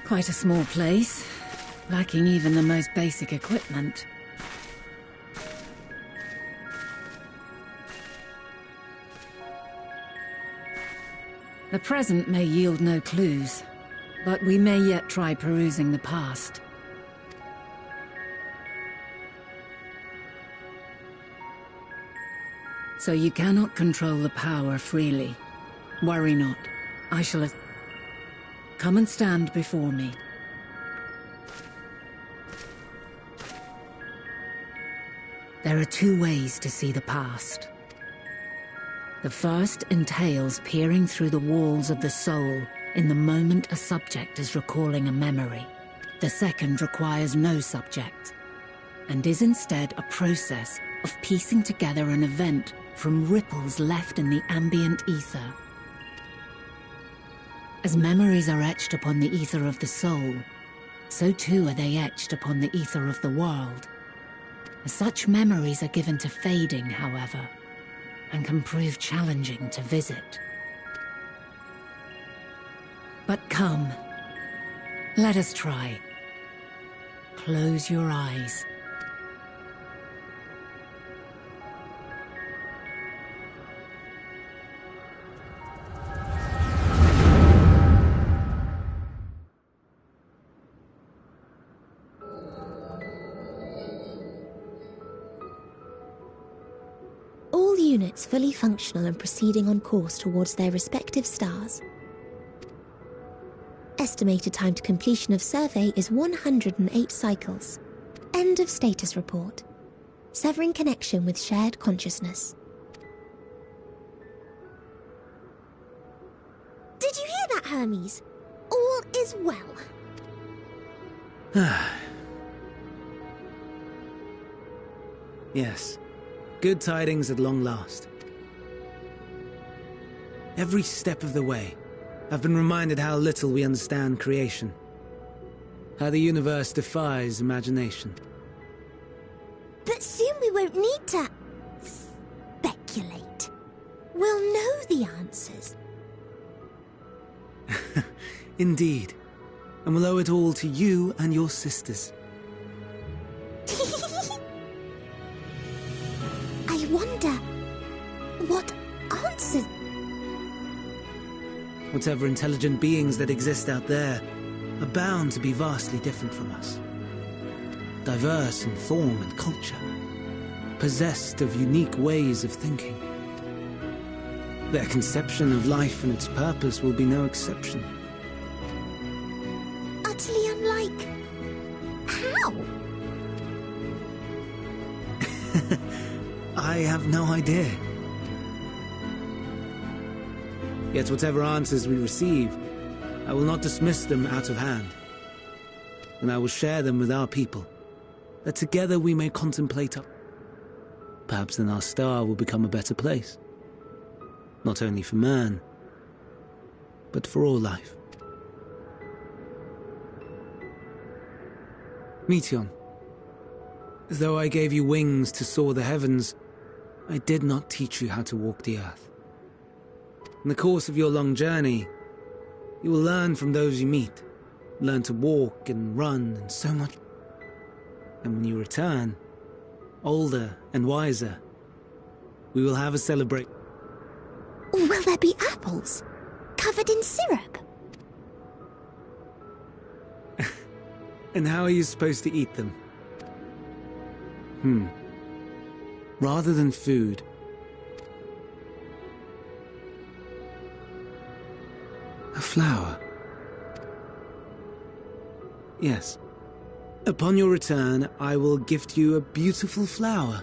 Quite a small place, lacking even the most basic equipment. The present may yield no clues, but we may yet try perusing the past. So you cannot control the power freely. Worry not. I shall... Come and stand before me. There are two ways to see the past. The first entails peering through the walls of the soul in the moment a subject is recalling a memory. The second requires no subject, and is instead a process of piecing together an event from ripples left in the ambient ether. As memories are etched upon the ether of the soul, so too are they etched upon the ether of the world. Such memories are given to fading, however, and can prove challenging to visit. But come, let us try. Close your eyes. All units fully functional and proceeding on course towards their respective stars. Estimated time to completion of survey is 108 cycles. End of status report. Severing connection with shared consciousness. Did you hear that, Hermes? All is well. Yes. Good tidings at long last. Every step of the way, I've been reminded how little we understand creation. How the universe defies imagination. But soon we won't need to speculate. We'll know the answers. Indeed. And we'll owe it all to you and your sisters. I wonder what answers. Whatever intelligent beings that exist out there are bound to be vastly different from us. Diverse in form and culture. Possessed of unique ways of thinking. Their conception of life and its purpose will be no exception. Utterly unlike. How? I have no idea. Yet whatever answers we receive, I will not dismiss them out of hand. And I will share them with our people, that together we may contemplate. Perhaps then our star will become a better place. Not only for man, but for all life. Meteon, though I gave you wings to soar the heavens, I did not teach you how to walk the earth. In the course of your long journey, you will learn from those you meet, learn to walk and run and so much. And when you return, older and wiser, we will have a celebration. Will there be apples covered in syrup? And how are you supposed to eat them? Rather than food, a flower. Yes. Upon your return, I will gift you a beautiful flower.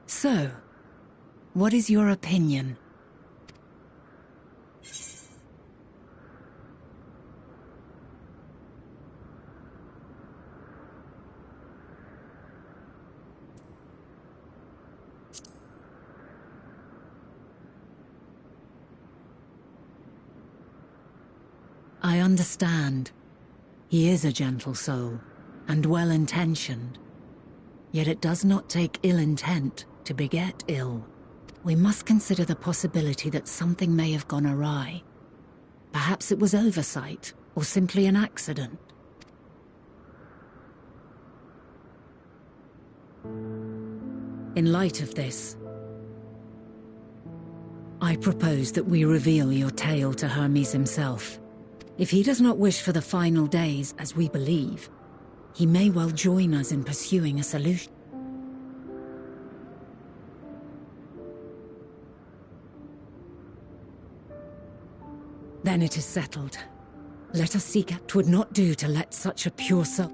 So, what is your opinion? I understand. He is a gentle soul, and well-intentioned. Yet it does not take ill intent to beget ill. We must consider the possibility that something may have gone awry. Perhaps it was oversight, or simply an accident. In light of this, I propose that we reveal your tale to Hermes himself. If he does not wish for the final days, as we believe, he may well join us in pursuing a solution. Then it is settled. Let us seek out. 'Twould not do to let such a pure soul...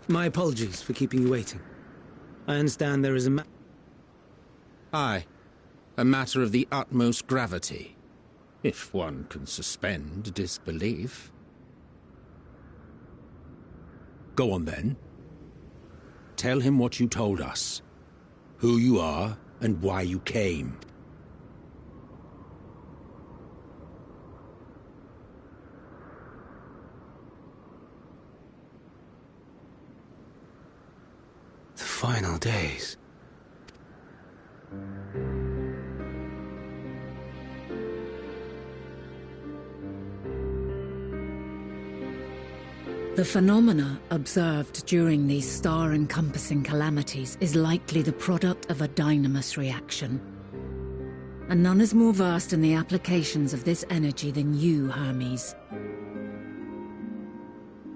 My apologies for keeping you waiting. I understand there is a Aye. A matter of the utmost gravity. If one can suspend disbelief. Go on then. Tell him what you told us. Who you are, and why you came. The final days. The phenomena observed during these star-encompassing calamities is likely the product of a dynamis reaction. And none is more versed in the applications of this energy than you, Hermes.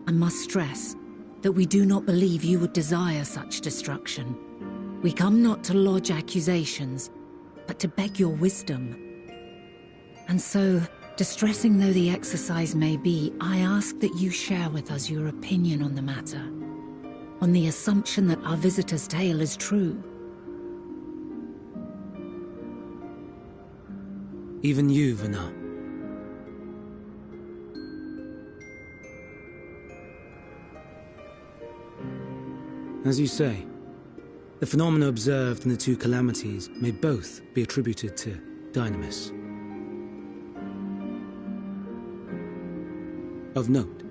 I must stress that we do not believe you would desire such destruction. We come not to lodge accusations, but to beg your wisdom. And so, distressing though the exercise may be, I ask that you share with us your opinion on the matter, on the assumption that our visitor's tale is true. Even you, Vana. As you say, the phenomena observed in the two calamities may both be attributed to dynamis. Of note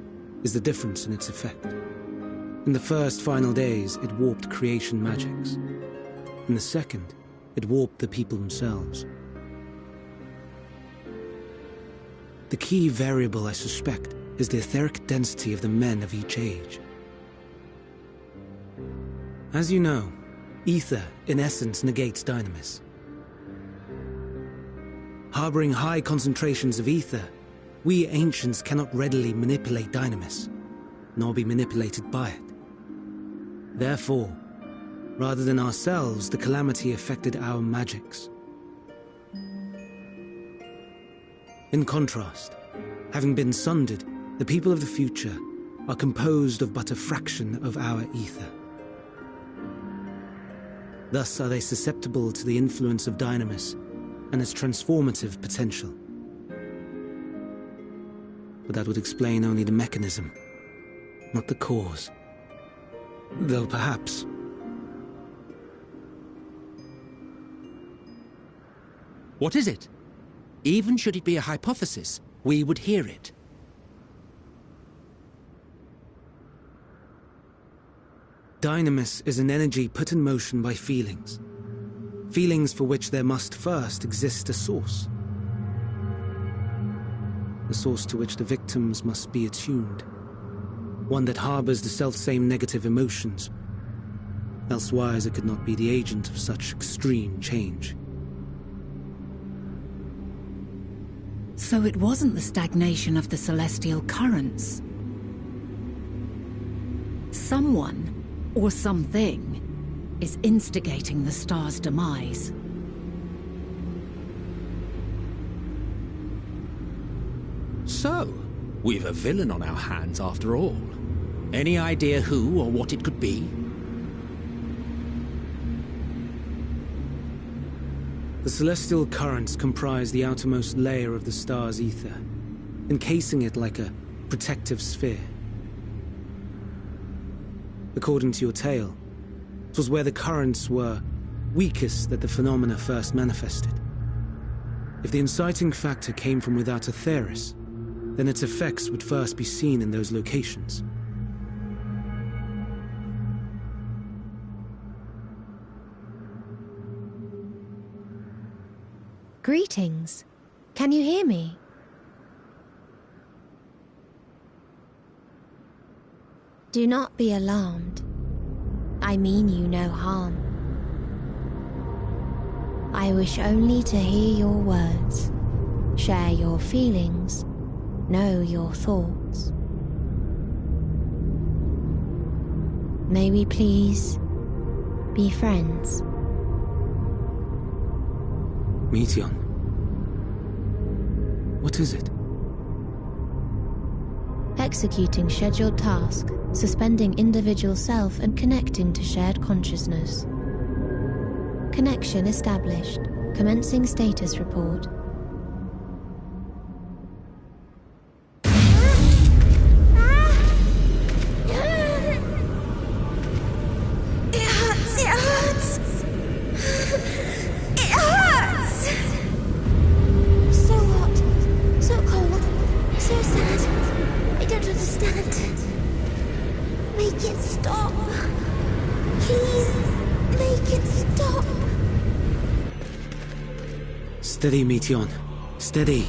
is the difference in its effect. In the first final days, it warped creation magics. In the second, it warped the people themselves. The key variable, I suspect, is the etheric density of the men of each age. As you know, ether, in essence, negates dynamis. Harboring high concentrations of ether, we ancients cannot readily manipulate dynamis, nor be manipulated by it. Therefore, rather than ourselves, the calamity affected our magics. In contrast, having been sundered, the people of the future are composed of but a fraction of our ether. Thus are they susceptible to the influence of dynamis and its transformative potential. But that would explain only the mechanism, not the cause. Though perhaps... What is it? Even should it be a hypothesis, we would hear it. Dynamis is an energy put in motion by feelings. Feelings for which there must first exist a source. The source to which the victims must be attuned. One that harbors the selfsame negative emotions. Elsewise it could not be the agent of such extreme change. So it wasn't the stagnation of the celestial currents. Someone, or something, is instigating the star's demise. So, we've a villain on our hands after all. Any idea who or what it could be? The celestial currents comprise the outermost layer of the star's ether, encasing it like a protective sphere. According to your tale, it was where the currents were weakest that the phenomena first manifested. If the inciting factor came from without a Theris, then its effects would first be seen in those locations. Greetings. Can you hear me? Do not be alarmed. I mean you no harm. I wish only to hear your words, share your feelings, know your thoughts. May we please be friends? Meteon. What is it? executing scheduled task, suspending individual self and connecting to shared consciousness. Connection established. Commencing status report. Steady, Meteon. Steady.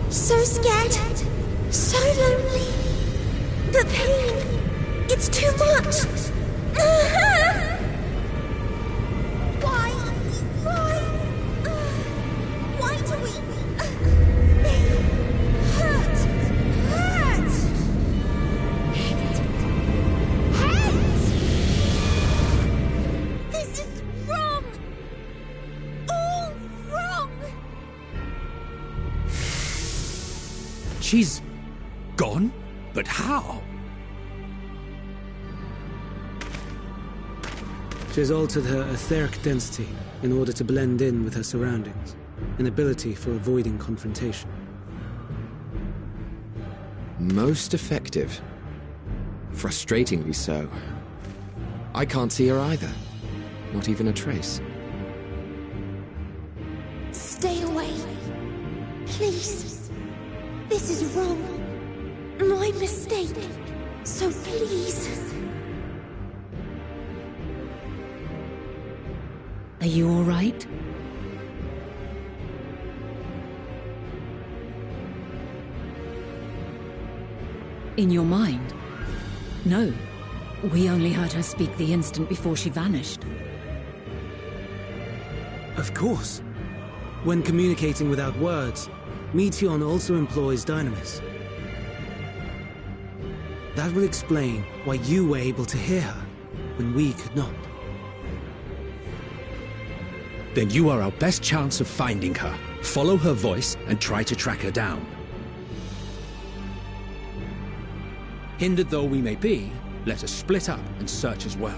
So scared. So lonely. The pain. It's too much. Why? Why do we? They hurt. Hurt. This is wrong. All wrong. She's gone? But how? She has altered her etheric density in order to blend in with her surroundings, an ability for avoiding confrontation. Most effective. Frustratingly so. I can't see her either. Not even a trace. Stay away. Please. This is wrong. My mistake. So please. Are you all right? In your mind? No. We only heard her speak the instant before she vanished. Of course. When communicating without words, Meteon also employs dynamis. That will explain why you were able to hear her, when we could not. Then you are our best chance of finding her. Follow her voice and try to track her down. Hindered though we may be, let us split up and search as well.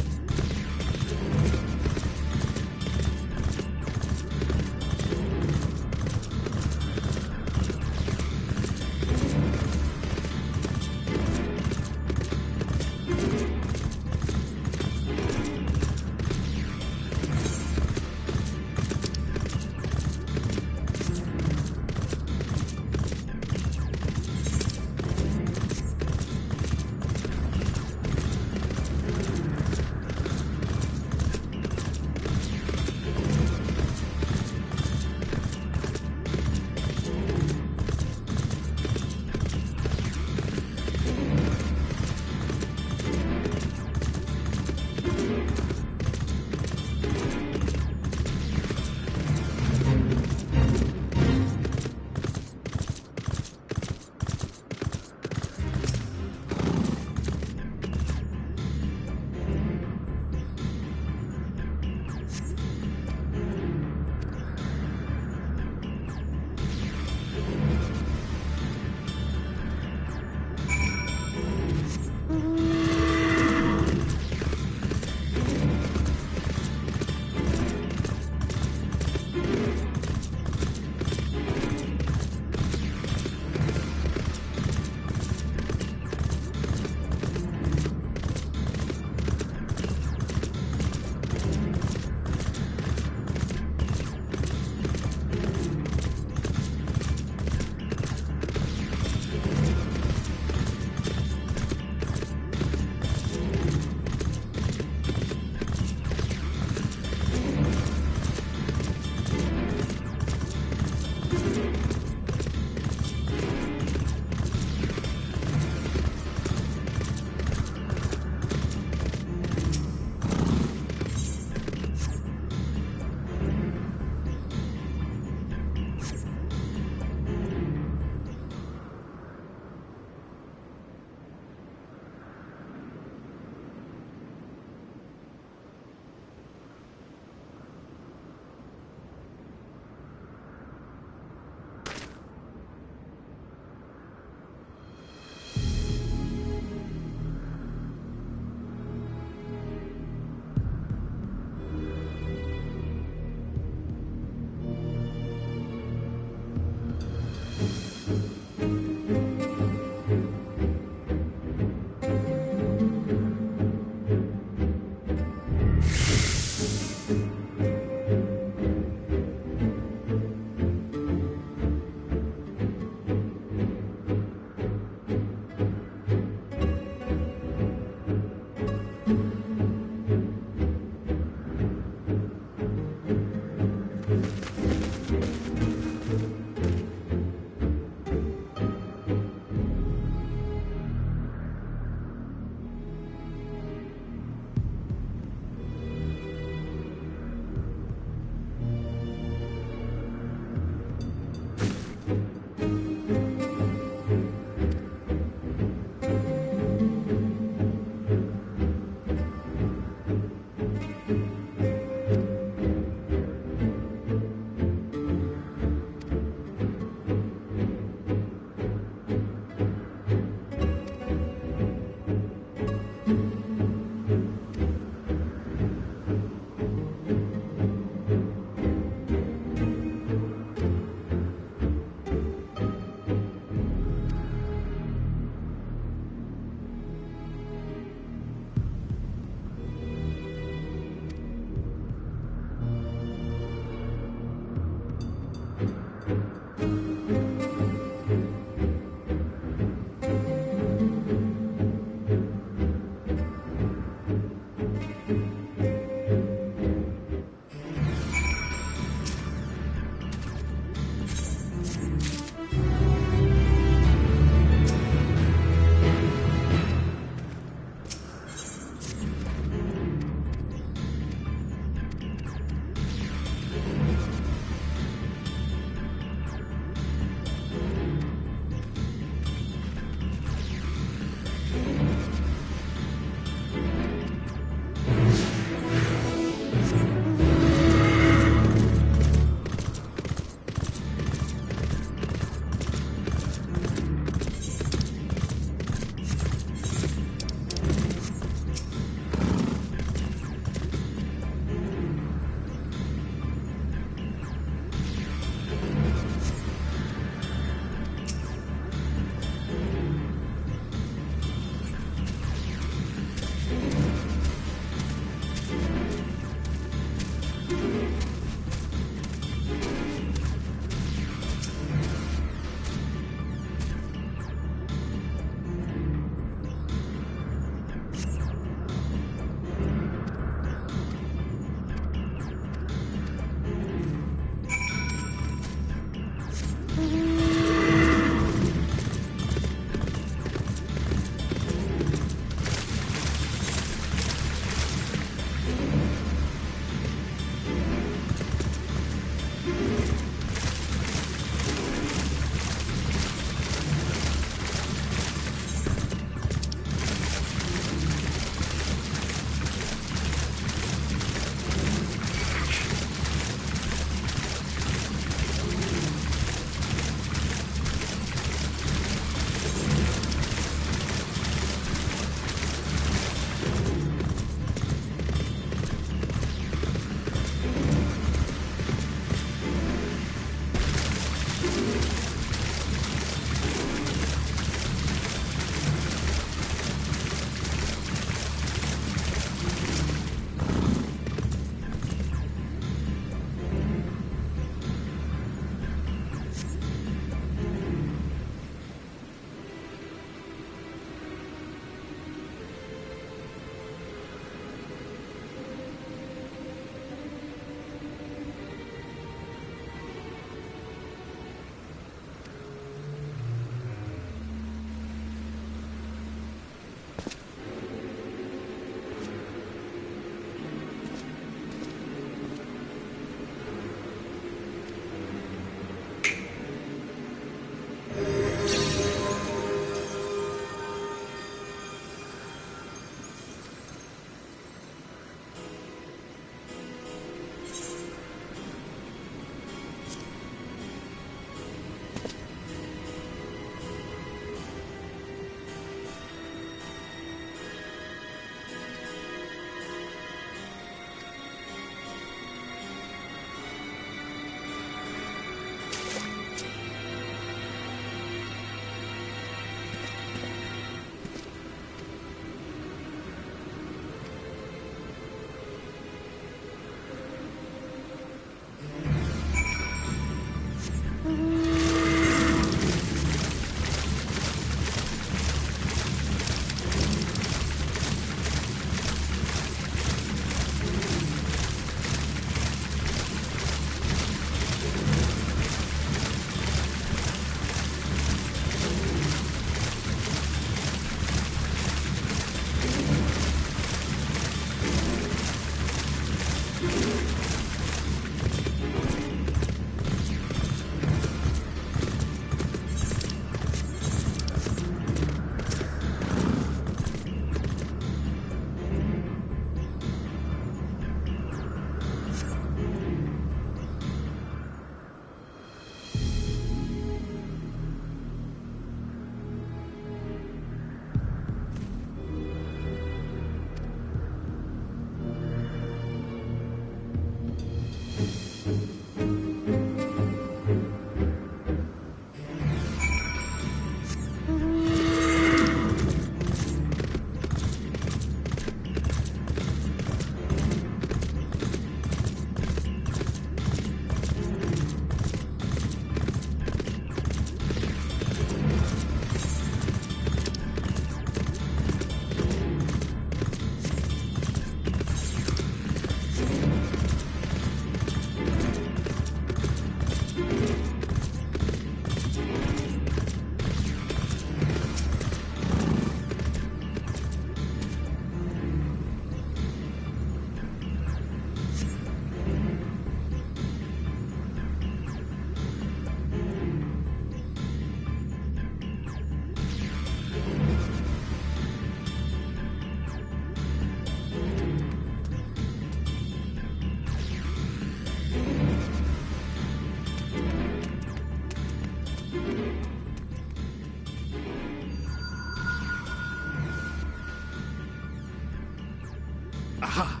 Aha!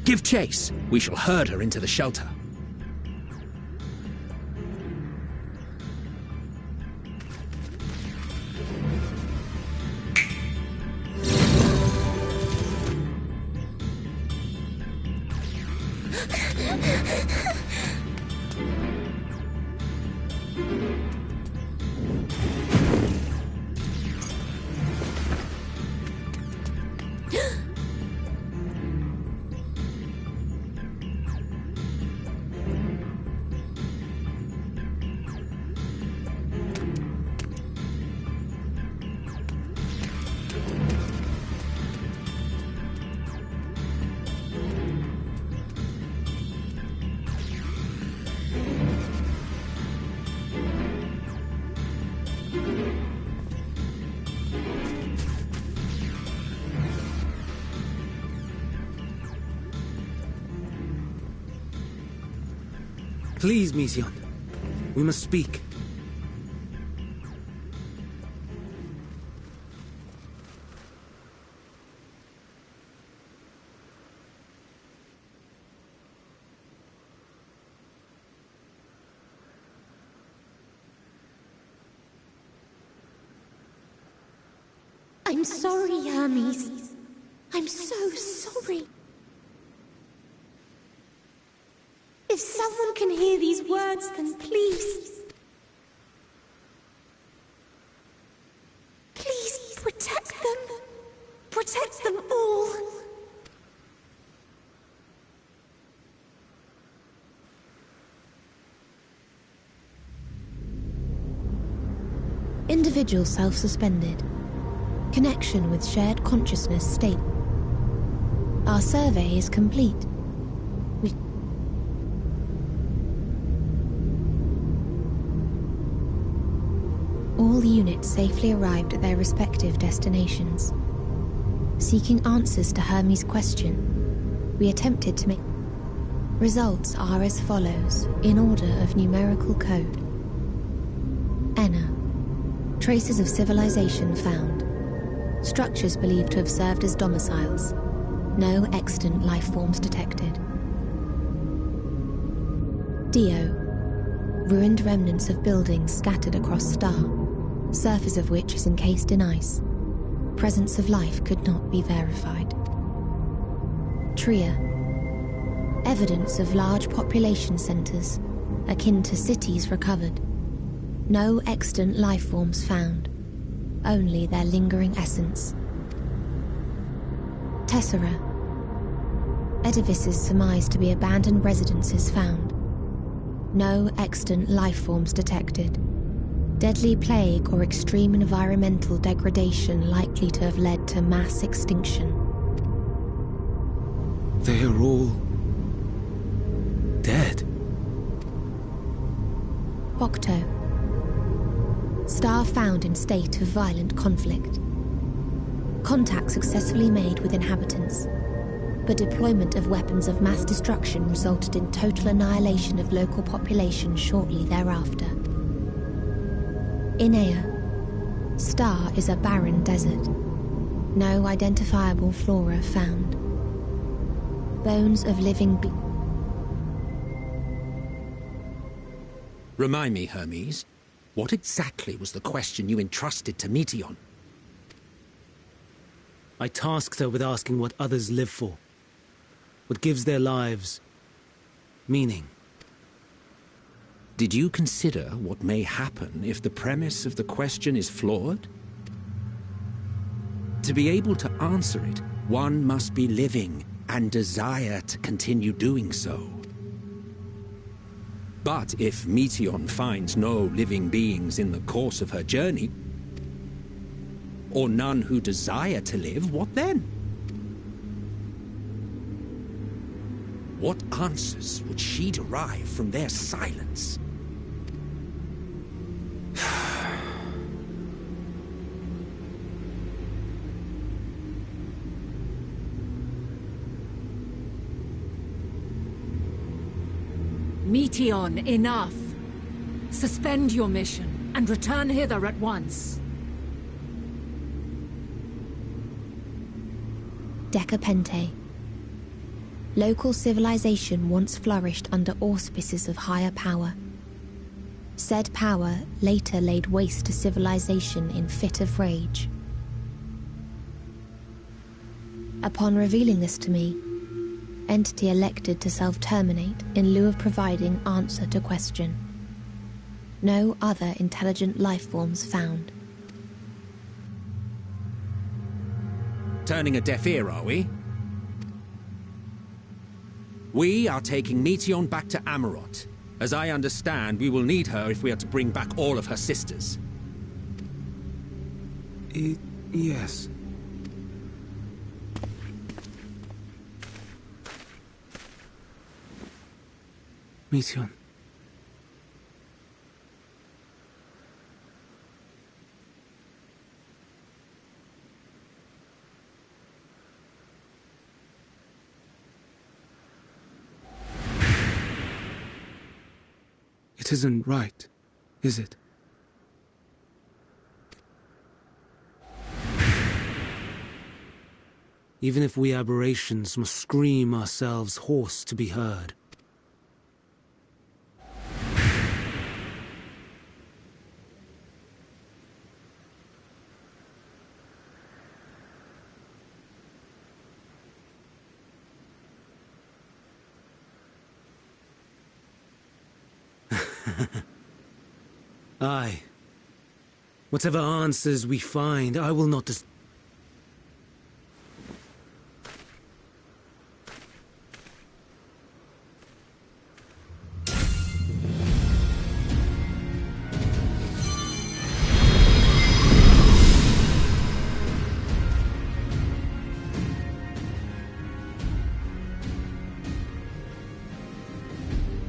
Give chase! We shall herd her into the shelter. Please, Meteion. We must speak. I'm sorry, Hermes. I'm so sorry. If someone can hear these words, then please... please protect them. Protect them all. Individual self-suspended. Connection with shared consciousness state. Our survey is complete. All units safely arrived at their respective destinations. Seeking answers to Hermes' question, we attempted to make... Results are as follows, in order of numerical code. Enna. Traces of civilization found. Structures believed to have served as domiciles. No extant life forms detected. Dio. Ruined remnants of buildings scattered across star, surface of which is encased in ice. Presence of life could not be verified. Tria. Evidence of large population centers, akin to cities recovered. No extant life forms found, only their lingering essence. Tessera. Edifices surmised to be abandoned residences found. No extant life forms detected. Deadly plague or extreme environmental degradation likely to have led to mass extinction. They are all... dead. Octo. Star found in state of violent conflict. Contact successfully made with inhabitants, but deployment of weapons of mass destruction resulted in total annihilation of local population shortly thereafter. Inea. Star is a barren desert. No identifiable flora found. Bones of living Remind me, Hermes, what exactly was the question you entrusted to Meteion? I tasked her with asking what others live for. What gives their lives meaning. Did you consider what may happen if the premise of the question is flawed? To be able to answer it, one must be living and desire to continue doing so. But if Meteion finds no living beings in the course of her journey, or none who desire to live, what then? What answers would she derive from their silence? Meteion, enough! Suspend your mission and return hither at once. Decapente. Local civilization once flourished under auspices of higher power. Said power later laid waste to civilization in fit of rage. Upon revealing this to me, entity elected to self-terminate in lieu of providing answer to question. No other intelligent life forms found. Turning a deaf ear, are we? We are taking Meteion back to Amarot. As I understand, we will need her if we are to bring back all of her sisters. Yes. Meteion. It isn't right, is it? Even if we aberrations must scream ourselves hoarse to be heard. Aye. Whatever answers we find, I will not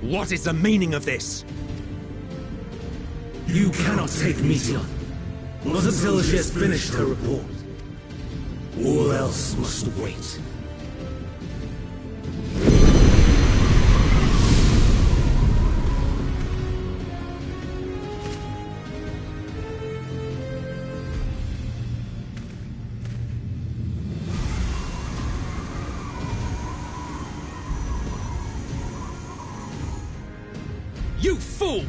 What is the meaning of this? You cannot take Meteion, not until she has finished her report. All else must wait. You fool!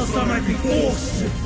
else I might be forced to.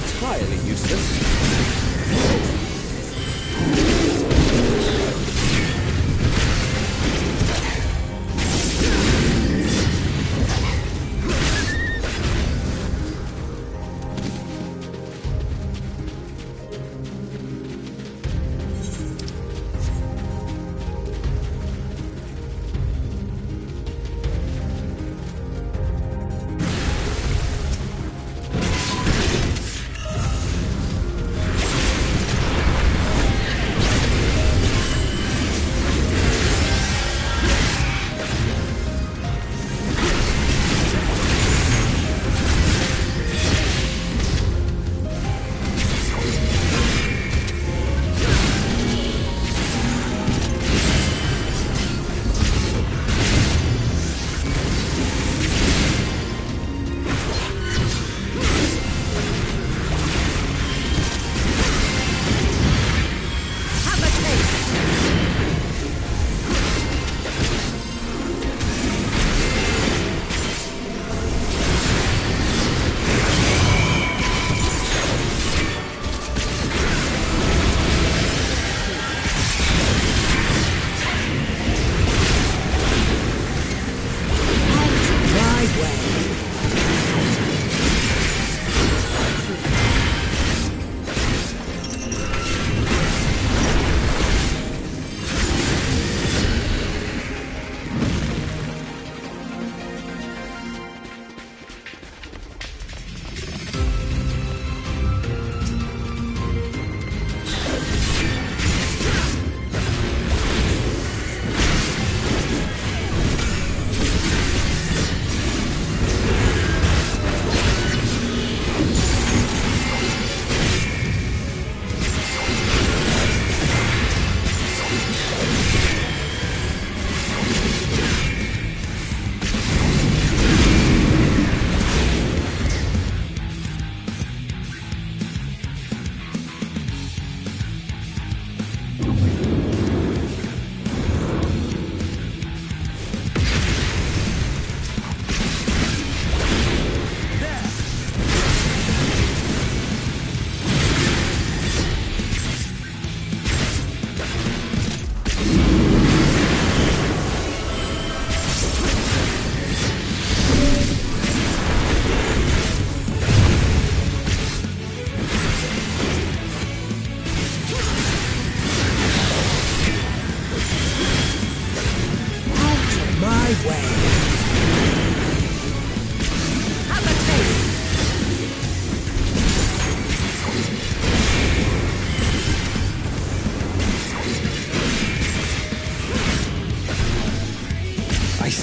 entirely useless.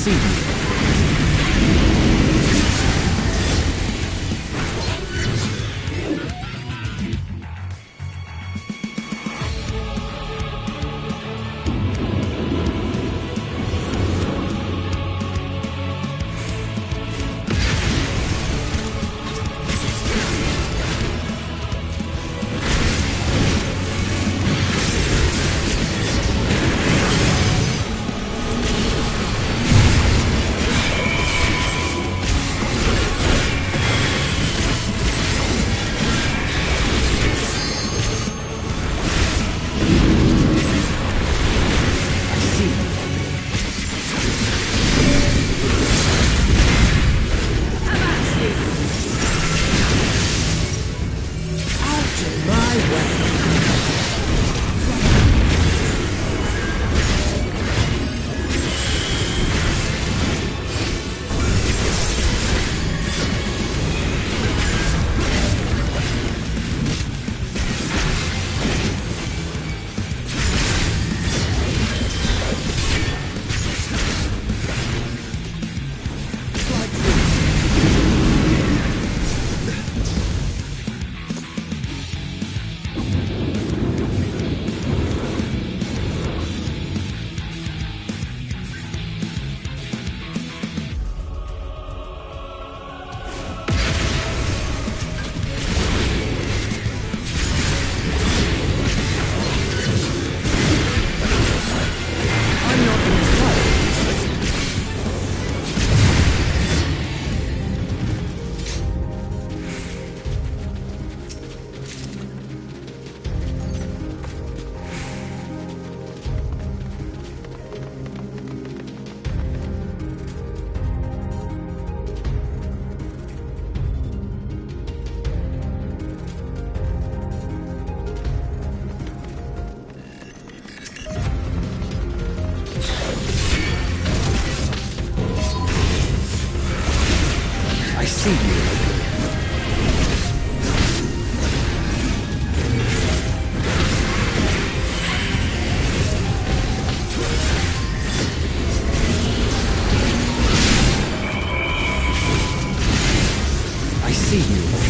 see you. see you. I see you.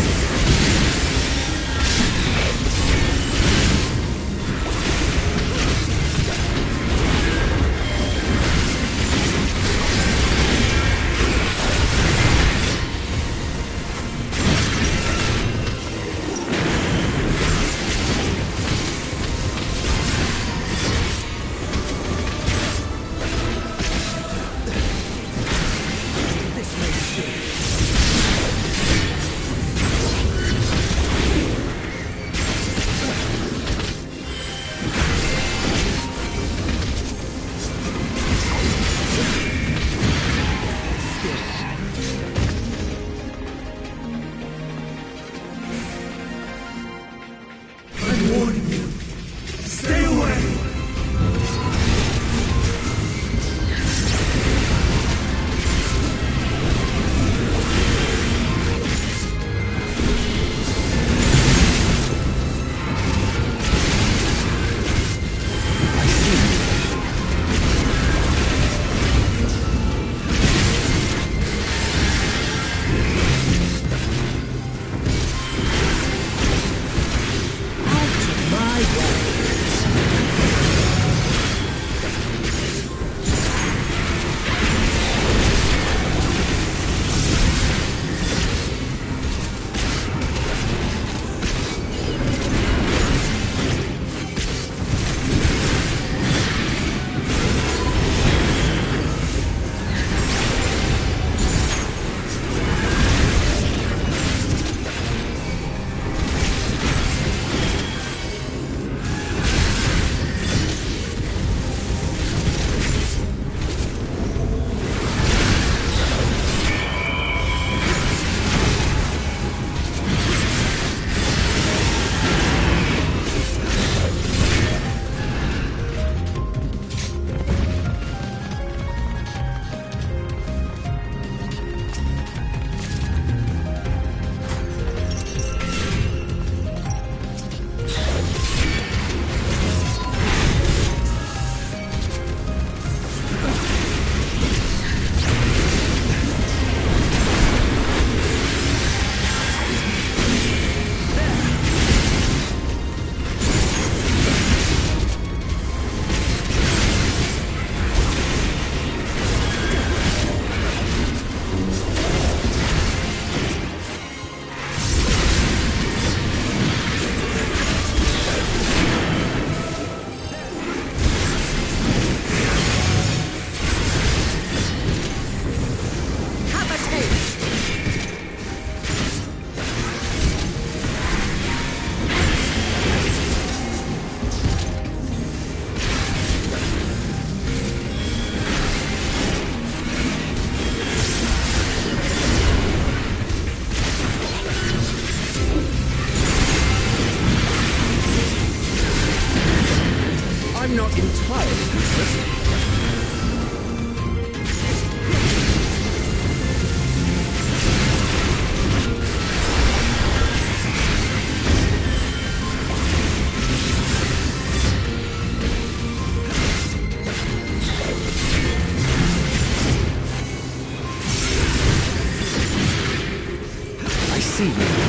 I'm not entirely useless. I see you.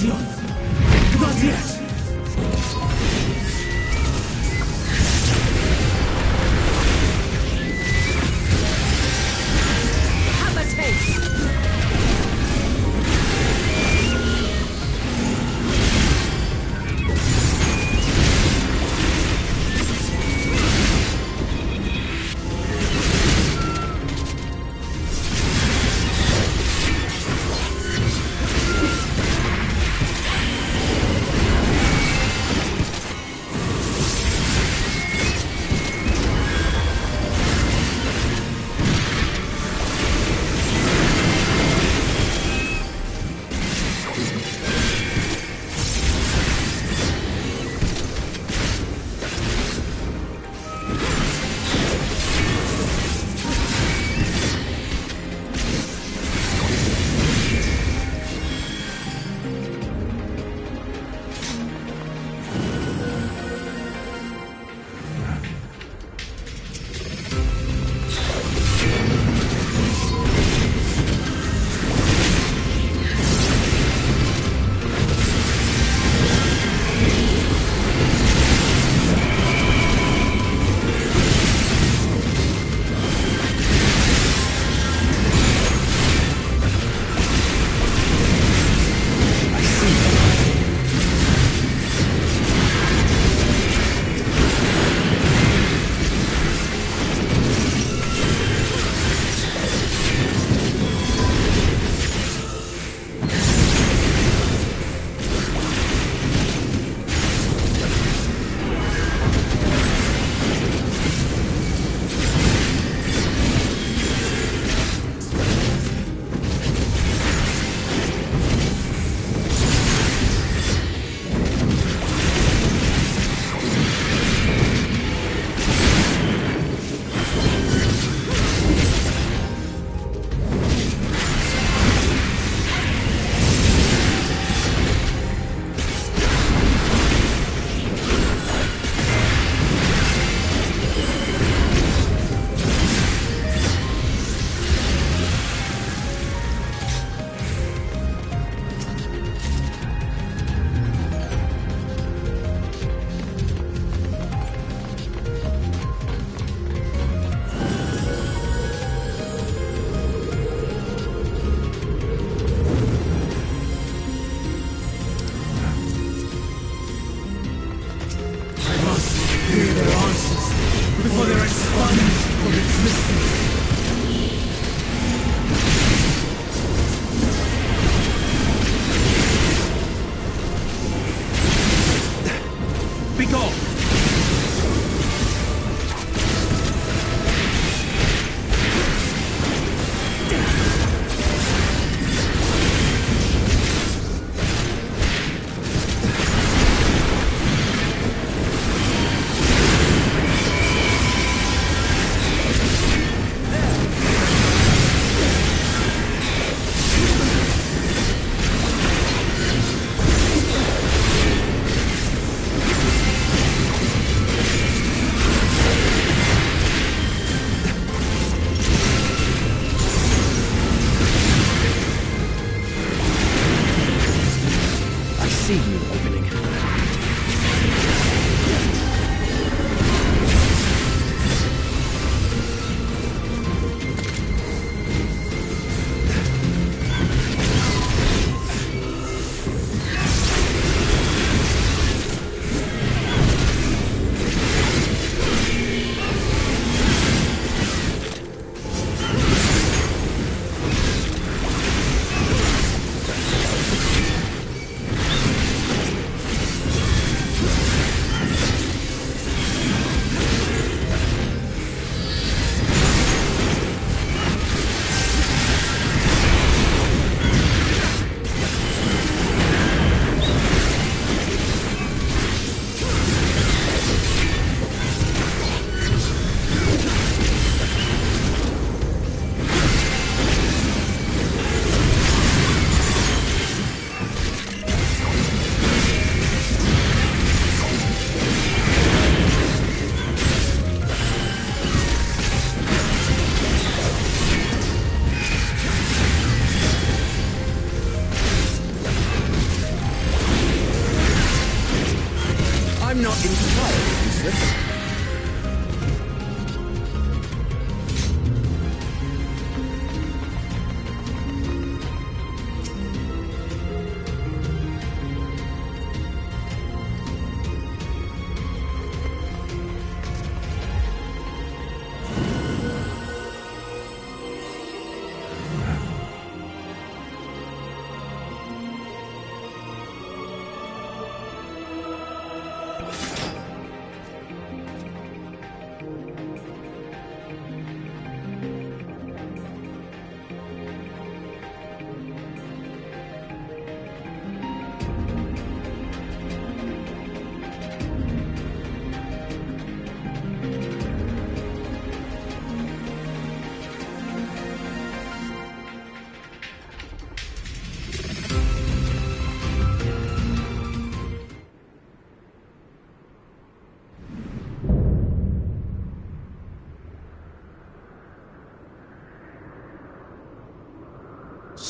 Not yet!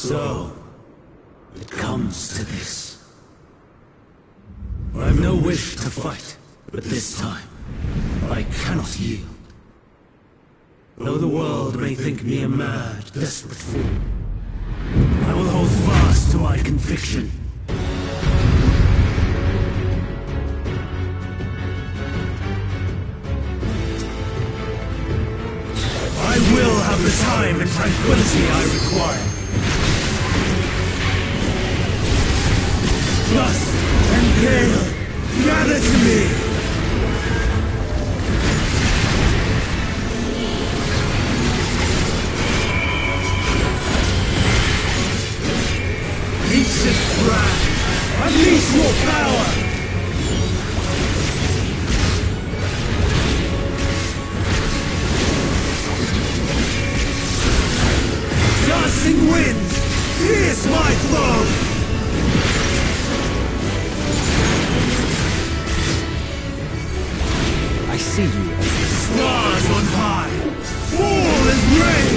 So, it comes to this. I've no wish to fight, but this time, I cannot yield. Though the world may think me a mad, desperate fool, I will hold fast to my conviction. I will have the time and tranquility I require. Dust and gale, gather to me! Ancient brand, unleash your power! Dancing winds, pierce my throne! I see you. Stars on high, fall as rain!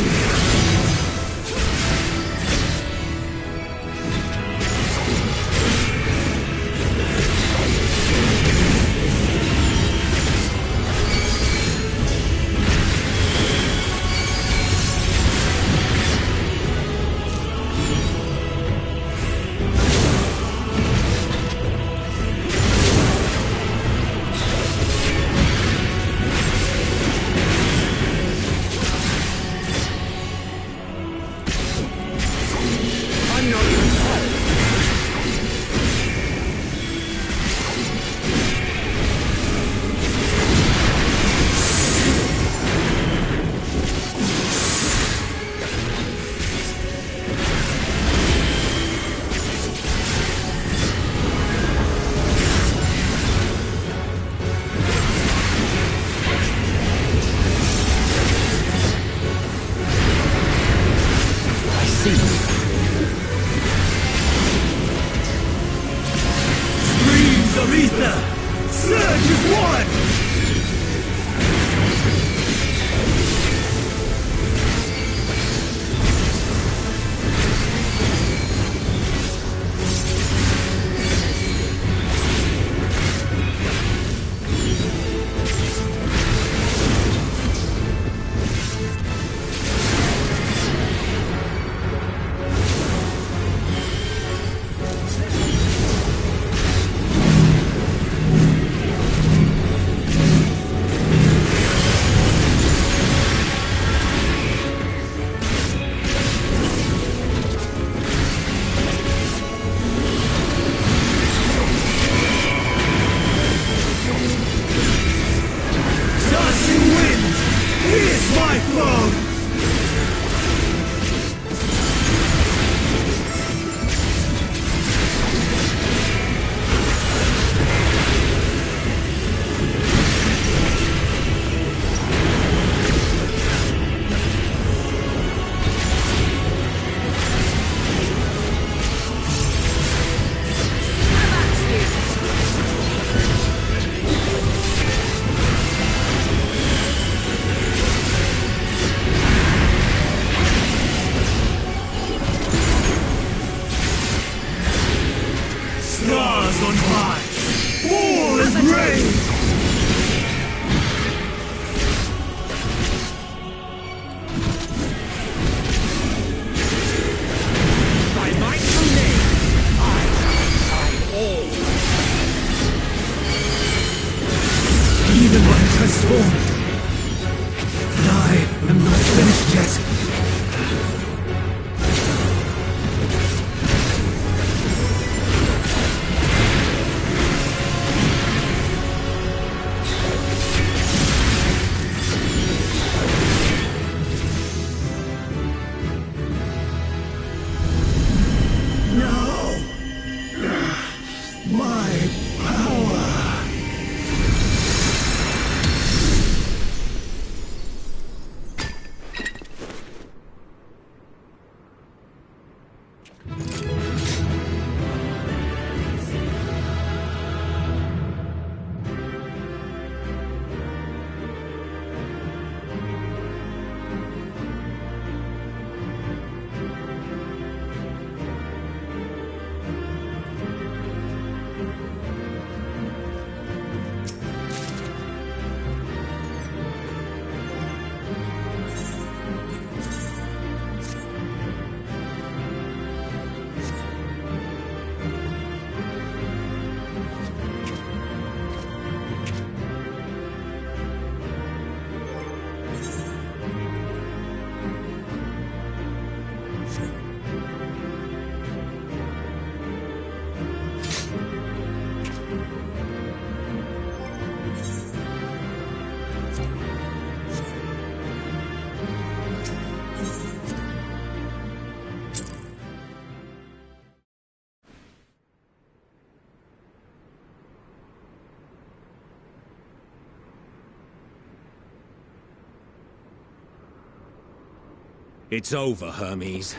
It's over, Hermes.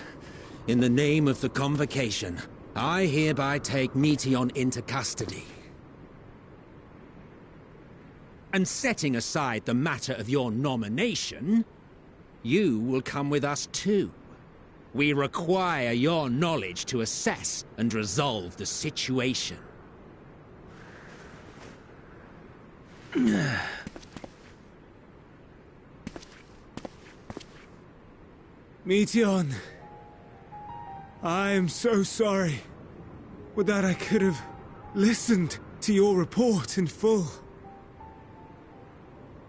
In the name of the Convocation, I hereby take Meteion into custody. And setting aside the matter of your nomination, you will come with us too. We require your knowledge to assess and resolve the situation. Meteion, I am so sorry. Would that I could have listened to your report in full.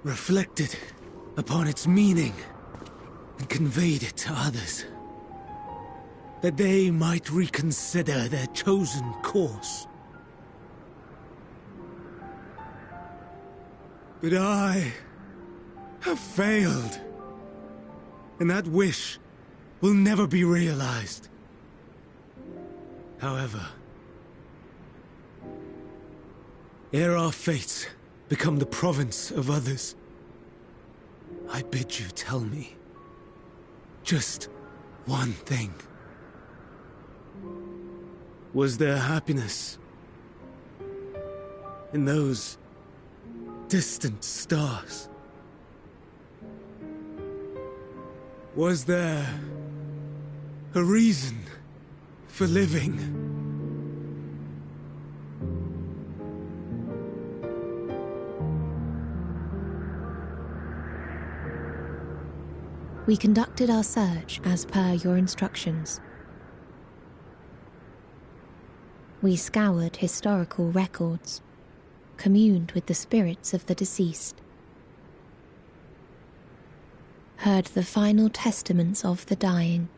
Reflected upon its meaning and conveyed it to others, that they might reconsider their chosen course. But I have failed, and that wish will never be realized. However, ere our fates become the province of others, I bid you tell me just one thing. Was there happiness in those distant stars? Was there a reason for living? We conducted our search as per your instructions. We scoured historical records, communed with the spirits of the deceased, heard the final testaments of the dying,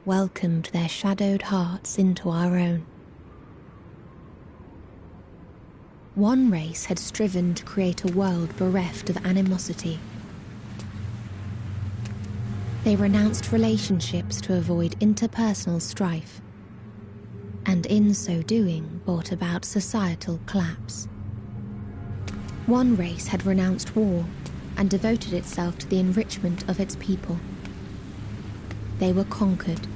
welcomed their shadowed hearts into our own. One race had striven to create a world bereft of animosity. They renounced relationships to avoid interpersonal strife, and in so doing brought about societal collapse. One race had renounced war and devoted itself to the enrichment of its people. They were conquered.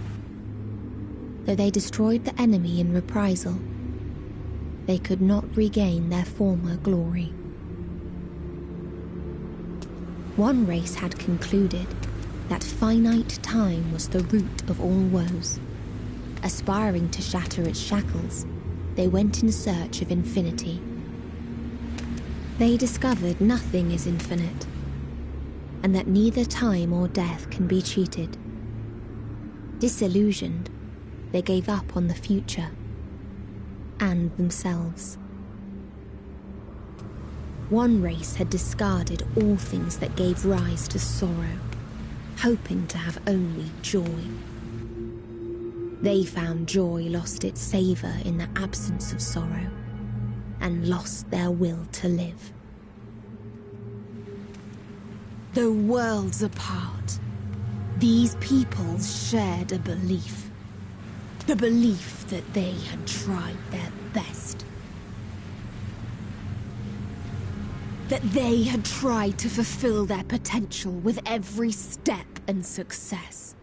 Though they destroyed the enemy in reprisal, they could not regain their former glory. One race had concluded that finite time was the root of all woes. Aspiring to shatter its shackles, they went in search of infinity. They discovered nothing is infinite, and that neither time or death can be cheated. Disillusioned, they gave up on the future and themselves. One race had discarded all things that gave rise to sorrow, hoping to have only joy. They found joy lost its savour in the absence of sorrow, and lost their will to live. Though worlds apart, these peoples shared a belief. The belief that they had tried their best. That they had tried to fulfill their potential with every step and success.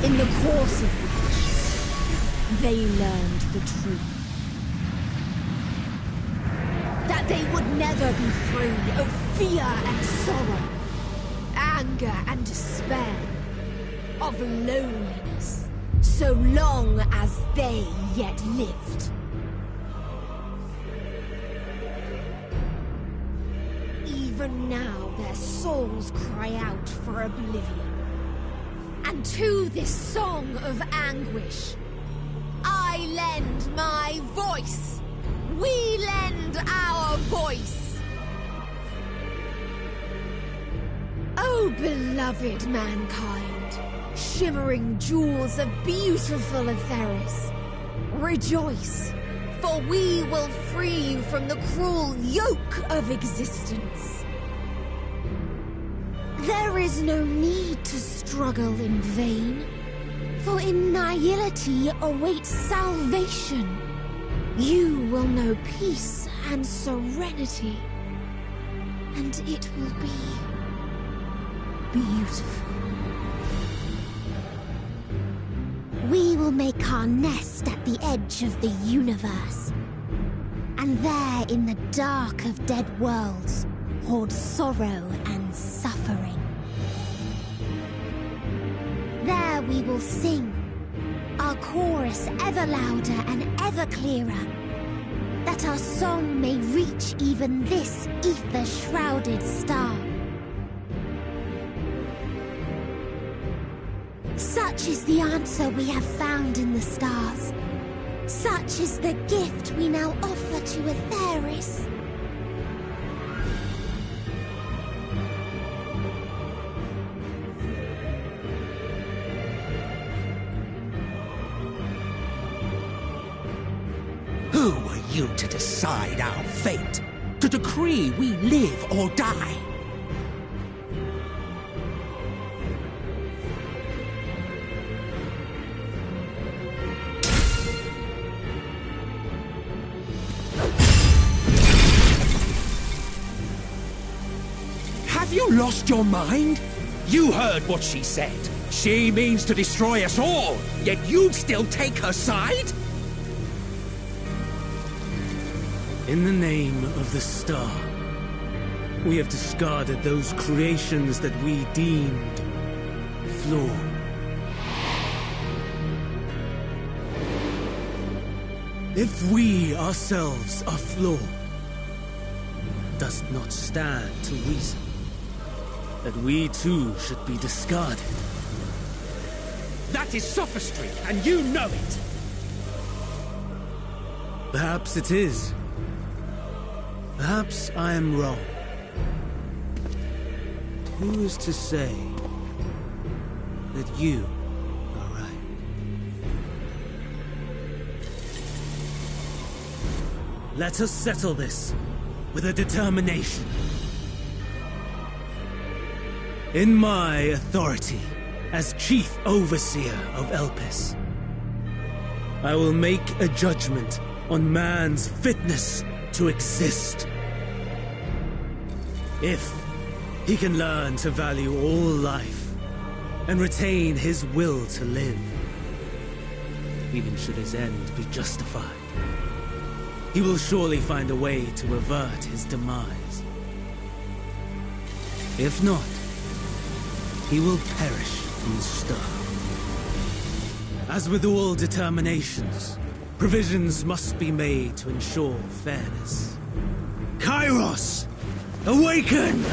In the course of which, they learned the truth. That they would never be free of fear and sorrow, anger and despair, of loneliness, so long as they yet lived. Even now their souls cry out for oblivion. And to this song of anguish, I lend my voice. We lend our voice. Oh, beloved mankind, shimmering jewels of beautiful Atheris, rejoice, for we will free you from the cruel yoke of existence. There is no need to struggle in vain, for in nihility awaits salvation. You will know peace and serenity, and it will be beautiful. We will make our nest at the edge of the universe. And there, in the dark of dead worlds, hoard sorrow and suffering. There we will sing, our chorus ever louder and ever clearer, that our song may reach even this ether-shrouded star. Such is the answer we have found in the stars. Such is the gift we now offer to Aetheris. Who are you to decide our fate? To decree we live or die? Have you lost your mind? You heard what she said. She means to destroy us all, yet you'd still take her side? In the name of the star, we have discarded those creations that we deemed flawed. If we ourselves are flawed, does it not stand to reason that we too should be discarded? That is sophistry, and you know it! Perhaps it is. Perhaps I am wrong. Who is to say that you are right? Let us settle this with a determination. In my authority as Chief Overseer of Elpis, I will make a judgment on man's fitness to exist. If he can learn to value all life and retain his will to live, even should his end be justified, he will surely find a way to avert his demise. If not, he will perish and starve. As with all determinations, provisions must be made to ensure fairness. Kairos! Awaken!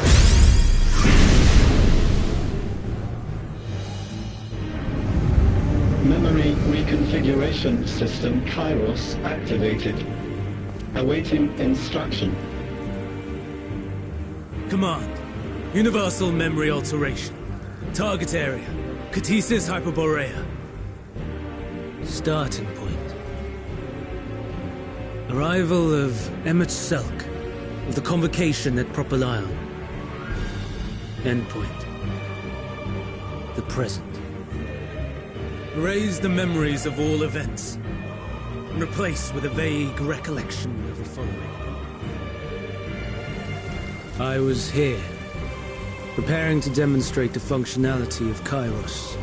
Memory reconfiguration system Kairos activated. Awaiting instruction. Command. Universal memory alteration. Target area. Catesis Hyperborea. Starting point. Arrival of Emmet Selk of the Convocation at Propylion. Endpoint. The present. Erase the memories of all events and replace with a vague recollection of the following. I was here, preparing to demonstrate the functionality of Kairos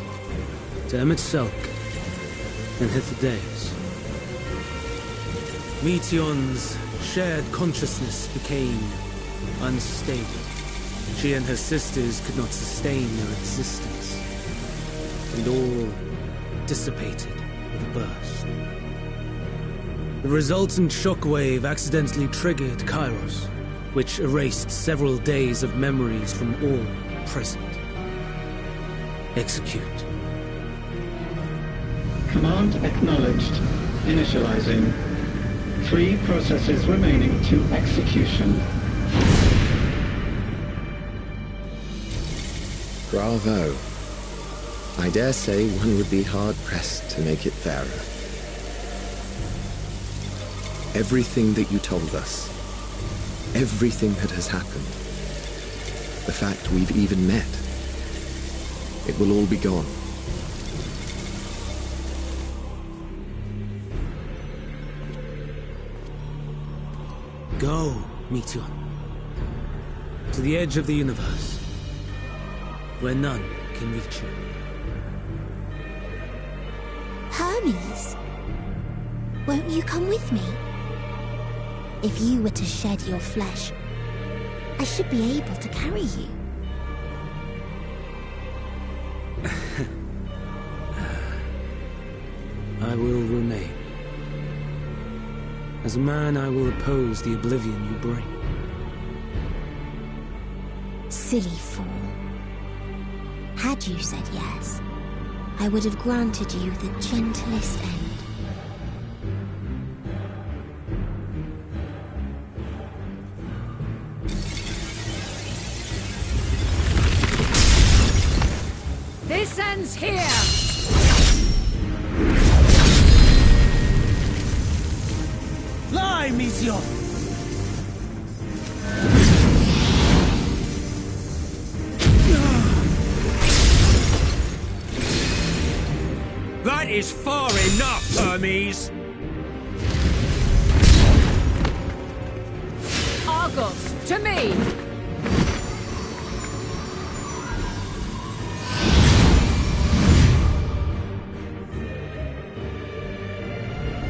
to Emmet Selk and Hithodeus. Meteion's shared consciousness became unstable. She and her sisters could not sustain their existence, and all dissipated with a burst. The resultant shockwave accidentally triggered Kairos, which erased several days of memories from all present. Execute. Command acknowledged. Initializing. 3 processes remaining to execution. Bravo. I dare say one would be hard-pressed to make it fairer. Everything that you told us, everything that has happened, the fact we've even met, it will all be gone. Go, Meteion. To the edge of the universe. where none can reach you. Hermes, won't you come with me? If you were to shed your flesh, I should be able to carry you. I will remain. As a man, I will oppose the oblivion you bring. Silly fool. Had you said yes, I would have granted you the gentlest end. This ends here! Lie, Monsieur! That is far enough, Hermes! Argos, to me!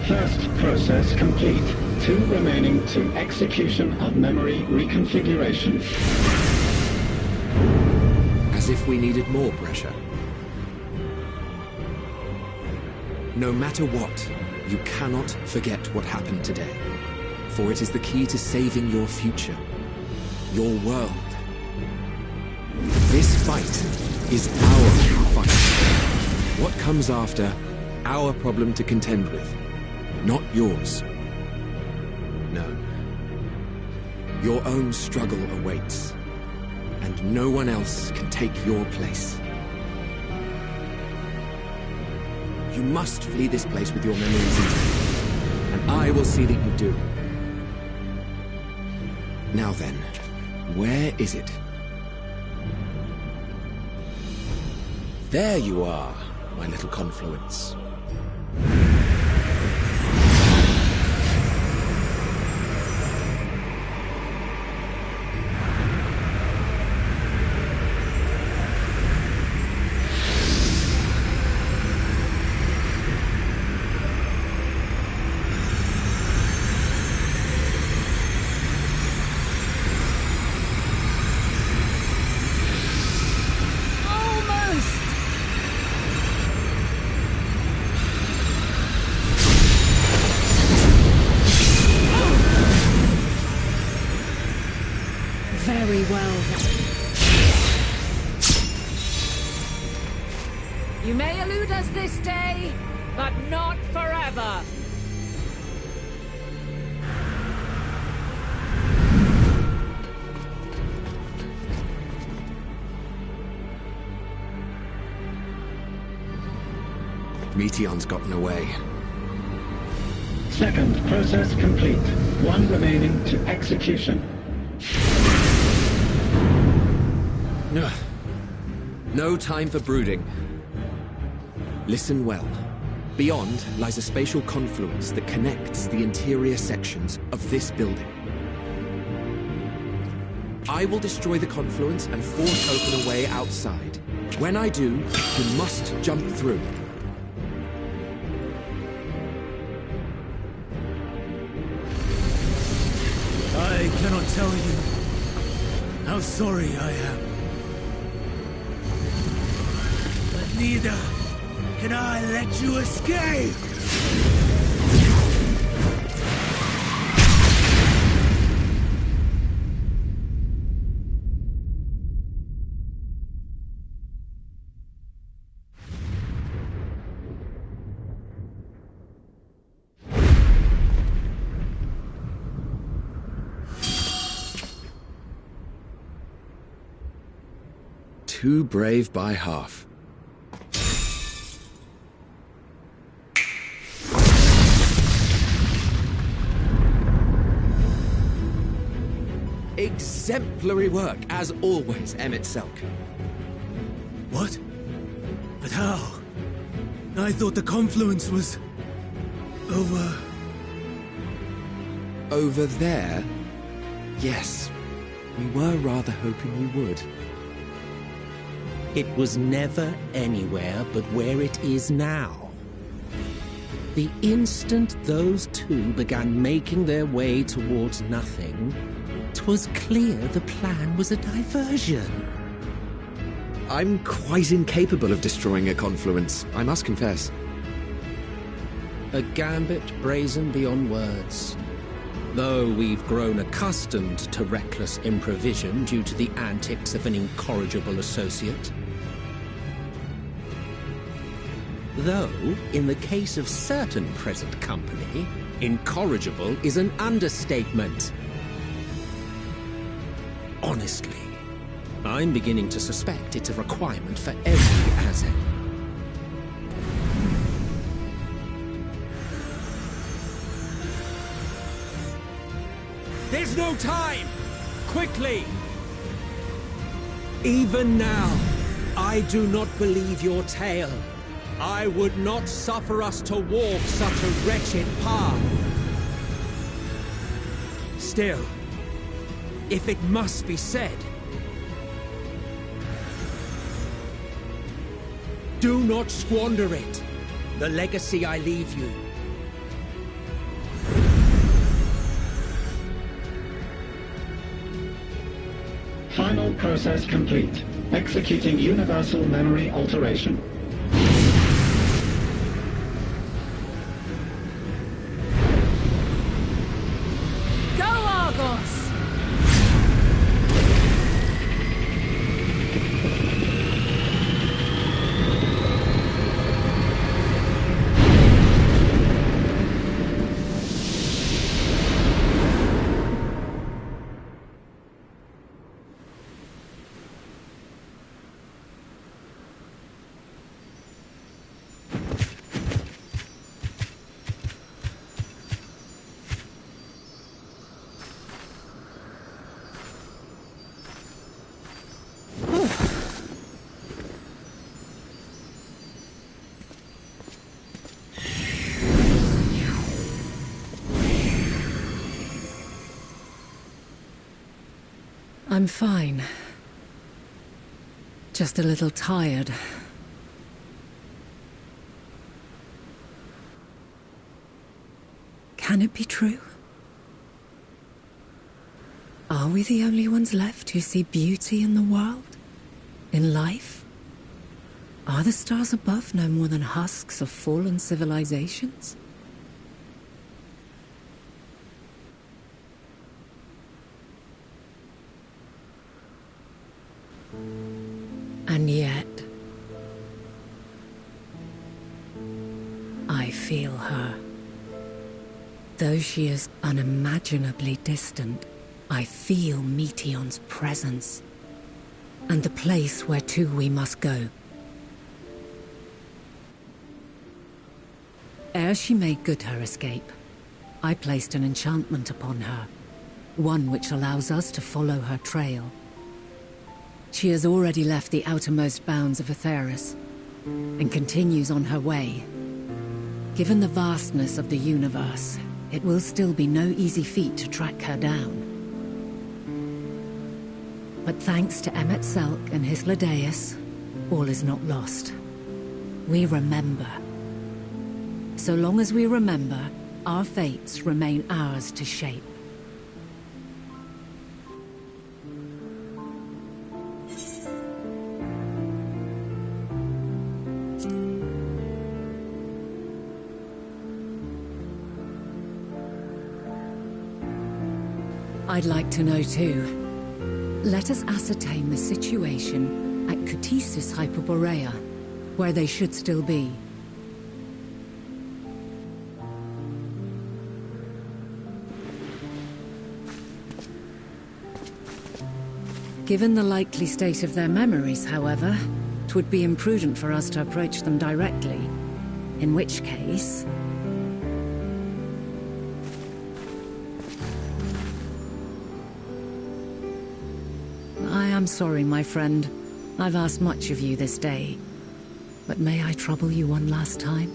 First process complete. 2 remaining to execution of memory reconfiguration. As if we needed more pressure. No matter what, you cannot forget what happened today. For it is the key to saving your future. Your world. This fight is our fight. What comes after, our problem to contend with. Not yours. No. Your own struggle awaits. And no one else can take your place. You must flee this place with your memories intact. And I will see that you do. Now then, where is it? There you are, my little confluence. Very well, then. You may elude us this day, but not forever. Meteon's gotten away. Second process complete. 1 remaining to execution. No time for brooding. Listen well. Beyond lies a spatial confluence that connects the interior sections of this building. I will destroy the confluence and force open a way outside. When I do, you must jump through. I cannot tell you how sorry I am. But neither can I let you escape! Too brave by half. Exemplary work, as always, Emmett Selk. What? But how? I thought the confluence was... over... Over there? Yes. We were rather hoping you would. It was never anywhere but where it is now. The instant those two began making their way towards nothing, 'twas clear the plan was a diversion. I'm quite incapable of destroying a confluence, I must confess. A gambit brazen beyond words. Though we've grown accustomed to reckless improvision due to the antics of an incorrigible associate. Though, in the case of certain present company, incorrigible is an understatement. Honestly, I'm beginning to suspect it's a requirement for every Azen. There's no time! Quickly! Even now, I do not believe your tale. I would not suffer us to walk such a wretched path. Still, if it must be said, do not squander it, the legacy I leave you. Final process complete. Executing universal memory alteration. Go, Argos! I'm fine. Just a little tired. Can it be true? Are we the only ones left who see beauty in the world? In life? Are the stars above no more than husks of fallen civilizations? And yet, I feel her. Though she is unimaginably distant, I feel Meteion's presence, and the place where to we must go. Ere she made good her escape, I placed an enchantment upon her, one which allows us to follow her trail. She has already left the outermost bounds of Aetheris, and continues on her way. Given the vastness of the universe, it will still be no easy feat to track her down. But thanks to Emmet Selk and Hysladeus, all is not lost. We remember. So long as we remember, our fates remain ours to shape. I'd like to know too. Let us ascertain the situation at Cutisis Hyperborea, where they should still be. Given the likely state of their memories, however, 'twould be imprudent for us to approach them directly. In which case... I'm sorry, my friend. I've asked much of you this day. But may I trouble you one last time?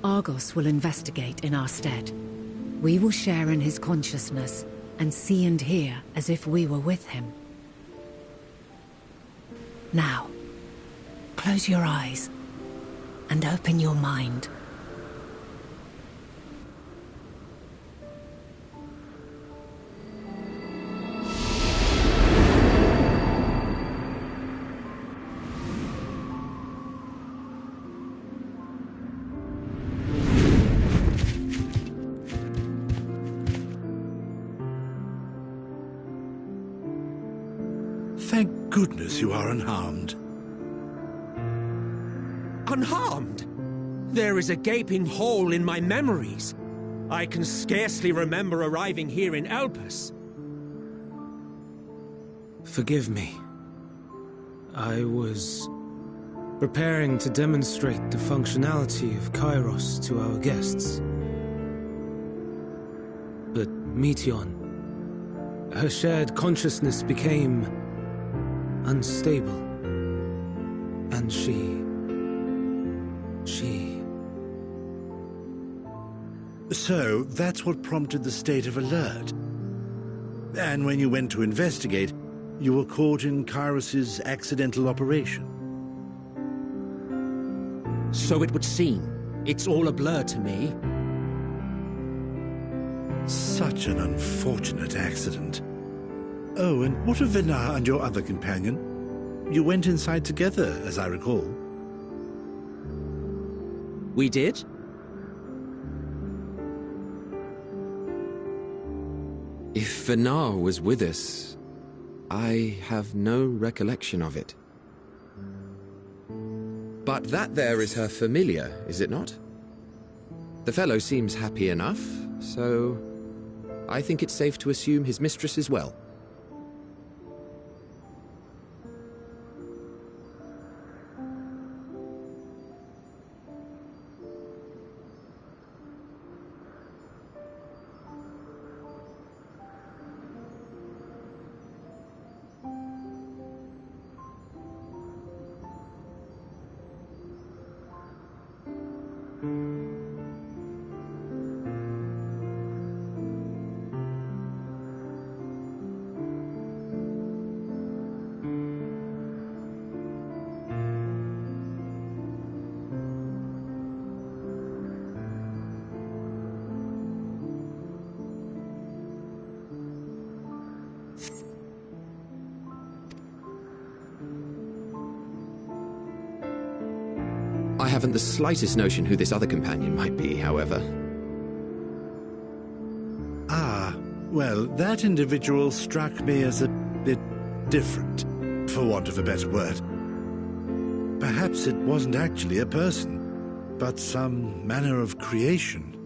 Argos will investigate in our stead. We will share in his consciousness and see and hear as if we were with him. Now, close your eyes and open your mind. Thank goodness you are unharmed. Unharmed? There is a gaping hole in my memories. I can scarcely remember arriving here in Elpis. Forgive me. I was preparing to demonstrate the functionality of Kairos to our guests. But Meteion, her shared consciousness became unstable. And she... So, that's what prompted the state of alert. And when you went to investigate, you were caught in Kairos's accidental operation. So it would seem. It's all a blur to me. Such an unfortunate accident. Oh, and what of Venar and your other companion? You went inside together, as I recall. We did? If Venar was with us, I have no recollection of it. But that there is her familiar, is it not? The fellow seems happy enough, so I think it's safe to assume his mistress is well. I haven't the slightest notion who this other companion might be, however. Ah, well, that individual struck me as a bit different, for want of a better word. Perhaps it wasn't actually a person, but some manner of creation.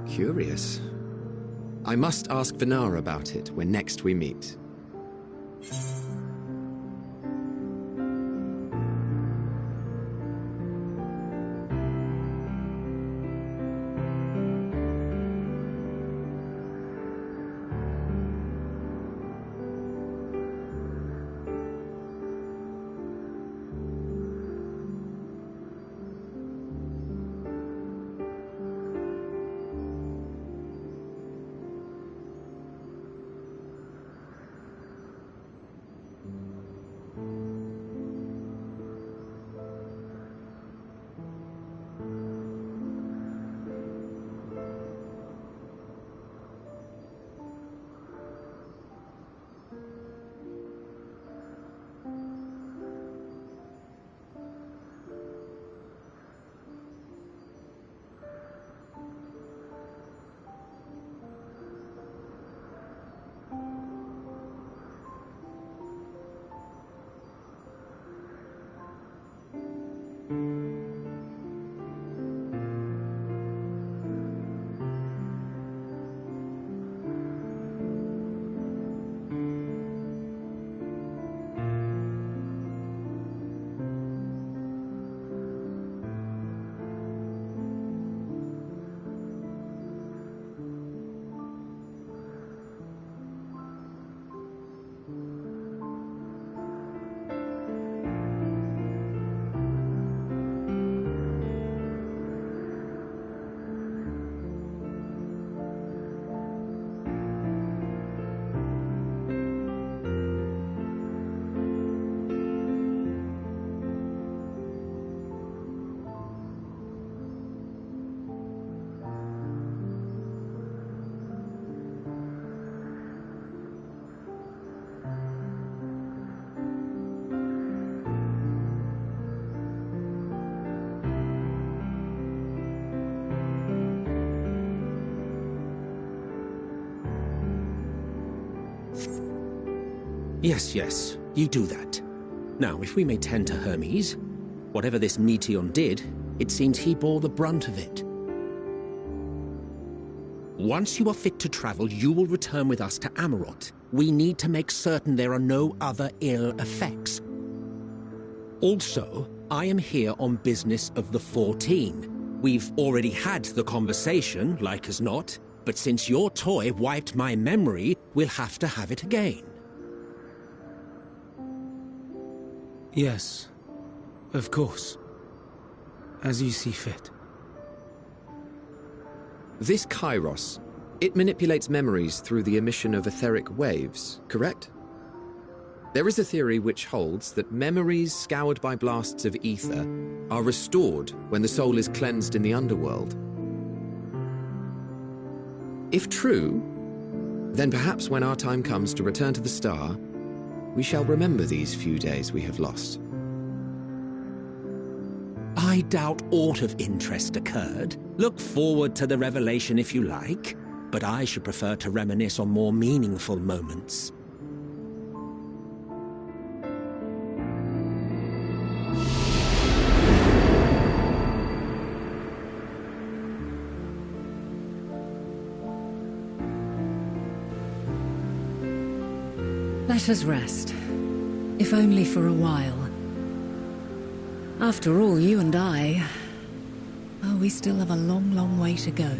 Curious. I must ask Venar about it when next we meet. Yes, you do that. Now, if we may tend to Hermes, whatever this Meteon did, it seems he bore the brunt of it. Once you are fit to travel, you will return with us to Amarot. We need to make certain there are no other ill effects. Also, I am here on business of the 14. We've already had the conversation, like as not, but since your toy wiped my memory, we'll have to have it again. Yes, of course. As you see fit. This Kairos, it manipulates memories through the emission of etheric waves, correct? There is a theory which holds that memories scoured by blasts of ether are restored when the soul is cleansed in the underworld. If true, then perhaps when our time comes to return to the star, we shall remember these few days we have lost. I doubt aught of interest occurred. Look forward to the revelation if you like, but I should prefer to reminisce on more meaningful moments. Let us rest, if only for a while. After all, you and I... oh, we still have a long, long way to go.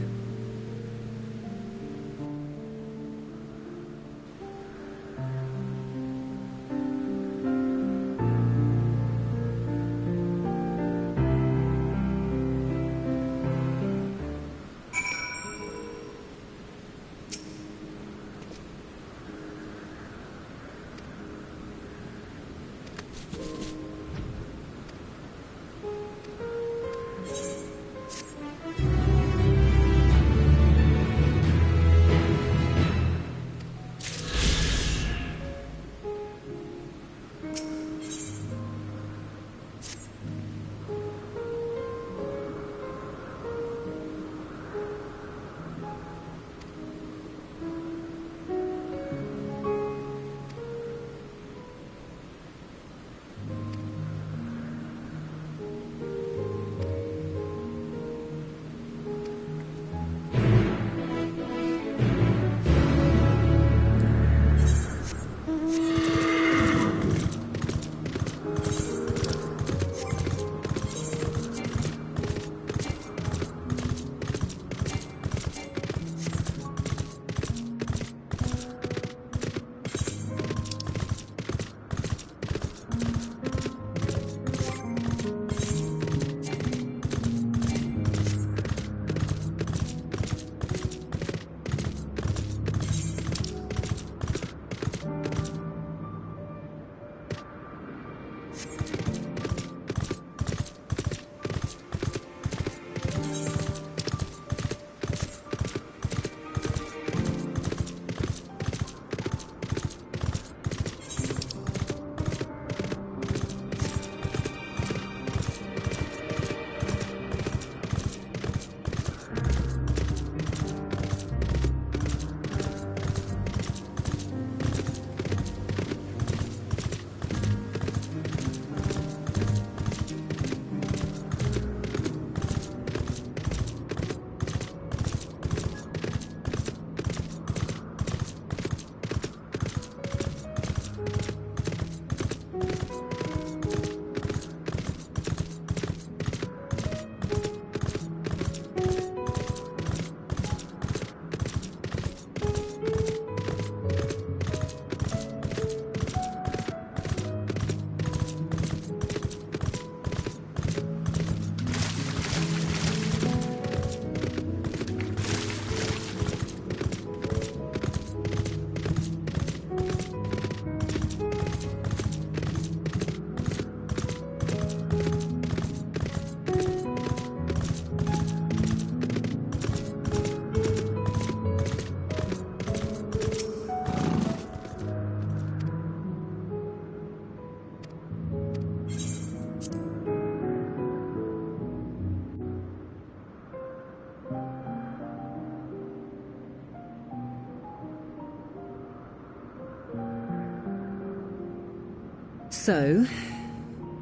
So,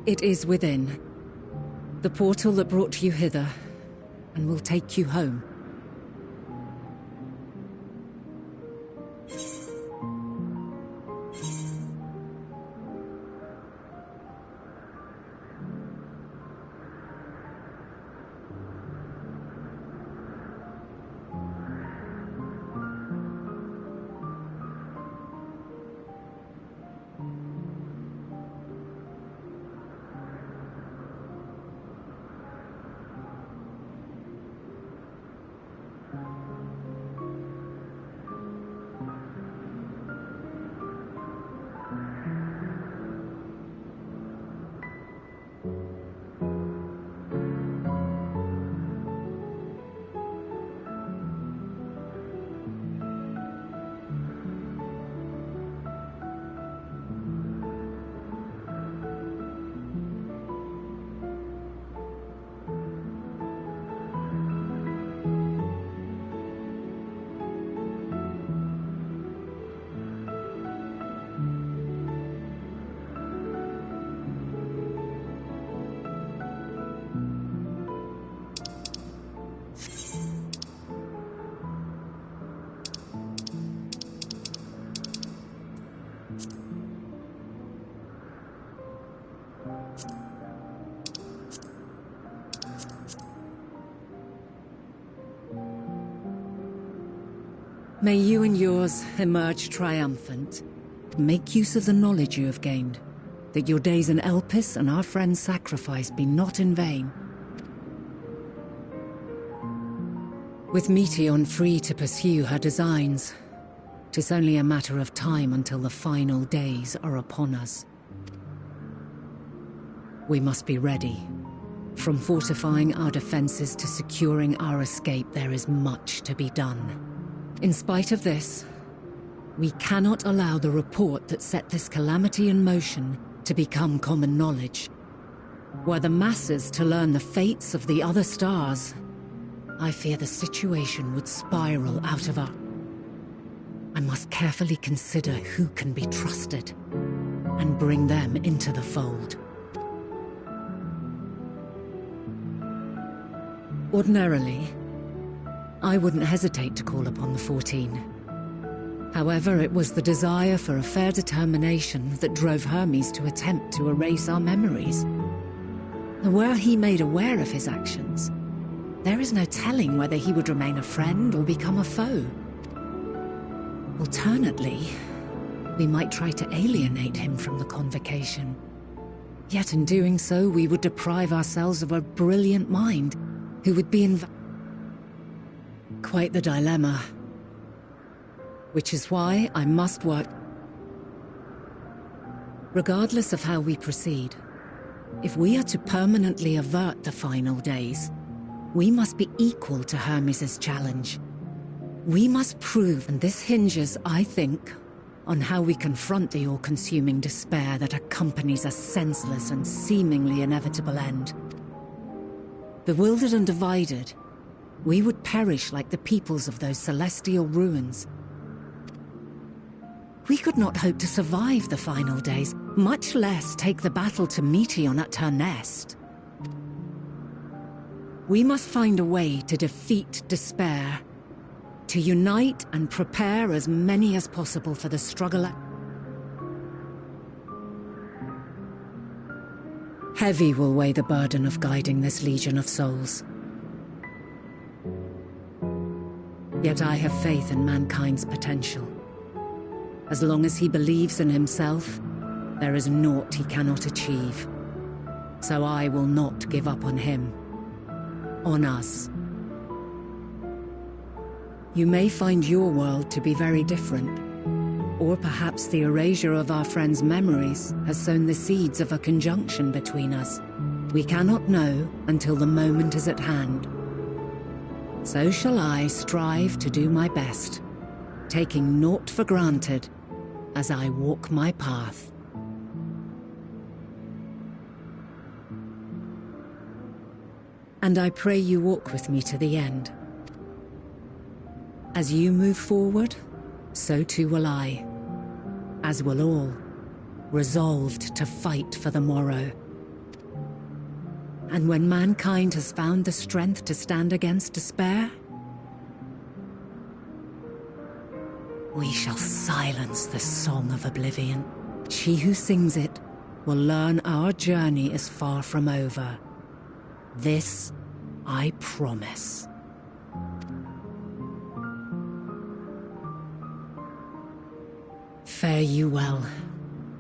it is within. The portal that brought you hither, and will take you home. May you and yours emerge triumphant. Make use of the knowledge you have gained, that your days in Elpis and our friend's sacrifice be not in vain. With Meteion free to pursue her designs, 'tis only a matter of time until the final days are upon us. We must be ready. From fortifying our defenses to securing our escape, there is much to be done. In spite of this, we cannot allow the report that set this calamity in motion to become common knowledge. Were the masses to learn the fates of the other stars, I fear the situation would spiral out of our... I must carefully consider who can be trusted, and bring them into the fold. Ordinarily, I wouldn't hesitate to call upon the 14. However, it was the desire for a fair determination that drove Hermes to attempt to erase our memories. Were he made aware of his actions, there is no telling whether he would remain a friend or become a foe. Alternately, we might try to alienate him from the convocation. Yet in doing so, we would deprive ourselves of a brilliant mind who would be quite the dilemma. Which is why I must work. Regardless of how we proceed, if we are to permanently avert the final days, we must be equal to Hermes' challenge. We must prove, and this hinges, I think, on how we confront the all-consuming despair that accompanies a senseless and seemingly inevitable end. Bewildered and divided, we would perish like the peoples of those celestial ruins. We could not hope to survive the final days, much less take the battle to Meteion at her nest. We must find a way to defeat despair, to unite and prepare as many as possible for the struggle. Heavy will weigh the burden of guiding this legion of souls. Yet I have faith in mankind's potential. As long as he believes in himself, there is naught he cannot achieve. So I will not give up on him. On us. You may find your world to be very different. Or perhaps the erasure of our friend's memories has sown the seeds of a conjunction between us. We cannot know until the moment is at hand. So shall I strive to do my best, taking naught for granted as I walk my path. And I pray you walk with me to the end. As you move forward, so too will I, as will all, resolved to fight for the morrow. And when mankind has found the strength to stand against despair, we shall silence the song of oblivion. She who sings it will learn our journey is far from over. This I promise. Fare you well,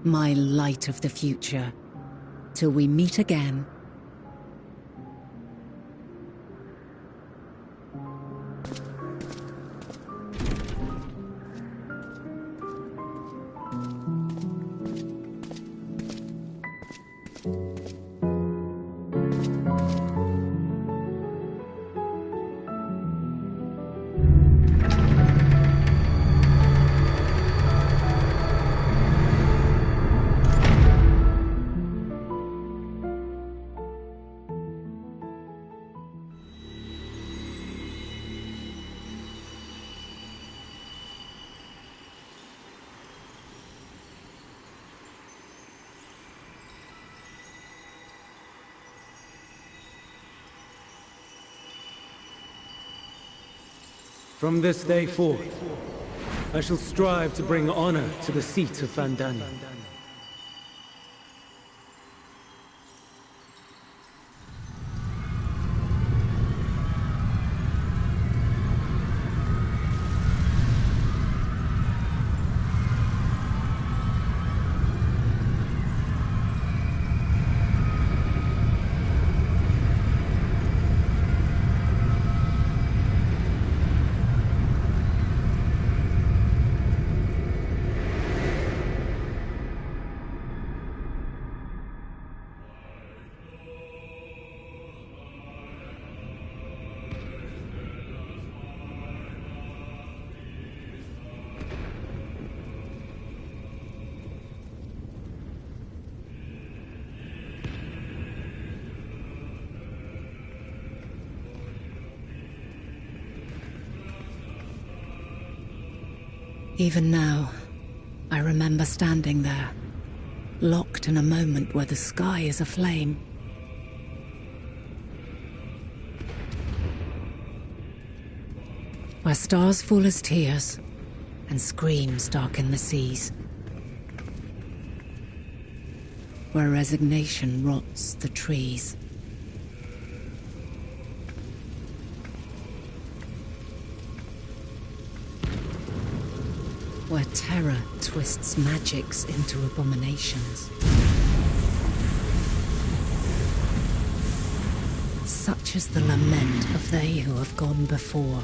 my light of the future, till we meet again. From this day forth, I shall strive to bring honor to the seat of Vandani. Even now, I remember standing there, locked in a moment where the sky is aflame. Where stars fall as tears, and screams darken the seas. Where resignation rots the trees. Where terror twists magics into abominations. Such is the lament of they who have gone before.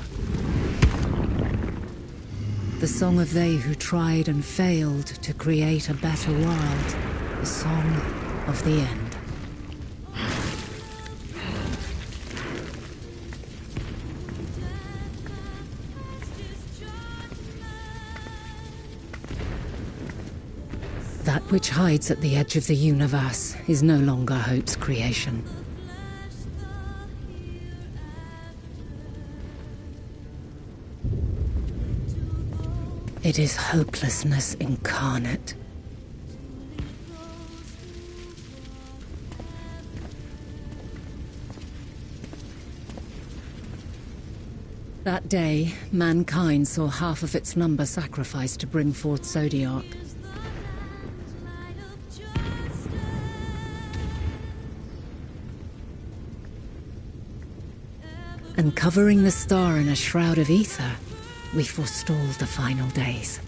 The song of they who tried and failed to create a better world. The song of the end. That which hides at the edge of the universe is no longer hope's creation. It is hopelessness incarnate. That day, mankind saw half of its number sacrificed to bring forth Zodiark. And covering the star in a shroud of ether, we forestalled the final days.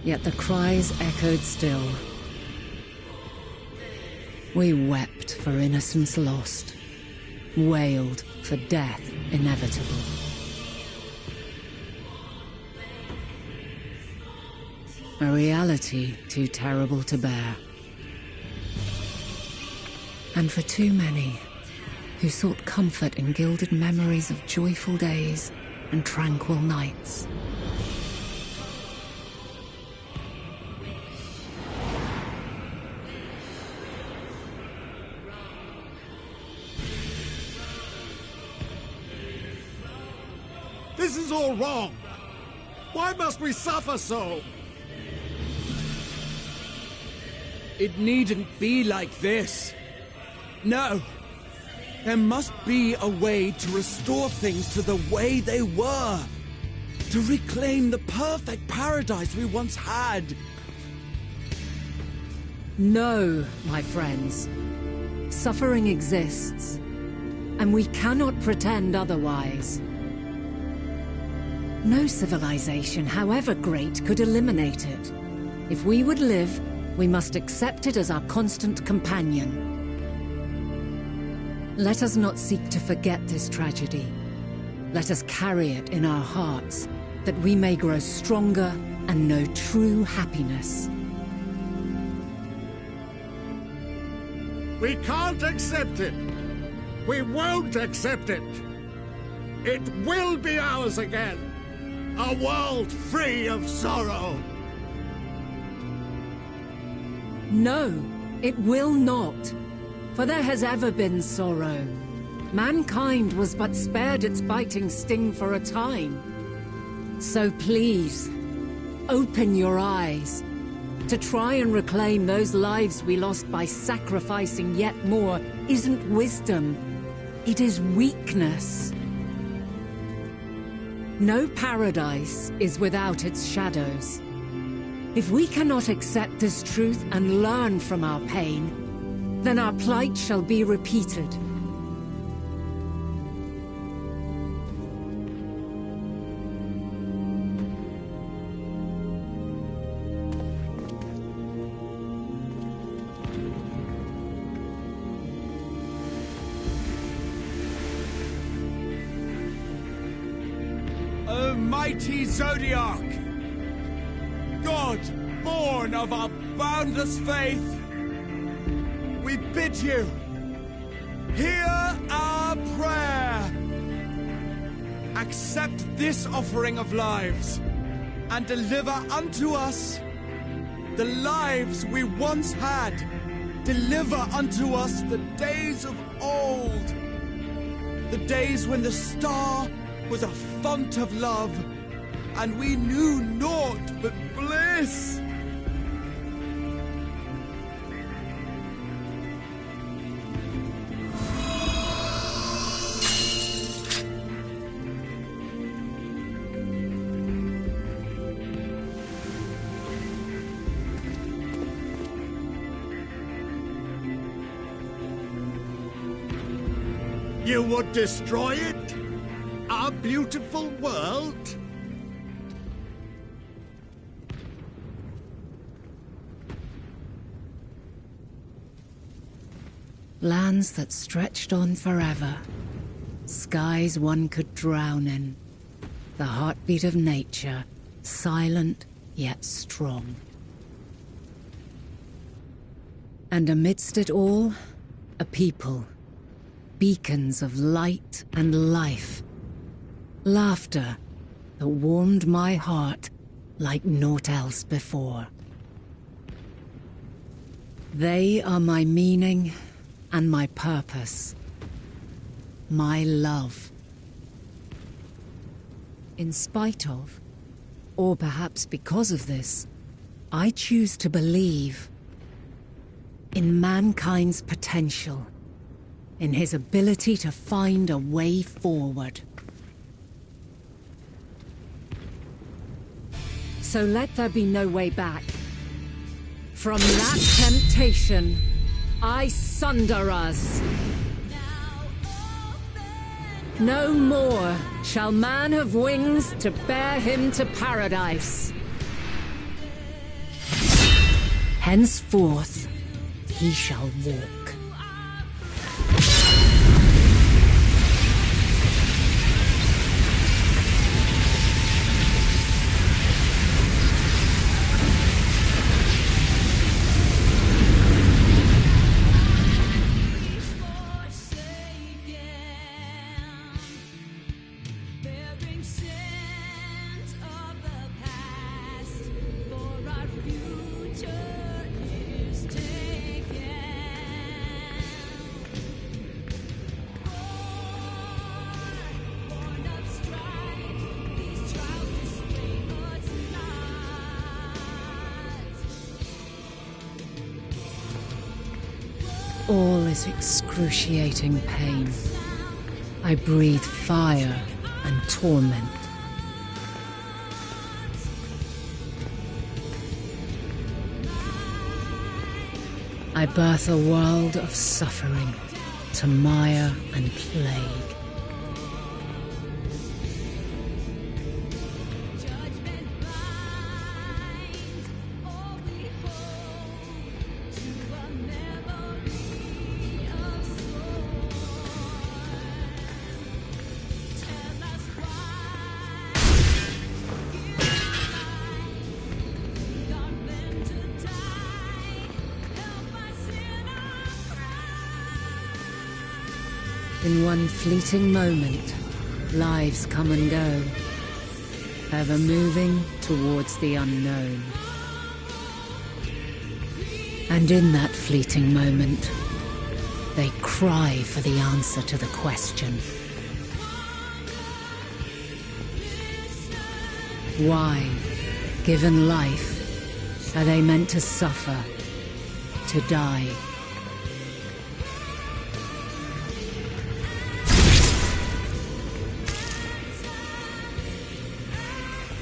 Yet the cries echoed still. We wept for innocence lost, wailed for death inevitable. A reality too terrible to bear. And for too many, who sought comfort in gilded memories of joyful days and tranquil nights. This is all wrong! Why must we suffer so? It needn't be like this. No. There must be a way to restore things to the way they were. To reclaim the perfect paradise we once had. No, my friends. Suffering exists, and we cannot pretend otherwise. No civilization, however great, could eliminate it. If we would live, we must accept it as our constant companion. Let us not seek to forget this tragedy. Let us carry it in our hearts, that we may grow stronger and know true happiness. We can't accept it. We won't accept it. It will be ours again. A world free of sorrow. No, it will not. For there has ever been sorrow. Mankind was but spared its biting sting for a time. So please, open your eyes. To try and reclaim those lives we lost by sacrificing yet more isn't wisdom. It is weakness. No paradise is without its shadows. If we cannot accept this truth and learn from our pain, then our plight shall be repeated. O mighty Zodiac! God, born of our boundless faith, we bid you, hear our prayer. Accept this offering of lives, and deliver unto us the lives we once had. Deliver unto us the days of old, the days when the star was a font of love, and we knew naught but bliss. You would destroy it? Our beautiful world? Lands that stretched on forever. Skies one could drown in. The heartbeat of nature, silent yet strong. And amidst it all, a people. Beacons of light and life. Laughter that warmed my heart like naught else before. They are my meaning and my purpose. My love. In spite of, or perhaps because of this, I choose to believe in mankind's potential. In his ability to find a way forward. So let there be no way back. From that temptation, I sunder us. No more shall man have wings to bear him to paradise. Henceforth, he shall walk. All is excruciating pain. I breathe fire and torment. I birth a world of suffering to mire and plague. In one fleeting moment, lives come and go, ever moving towards the unknown. And in that fleeting moment, they cry for the answer to the question. Why, given life, are they meant to suffer, to die?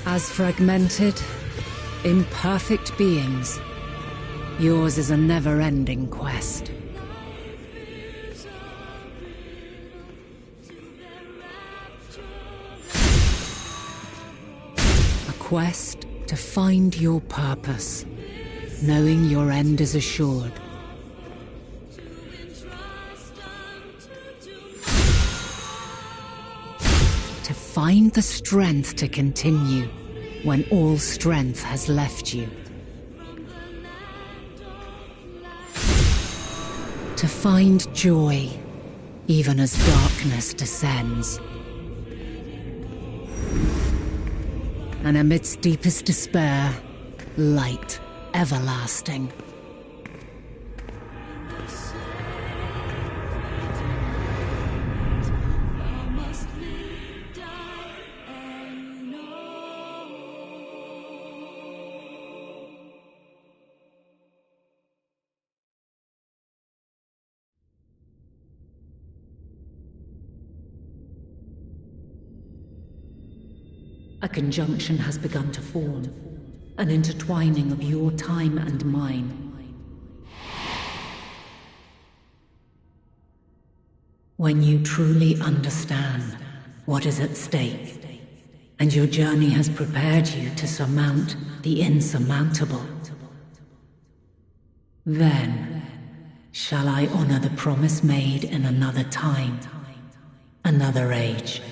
As fragmented, imperfect beings, yours is a never-ending quest. A quest to find your purpose, knowing your end is assured. To find the strength to continue when all strength has left you. To find joy, even as darkness descends. And amidst deepest despair, light everlasting. A conjunction has begun to form, an intertwining of your time and mine. When you truly understand what is at stake, and your journey has prepared you to surmount the insurmountable, then shall I honor the promise made in another time, another age.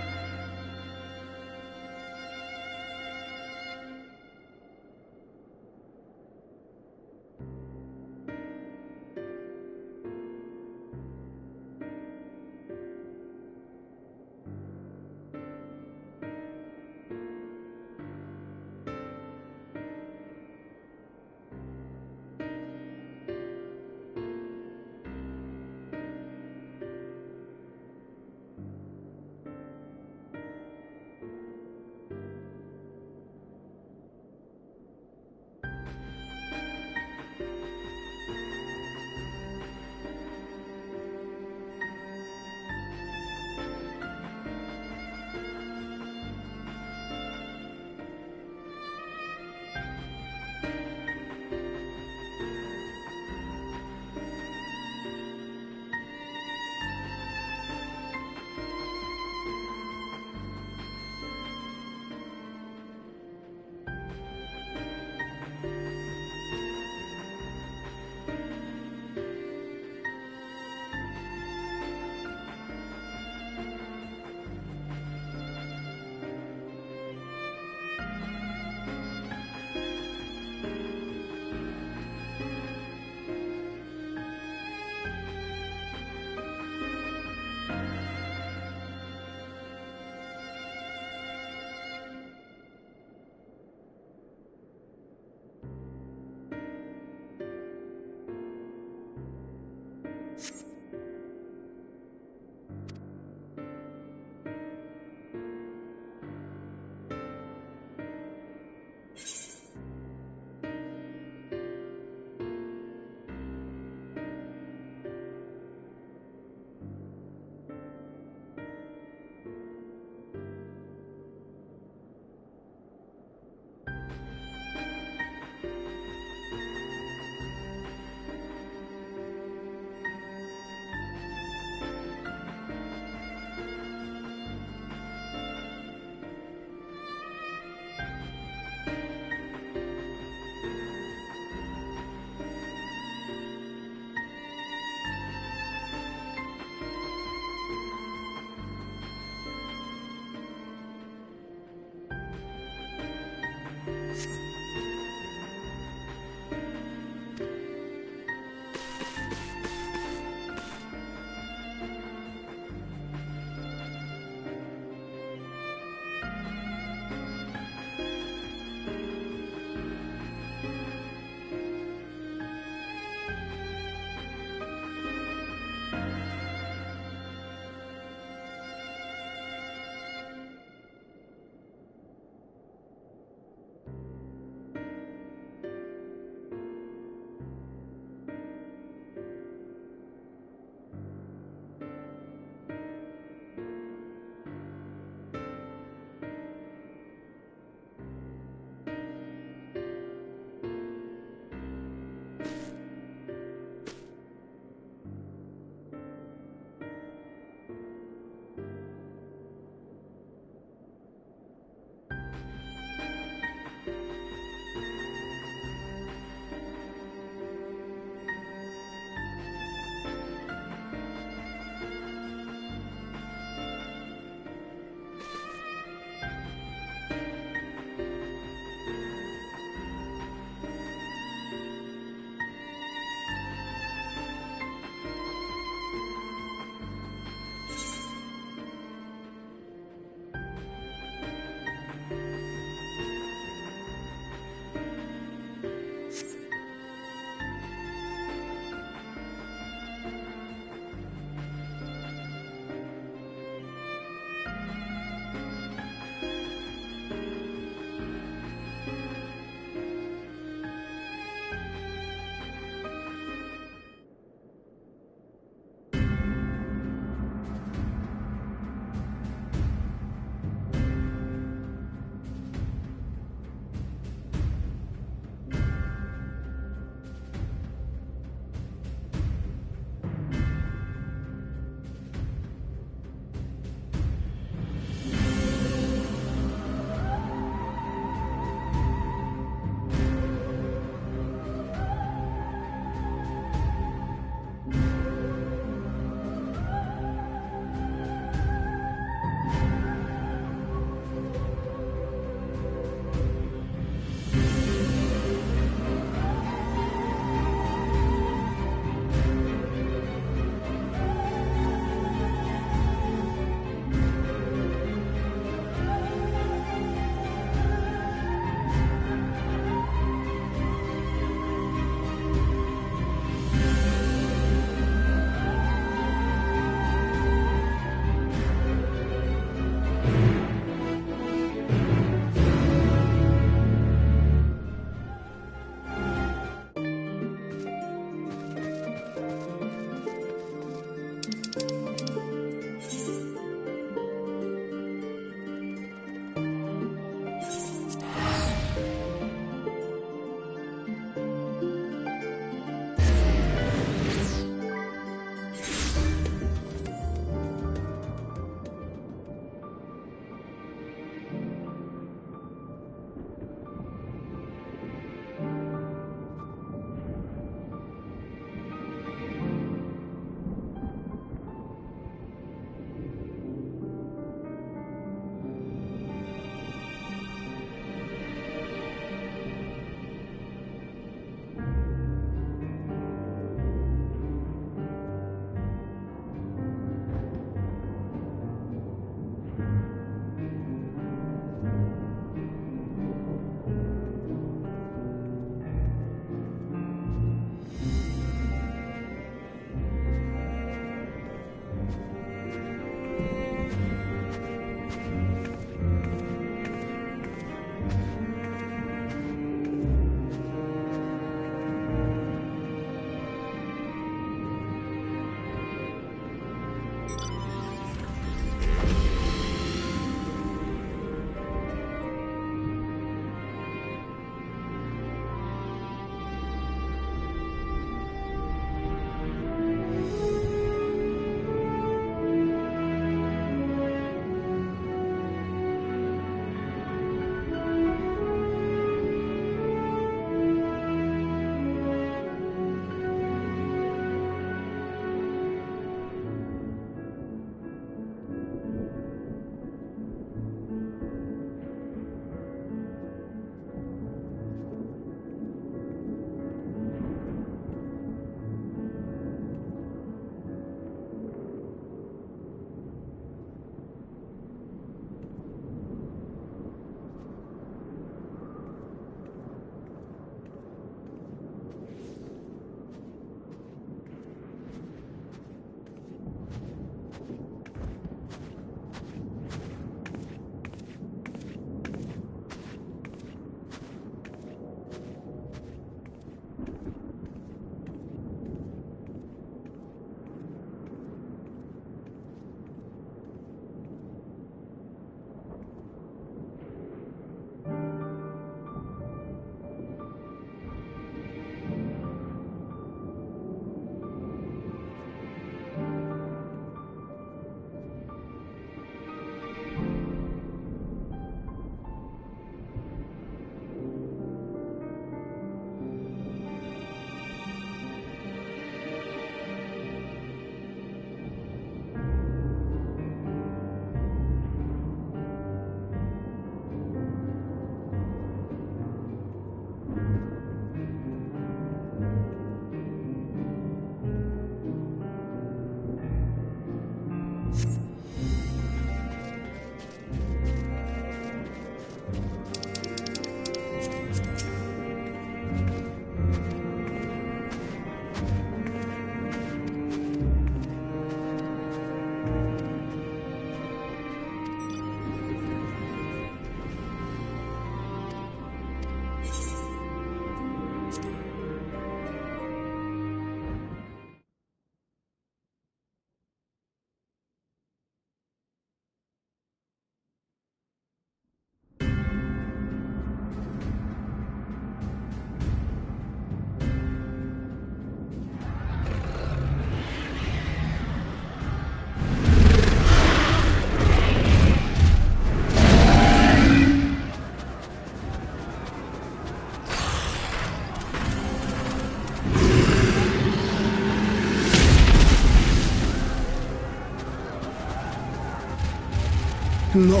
No.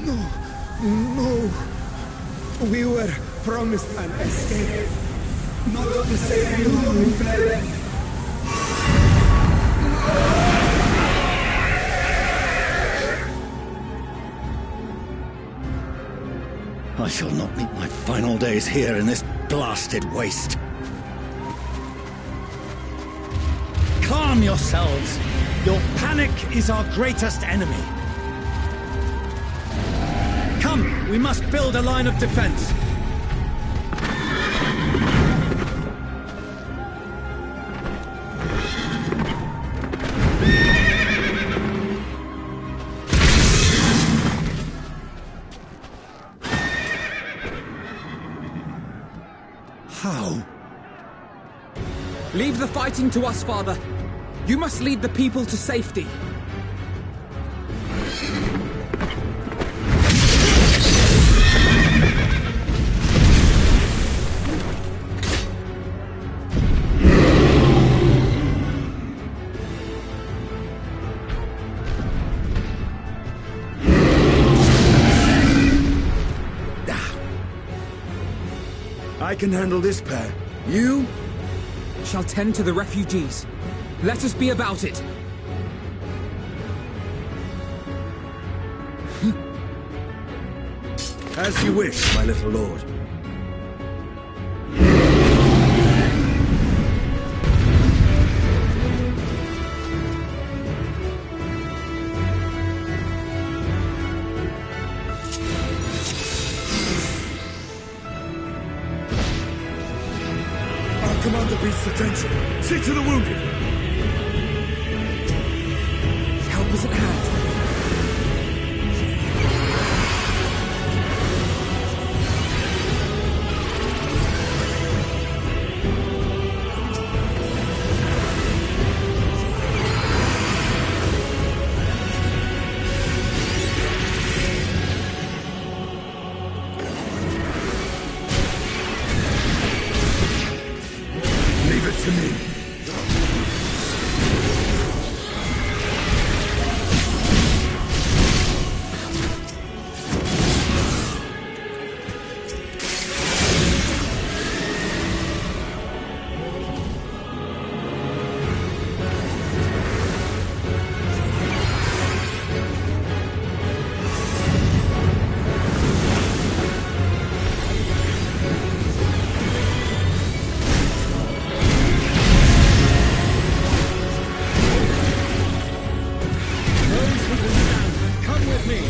No. We were promised an escape. Not the same you we fled. I shall not meet my final days here in this blasted waste. Calm yourselves. Your panic is our greatest enemy. Come, we must build a line of defense. How? Leave the fighting to us, Father. You must lead the people to safety. I can handle this pair. You shall tend to the refugees. Let us be about it. As you wish, my little lord. Our commander beats attention. See to the wounded. Help is at hand. Leave it to me. Come with me.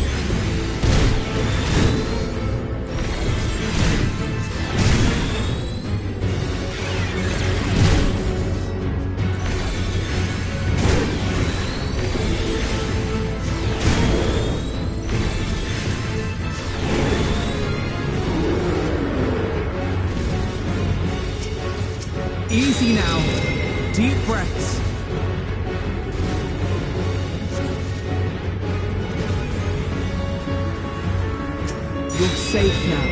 Easy now. Deep breaths. You're safe now.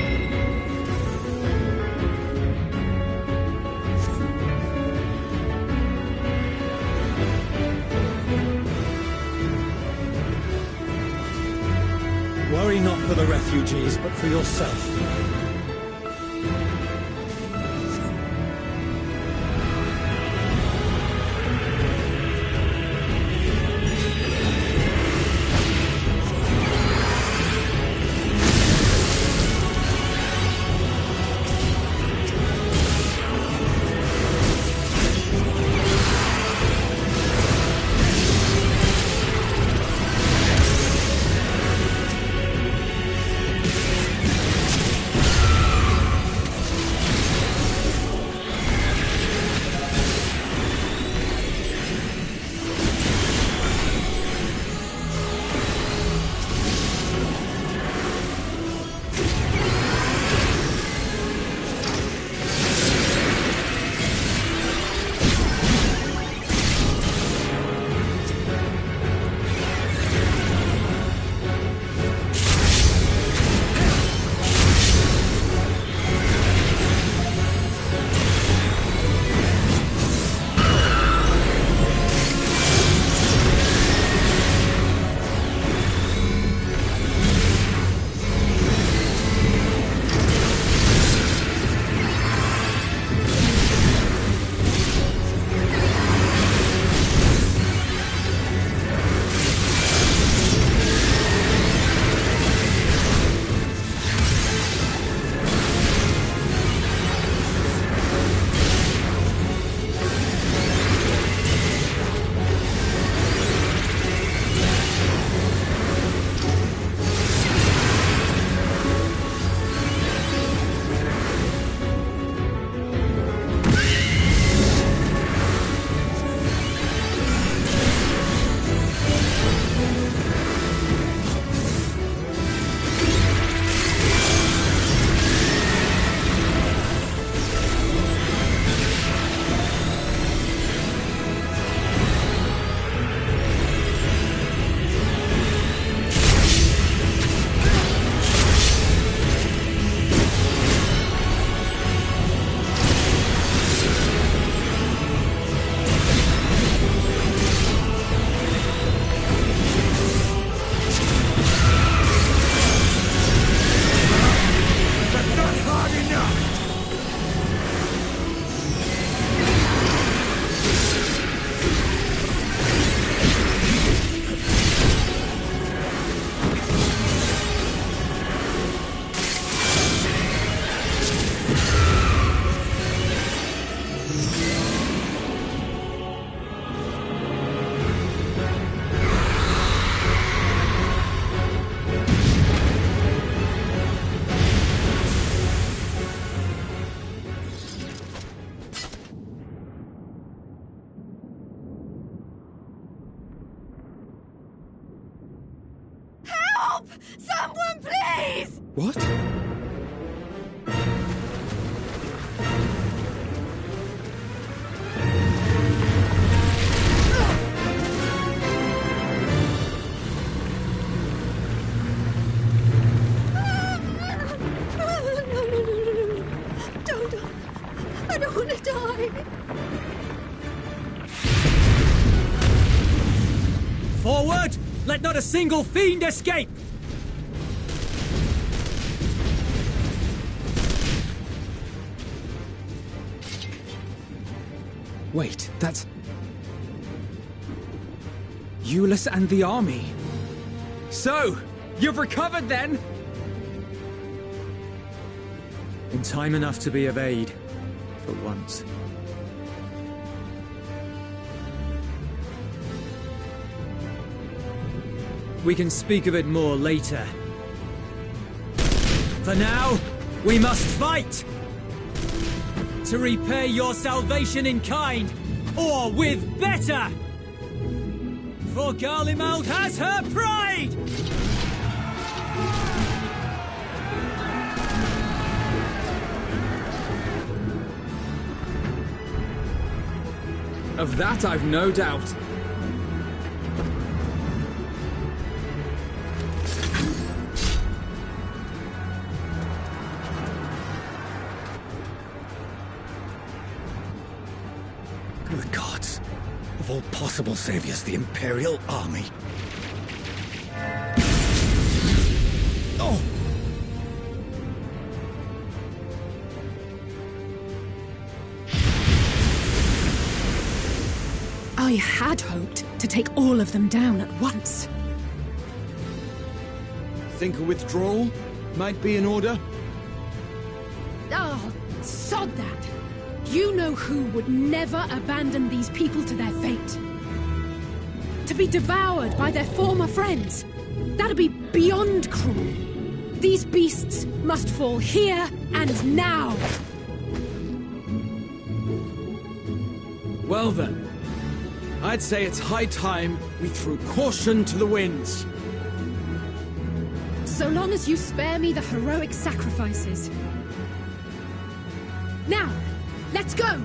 Worry not for the refugees, but for yourself. What? I don't want to die. Forward! Let not a single fiend escape! Wait, that's... Euless and the army. So, you've recovered then? In time enough to be of aid, for once. We can speak of it more later. For now, we must fight! To repay your salvation in kind, or with better! For Garlemald has her pride! Of that I've no doubt. Good gods. Of all possible saviors, the Imperial Army. Oh! I had hoped to take all of them down at once. Think a withdrawal might be in order? Oh, sod that! You know who would never abandon these people to their fate. To be devoured by their former friends. That'd be beyond cruel. These beasts must fall here and now. Well then, I'd say it's high time we threw caution to the winds. So long as you spare me the heroic sacrifices. Now, let's go!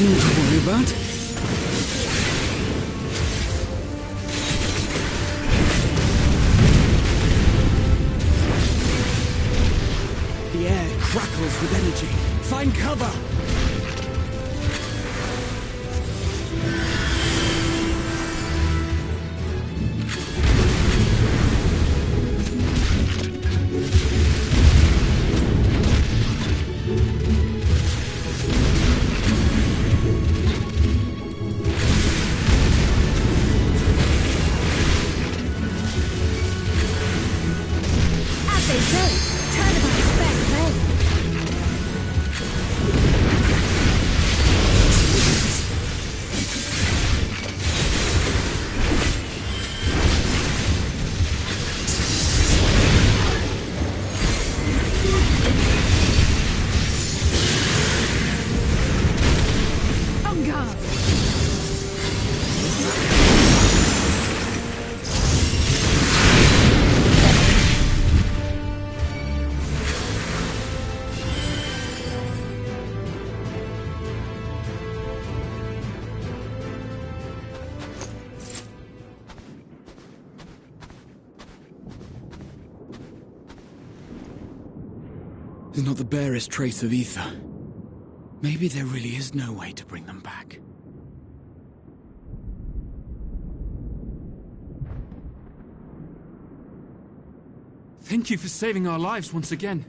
Nothing to worry about. The air crackles with energy. Find cover! There's not the barest trace of ether. Maybe there really is no way to bring them back. Thank you for saving our lives once again.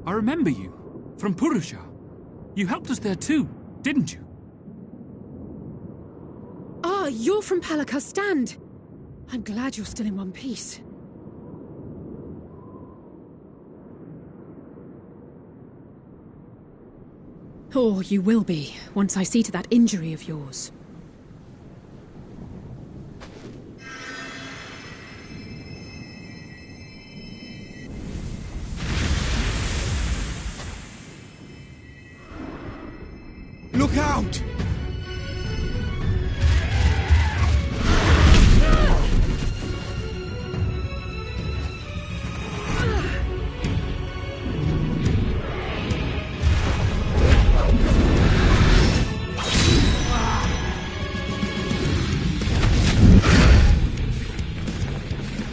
I remember you, from Purusha. You helped us there too, didn't you? Ah, you're from Palaka's stand. I'm glad you're still in one piece. Or you will be, once I see to that injury of yours. Look out!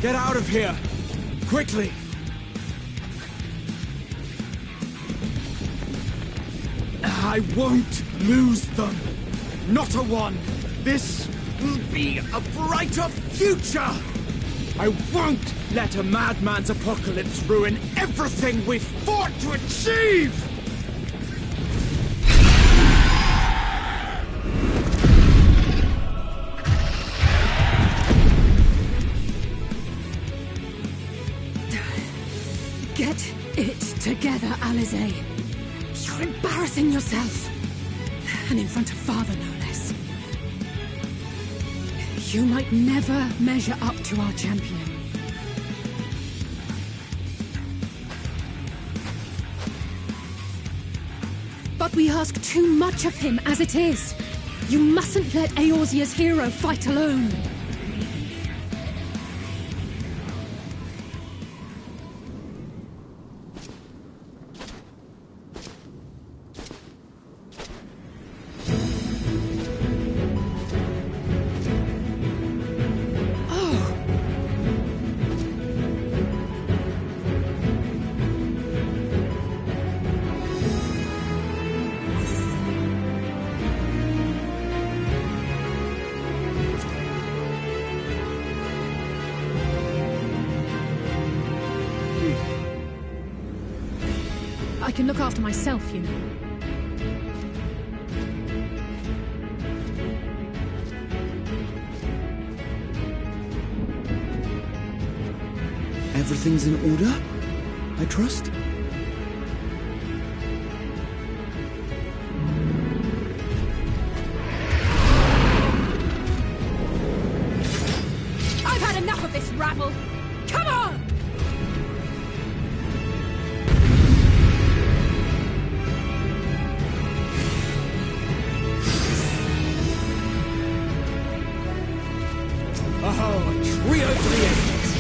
Get out of here! Quickly! I won't lose them! Not a one! This will be a brighter future! I won't let a madman's apocalypse ruin everything we've fought to achieve! Get it together, Alize. You're embarrassing yourself. And in front of Father, no less. You might never measure up to our champion. But we ask too much of him as it is. You mustn't let Eorzea's hero fight alone. I can look after myself, you know. Everything's in order, I trust? I've had enough of this rabble! Come on! Oh, a trio for the ages!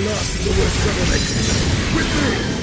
last of the worst troublemakers. With me!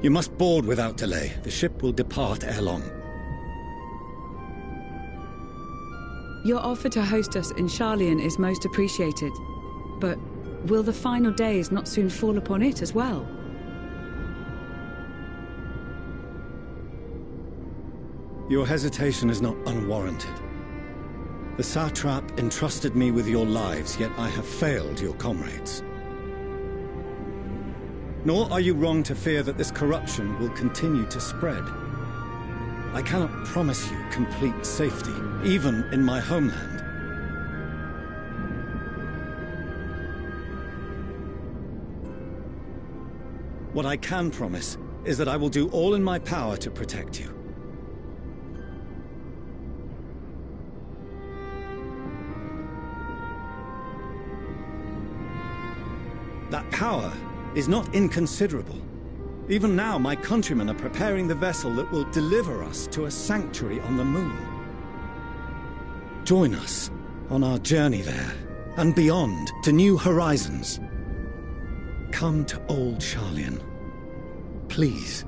You must board without delay. The ship will depart ere long. Your offer to host us in Sharlayan is most appreciated. But will the final days not soon fall upon it as well? Your hesitation is not unwarranted. The satrap entrusted me with your lives, yet I have failed your comrades. Nor are you wrong to fear that this corruption will continue to spread. I cannot promise you complete safety, even in my homeland. What I can promise is that I will do all in my power to protect you. That power is not inconsiderable. Even now, my countrymen are preparing the vessel that will deliver us to a sanctuary on the moon. Join us on our journey there, and beyond, to new horizons. Come to old Sharlayan. Please.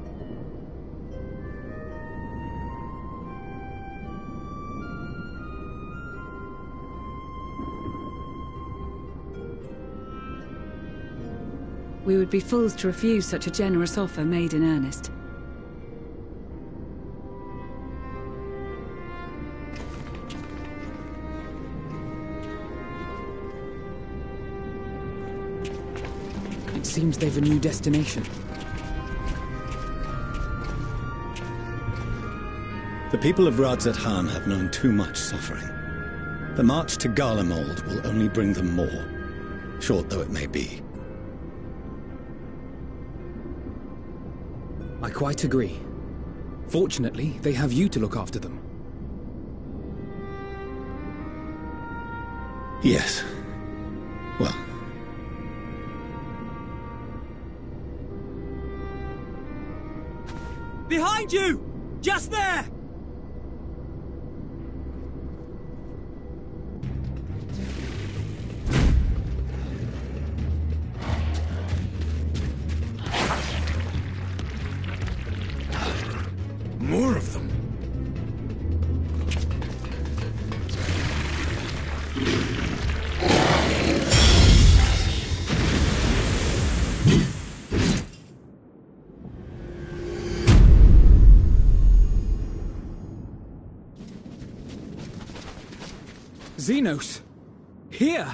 We would be fools to refuse such a generous offer made in earnest. It seems they've a new destination. The people of Radzat-Han have known too much suffering. The march to Garlemald will only bring them more, short though it may be. I quite agree. Fortunately, they have you to look after them. Yes. Well. Behind you! Just there! More of them. Xenos! Here!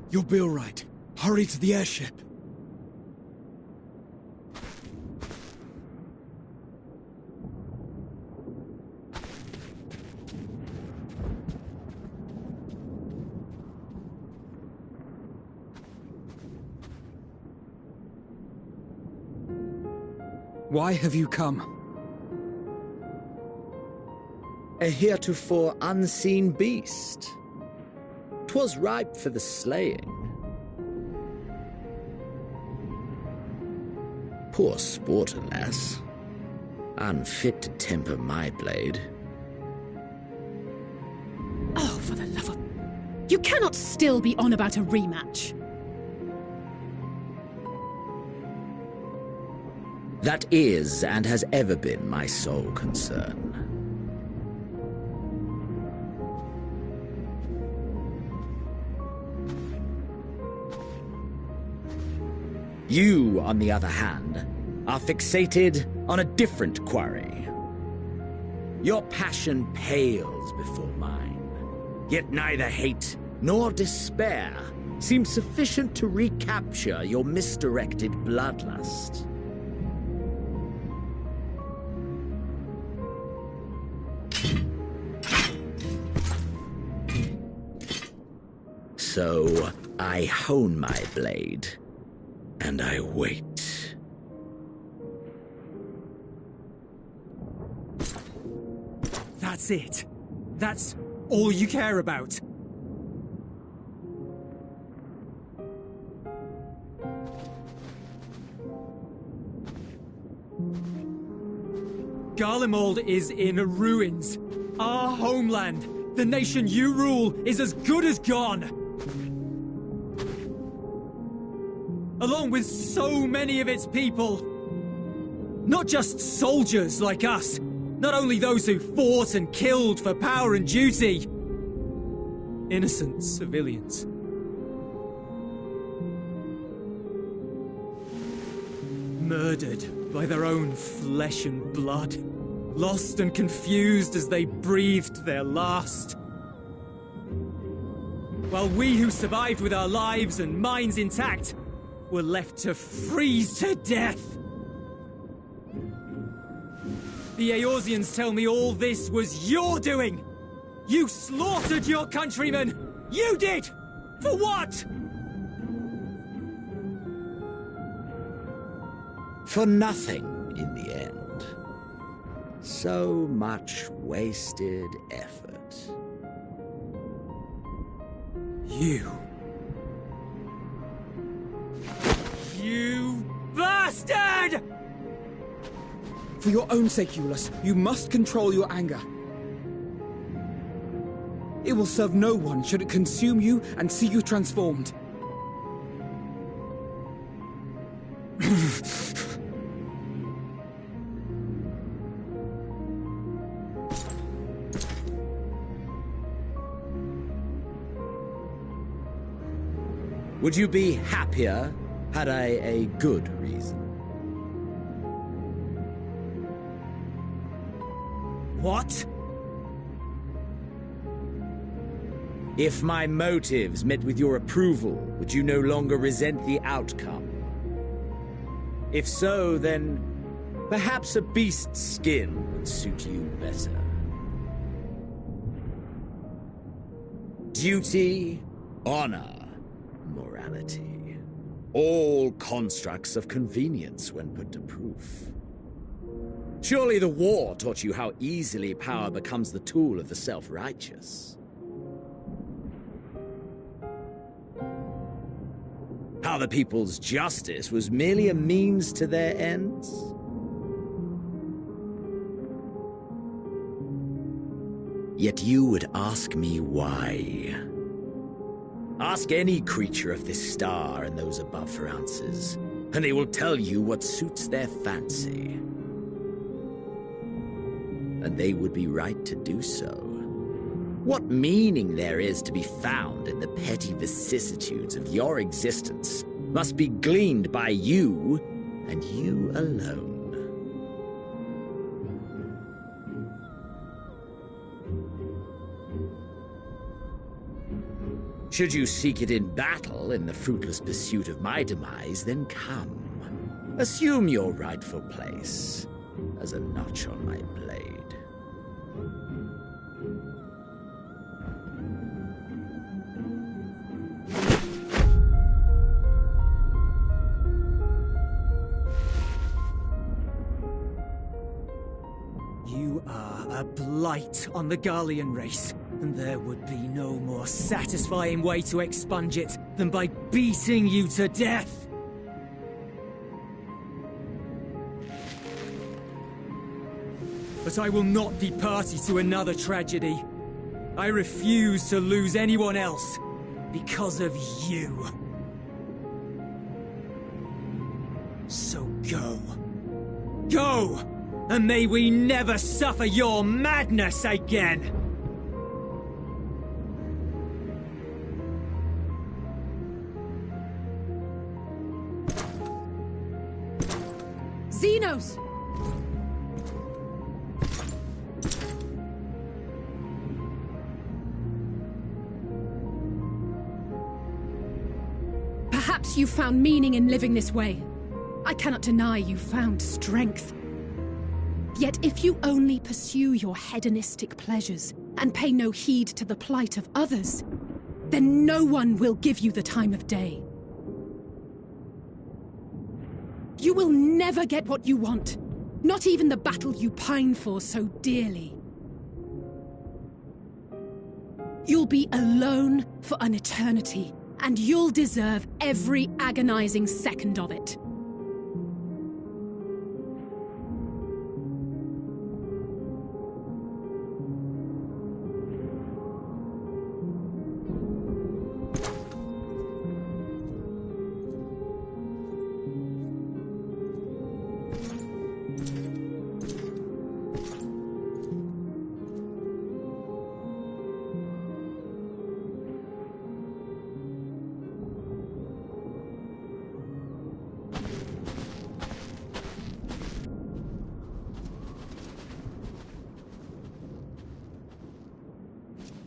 You'll be all right. Hurry to the airship. Why have you come? A heretofore unseen beast. 'Twas ripe for the slaying. Poor sport, alas. Unfit to temper my blade. Oh, for the love of... You cannot still be on about a rematch. That is, and has ever been, my sole concern. You, on the other hand, are fixated on a different quarry. Your passion pales before mine, yet neither hate nor despair seems sufficient to recapture your misdirected bloodlust. So, I hone my blade, and I wait. That's it. That's all you care about. Garlemald is in ruins. Our homeland, the nation you rule, is as good as gone. Along with so many of its people. Not just soldiers like us. Not only those who fought and killed for power and duty. Innocent civilians. Murdered by their own flesh and blood. Lost and confused as they breathed their last. While we who survived with our lives and minds intact were left to freeze to death. The Eorzeans tell me all this was your doing! You slaughtered your countrymen! You did! For what? For nothing, in the end. So much wasted effort. You bastard! For your own sake, Eulus, you must control your anger. It will serve no one should it consume you and see you transformed. Would you be happier had I a good reason? What? If my motives met with your approval, would you no longer resent the outcome? If so, then perhaps a beast's skin would suit you better. Duty, honor, morality. All constructs of convenience when put to proof. Surely the war taught you how easily power becomes the tool of the self-righteous. How the people's justice was merely a means to their ends. Yet you would ask me why. Ask any creature of this star and those above for answers, and they will tell you what suits their fancy. And they would be right to do so. What meaning there is to be found in the petty vicissitudes of your existence must be gleaned by you, and you alone. Should you seek it in battle in the fruitless pursuit of my demise, then come. Assume your rightful place as a notch on my blade. You are a blight on the Garlean race, and there would be no more satisfying way to expunge it than by beating you to death. But I will not be party to another tragedy. I refuse to lose anyone else because of you. So go. Go! And may we never suffer your madness again! Xenos! Perhaps you found meaning in living this way. I cannot deny you found strength. Yet if you only pursue your hedonistic pleasures and pay no heed to the plight of others, then no one will give you the time of day. You will never get what you want, not even the battle you pine for so dearly. You'll be alone for an eternity, and you'll deserve every agonizing second of it.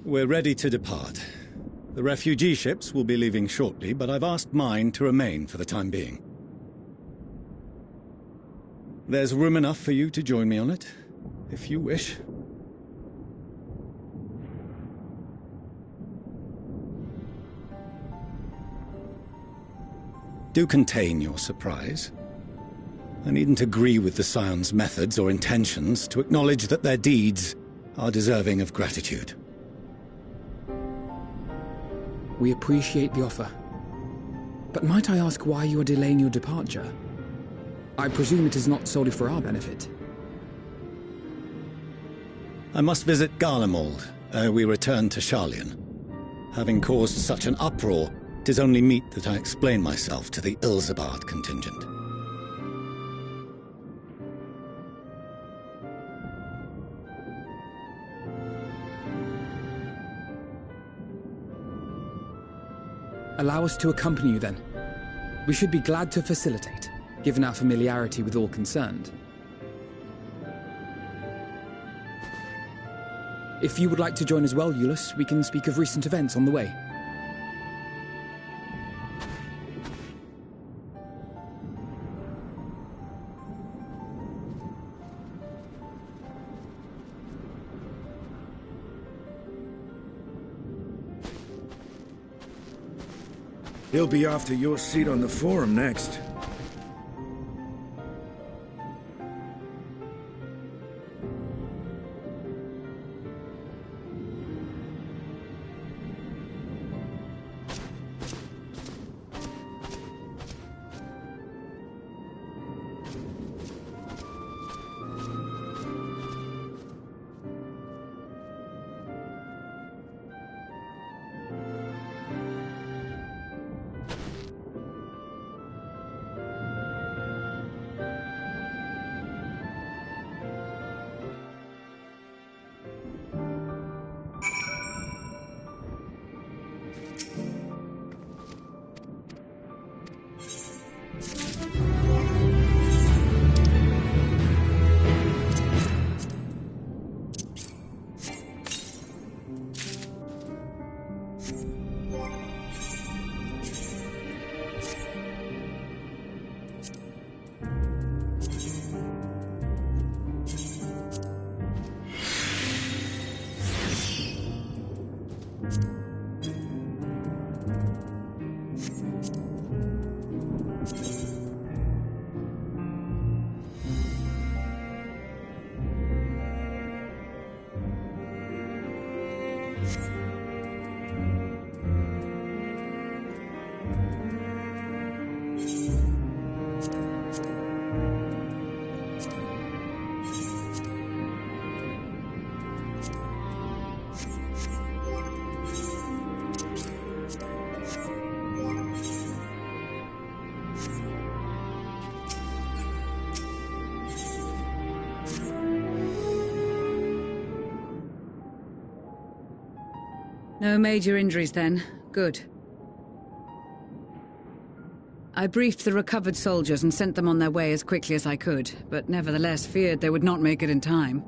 We're ready to depart. The refugee ships will be leaving shortly, but I've asked mine to remain for the time being. There's room enough for you to join me on it, if you wish. Do contain your surprise. I needn't agree with the Scion's methods or intentions to acknowledge that their deeds are deserving of gratitude. We appreciate the offer. But might I ask why you are delaying your departure? I presume it is not solely for our benefit. I must visit Garlemald ere we return to Sharlayan. Having caused such an uproar, 'tis only meet that I explain myself to the Ilzabard contingent. Allow us to accompany you then. We should be glad to facilitate, given our familiarity with all concerned. If you would like to join as well, Eulus, we can speak of recent events on the way. He'll be after your seat on the Forum next. No major injuries then. Good. I briefed the recovered soldiers and sent them on their way as quickly as I could, but nevertheless feared they would not make it in time.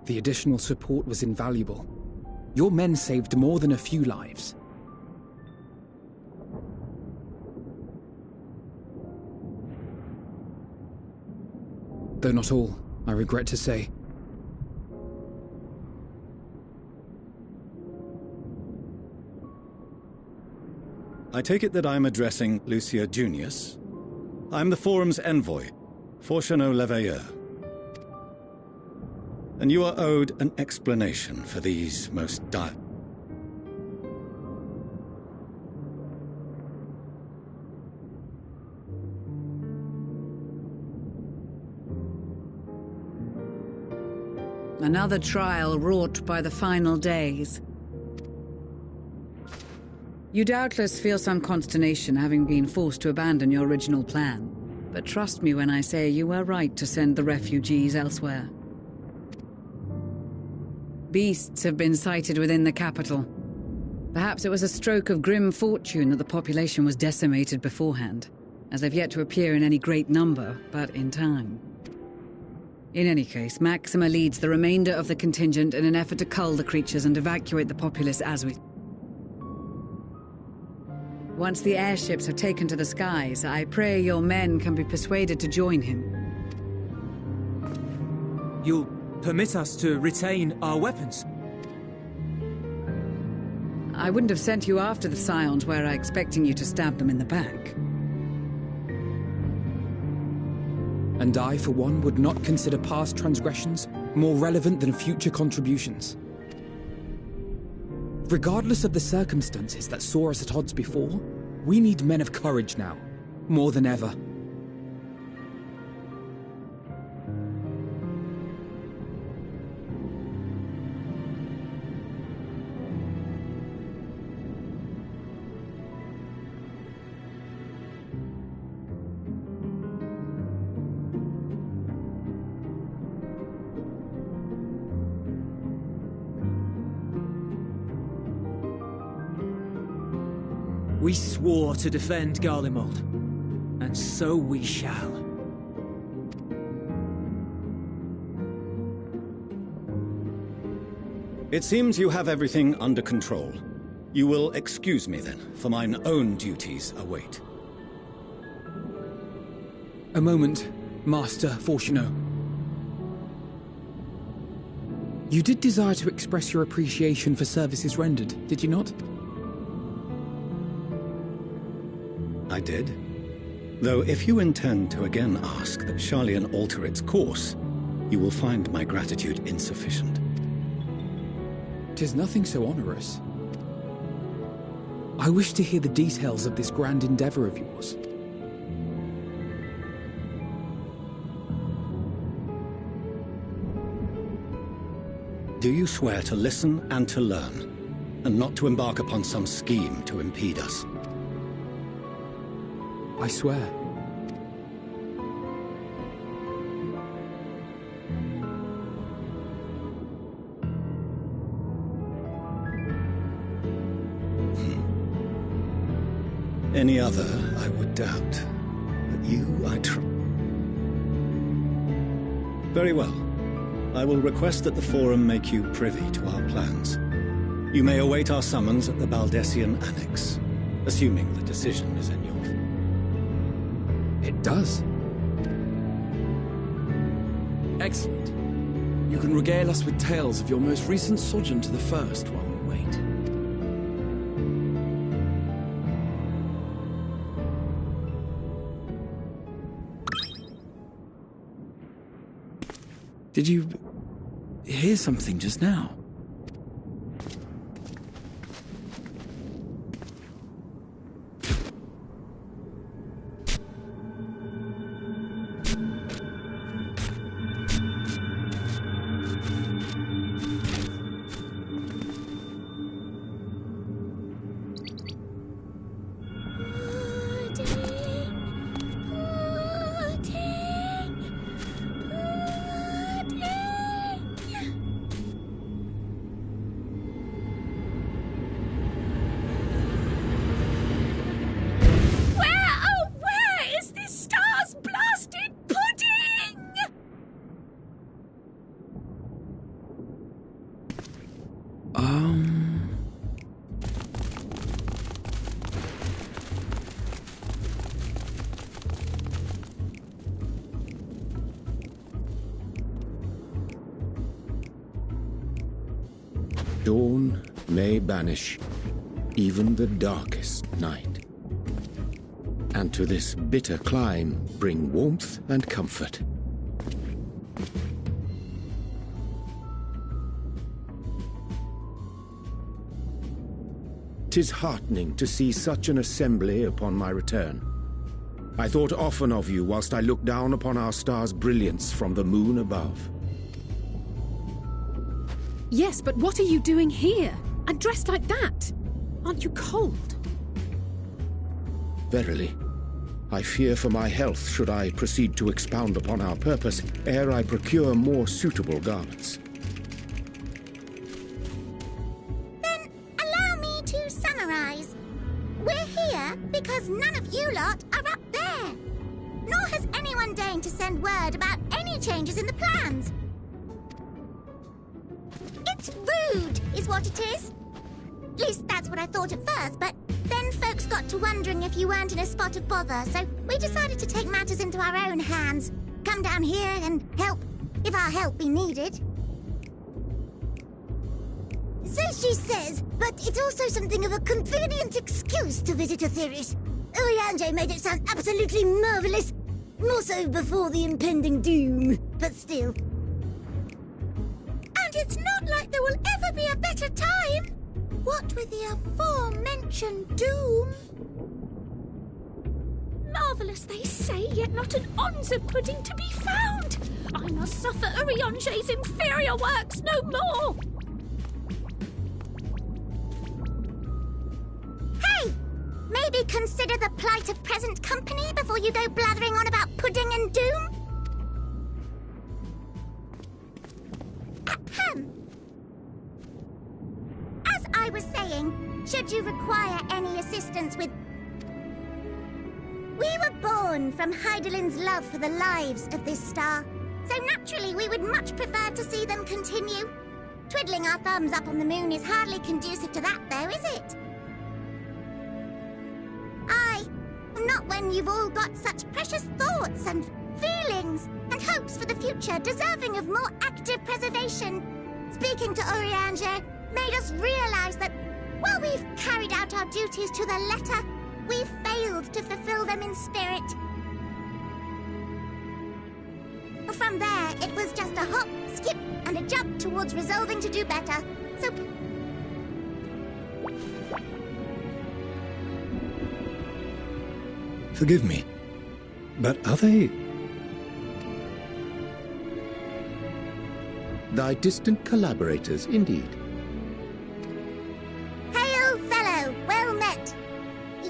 The additional support was invaluable. Your men saved more than a few lives. Though not all, I regret to say. I take it that I'm addressing Lucia Junius. I'm the Forum's envoy, Fortuneau Leveilleur. And you are owed an explanation for these most dire... Another trial wrought by the final days. You doubtless feel some consternation having been forced to abandon your original plan. But trust me when I say you were right to send the refugees elsewhere. Beasts have been sighted within the capital. Perhaps it was a stroke of grim fortune that the population was decimated beforehand, as they've yet to appear in any great number, but in time. In any case, Maxima leads the remainder of the contingent in an effort to cull the creatures and evacuate the populace as we... Once the airships have taken to the skies, I pray your men can be persuaded to join him. You'll permit us to retain our weapons? I wouldn't have sent you after the Scions were I expecting you to stab them in the back. And I, for one, would not consider past transgressions more relevant than future contributions. Regardless of the circumstances that saw us at odds before, we need men of courage now, more than ever. We swore to defend Garlemald, and so we shall. It seems you have everything under control. You will excuse me then, for mine own duties await. A moment. Master Fortuno. You did desire to express your appreciation for services rendered, did you not? I did. Though if you intend to again ask that Sharlayan alter its course, you will find my gratitude insufficient. 'Tis nothing so onerous. I wish to hear the details of this grand endeavor of yours. Do you swear to listen and to learn, and not to embark upon some scheme to impede us? I swear. Any other, I would doubt. But you, I trust. Very well. I will request that the Forum make you privy to our plans. You may await our summons at the Baldessian Annex, assuming the decision is in your... It does. Excellent. You can regale us with tales of your most recent sojourn to the First while we wait. Did you hear something just now? Dawn may banish even the darkest night, and to this bitter clime bring warmth and comfort. 'Tis heartening to see such an assembly upon my return. I thought often of you whilst I looked down upon our star's brilliance from the moon above. Yes, but what are you doing here? And dressed like that? Aren't you cold? Verily, I fear for my health should I proceed to expound upon our purpose ere I procure more suitable garments. Then allow me to summarize. We're here because none of you lot are up there. Nor has anyone deigned to send word about any changes in the plans. It's rude, is what it is. At least that's what I thought at first, but then folks got to wondering if you weren't in a spot of bother, so we decided to take matters into our own hands. Come down here and help, if our help be needed. So she says, but it's also something of a convenient excuse to visit Etheris. Oriange made it sound absolutely marvelous. More so before the impending doom, but still. And it's not like there will ever be a better time. What with the aforementioned doom? Marvellous, they say, yet not an ounce of pudding to be found. I must suffer Oriange's inferior works no more. Hey! Maybe consider the plight of present company before you go blathering on about pudding and doom? Ahem. As I was saying, should you require any assistance with... We were born from Hydaelyn's love for the lives of this star, so naturally we would much prefer to see them continue. Twiddling our thumbs up on the moon is hardly conducive to that, though, is it? Aye, not when you've all got such precious thoughts and feelings and hopes for the future deserving of more active preservation. Speaking to Urianger made us realize that while we've carried out our duties to the letter, we've failed to fulfill them in spirit. From there, it was just a hop, skip, and a jump towards resolving to do better. So... Forgive me, but are they... Thy distant collaborators, indeed. Hail, fellow! Well met!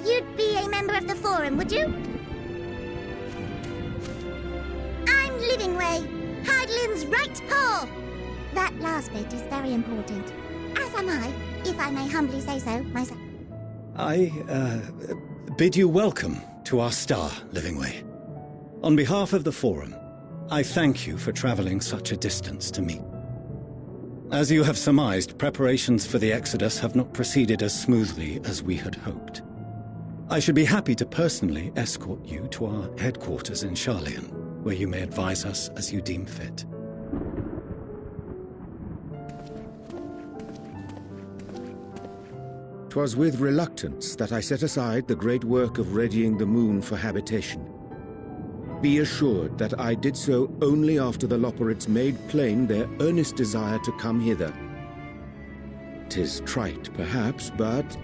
You'd be a member of the Forum, would you? I'm Livingway, Hydalin's right paw! That last bit is very important. As am I, if I may humbly say so, myself. I, bid you welcome to our star, Livingway. On behalf of the Forum, I thank you for traveling such a distance to meet. As you have surmised, preparations for the Exodus have not proceeded as smoothly as we had hoped. I should be happy to personally escort you to our headquarters in Charlian, where you may advise us as you deem fit. 'Twas with reluctance that I set aside the great work of readying the moon for habitation. Be assured that I did so only after the Loperids made plain their earnest desire to come hither. 'Tis trite, perhaps, but...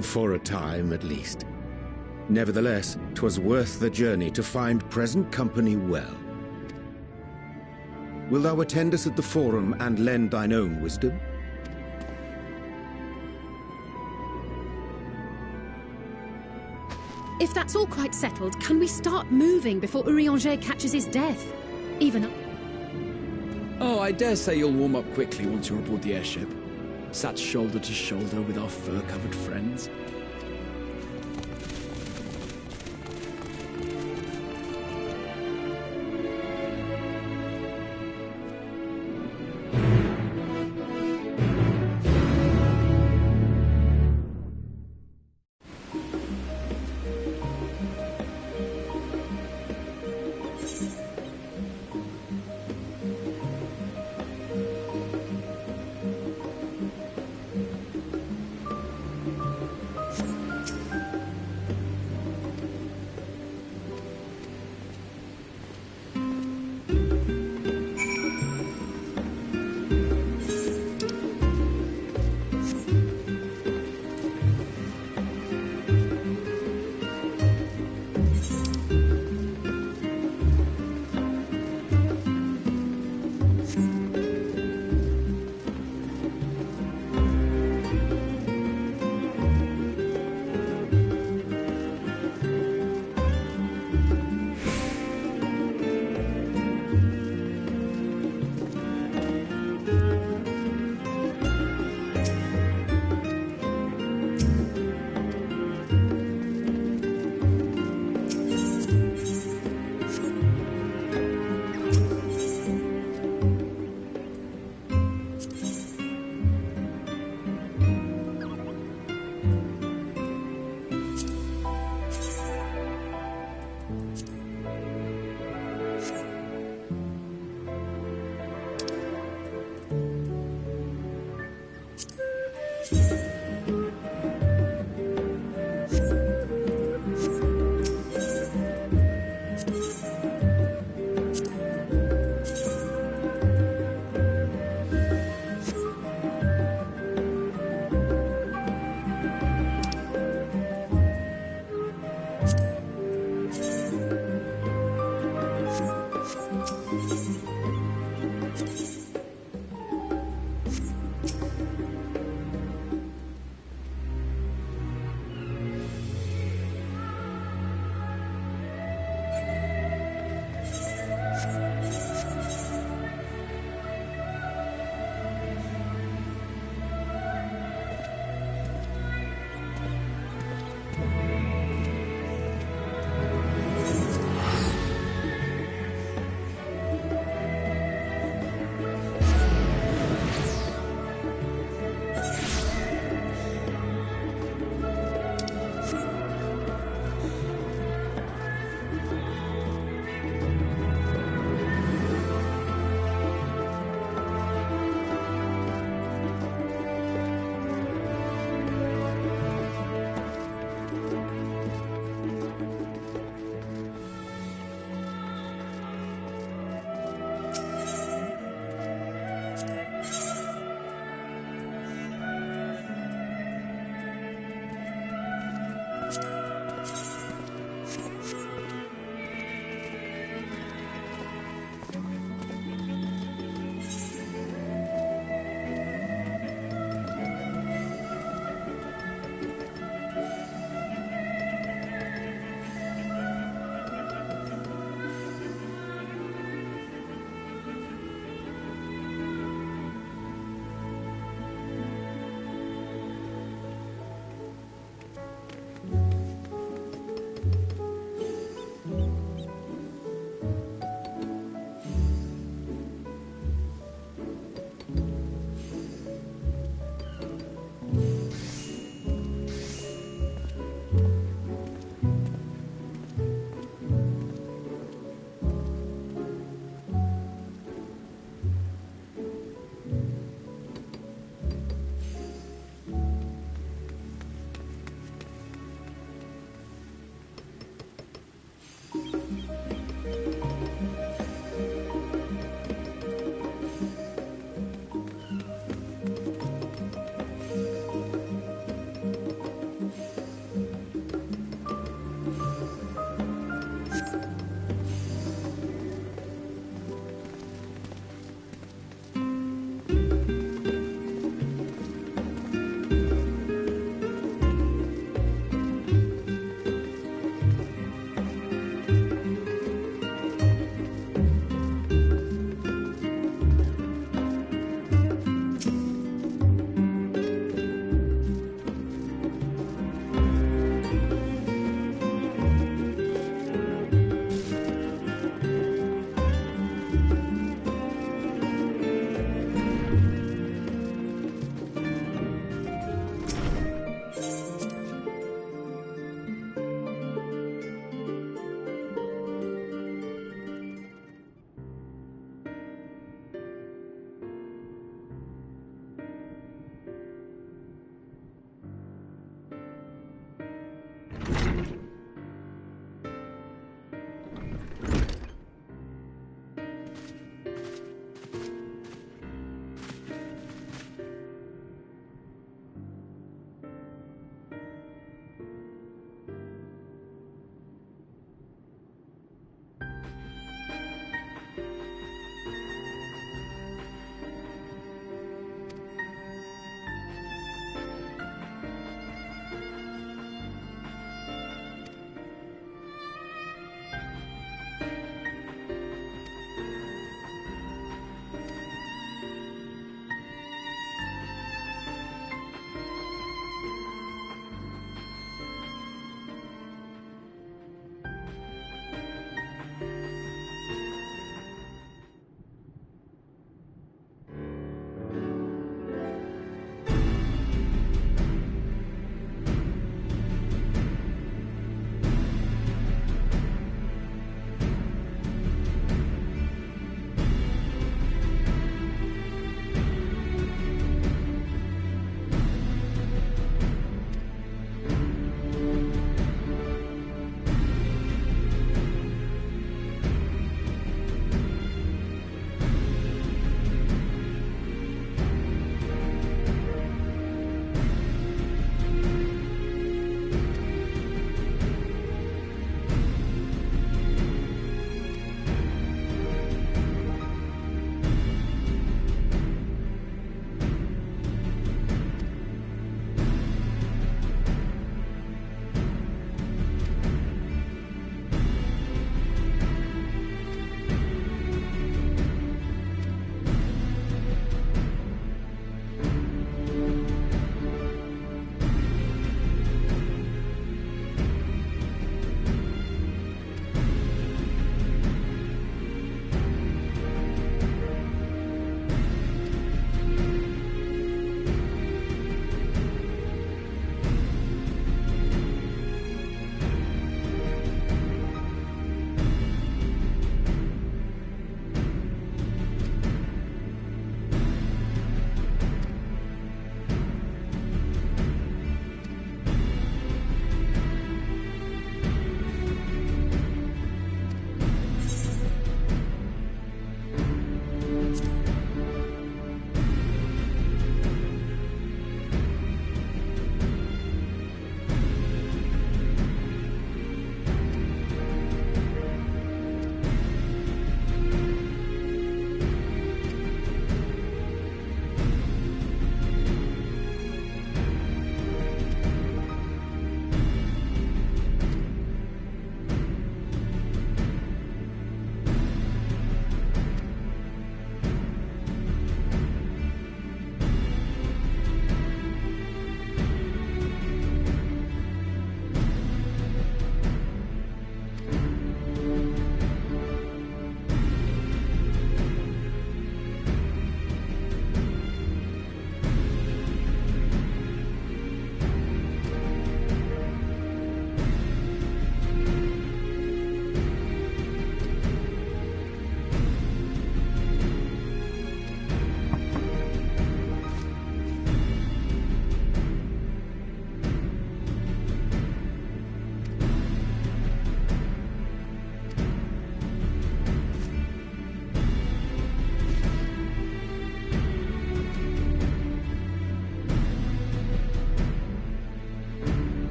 for a time, at least. Nevertheless, 'twas worth the journey to find present company well. Wilt thou attend us at the Forum and lend thine own wisdom? If that's all quite settled, can we start moving before Urianger catches his death? Even... Oh, I dare say you'll warm up quickly once you're aboard the airship. Sat shoulder to shoulder with our fur-covered friends.